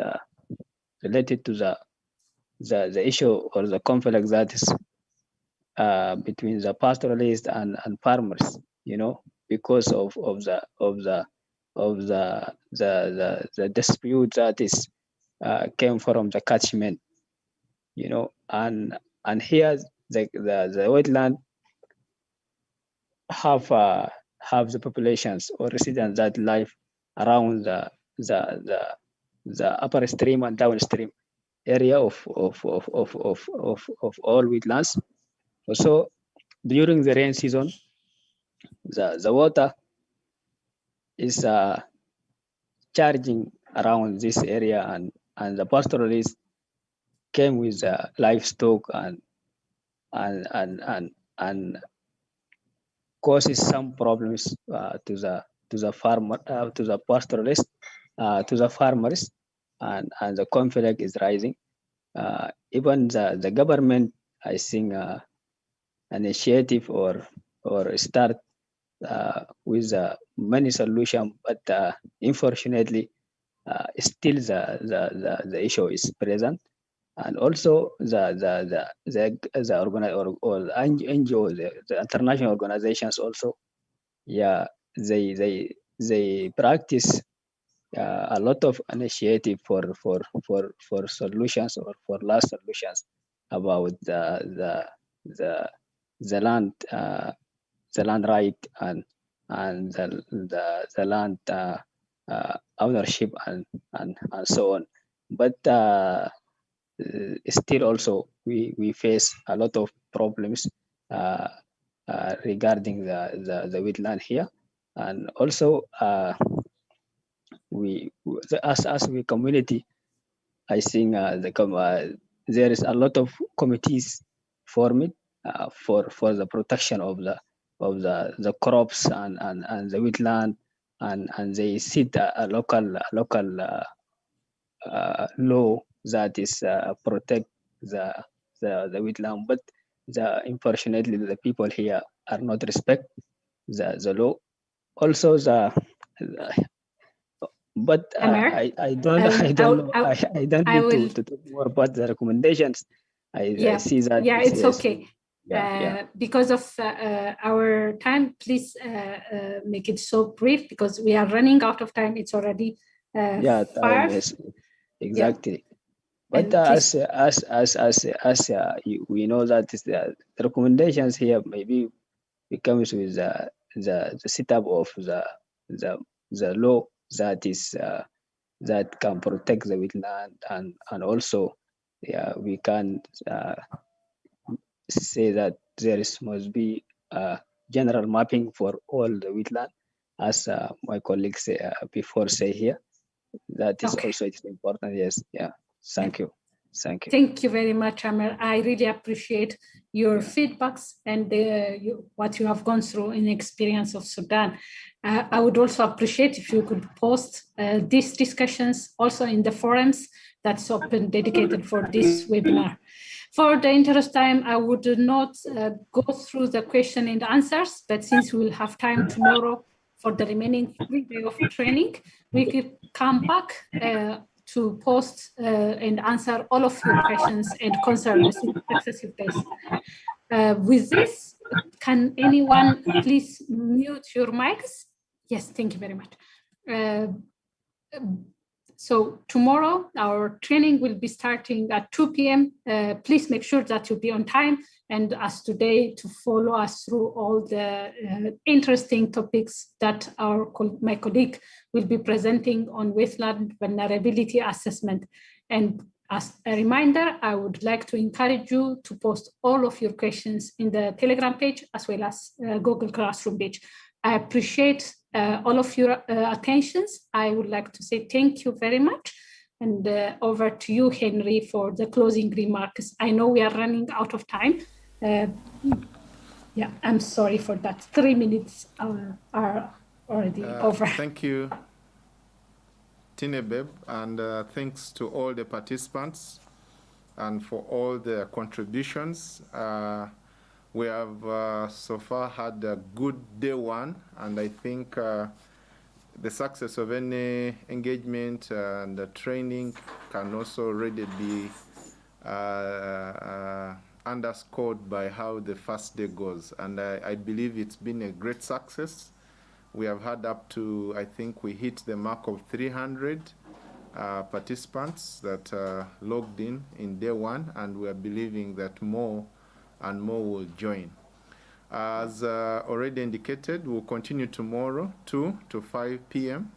related to the issue or the conflict that is between the pastoralists and farmers. You know, because of the dispute that is came from the catchment. You know, and here the wetland have the populations or residents that live around the upper stream and downstream area of all wetlands. So during the rain season, the water is charging around this area, and the pastoralists came with livestock and causes some problems to the farmer, to the pastoralists, to the farmers, and the conflict is rising. Even the government, I think, initiative or start with many solutions, but unfortunately, still the issue is present. And also the NGO, the international organizations also, yeah, they practice a lot of initiative for solutions or for last solutions about the land right and the land ownership and so on. But still also we face a lot of problems regarding the wetland here, and also as we community, I think there is a lot of committees formed for the protection of the crops and the wetland, and they set a local law that is protect the wetland, but unfortunately the people here are not respect the law. Also but I don't know. I don't need to talk more about the recommendations. I see that. Yeah, it's okay. Yeah. Because of our time, please make it so brief because we are running out of time. It's already 5. Yes, exactly. But we know that the recommendations here maybe becomes with the setup of the law that is that can protect the wetland, and also we can say that there must be a general mapping for all the wetland, as my colleagues before say here. That is also important. Yes. Yeah. Thank you. Thank you. Thank you very much, Amer. I really appreciate your feedbacks and what you have gone through in the experience of Sudan. I would also appreciate if you could post these discussions also in the forums that's open dedicated for this webinar. For the interest time, I would not go through the question and answers, but since we will have time tomorrow for the remaining 3 days of training, we could come back to post and answer all of your questions and concerns in successive days. With this, can anyone please mute your mics? Yes, thank you very much. So tomorrow, our training will be starting at 2 p.m. Please make sure that you'll be on time, and as today, to follow us through all the interesting topics that my colleague will be presenting on wetland vulnerability assessment. And as a reminder, I would like to encourage you to post all of your questions in the Telegram page as well as Google Classroom page. I appreciate all of your attentions. I would like to say thank you very much. And over to you, Henry, for the closing remarks. I know we are running out of time. Yeah, I'm sorry for that. 3 minutes are already over. Thank you, Tinebeb, and thanks to all the participants and for all their contributions. We have so far had a good day one, and I think the success of any engagement and the training can also already be underscored by how the first day goes. And I believe it's been a great success. We have had up to, I think we hit the mark of 300 participants that logged in day one, and we are believing that more and more will join. As already indicated, we'll continue tomorrow 2 to 5 p.m.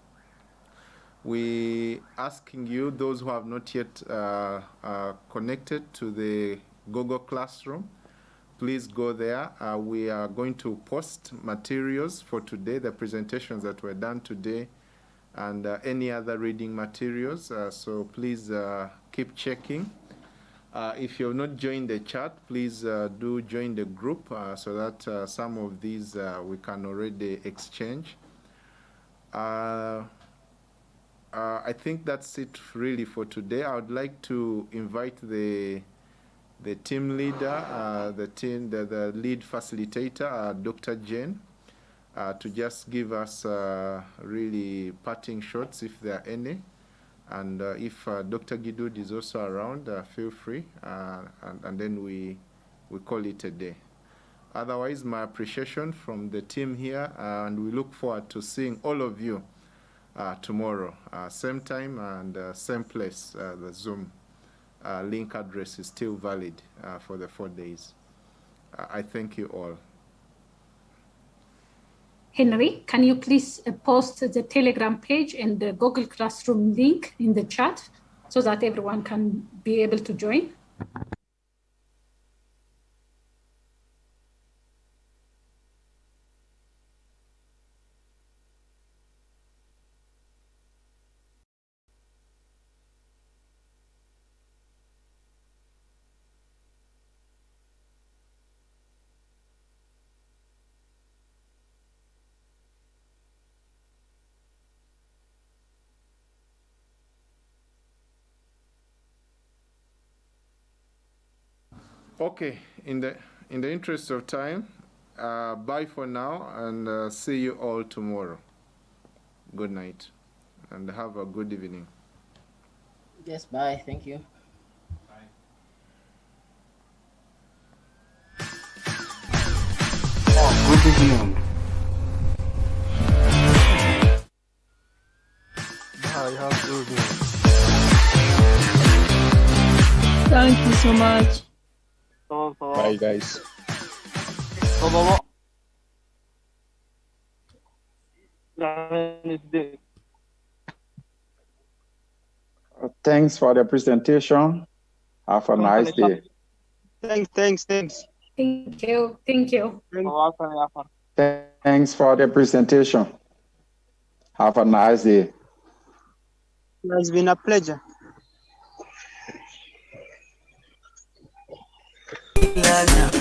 We asking you, those who have not yet connected to the Google Classroom, please go there. We are going to post materials for today, the presentations that were done today, and any other reading materials. So please keep checking. If you've not joined the chat, please do join the group so that some of these we can already exchange. I think that's it really for today. I would like to invite the team leader, the lead facilitator, Dr. Jane, to just give us really parting shots if there are any. And if Dr. Gidud is also around, feel free, and then we call it a day. Otherwise, my appreciation from the team here, and we look forward to seeing all of you tomorrow, same time and same place. The Zoom link address is still valid for the 4 days. I thank you all. Henry, can you please post the Telegram page and the Google Classroom link in the chat so that everyone can be able to join? Okay, in the interest of time, bye for now, and see you all tomorrow. Good night, and have a good evening. Yes, bye. Thank you. Good evening. Bye, have a good evening. Thank you so much. Bye, guys. Thanks for the presentation. Have a nice day. Thank you. Thank you. Thanks for the presentation. Have a nice day. It has been a pleasure. Lana.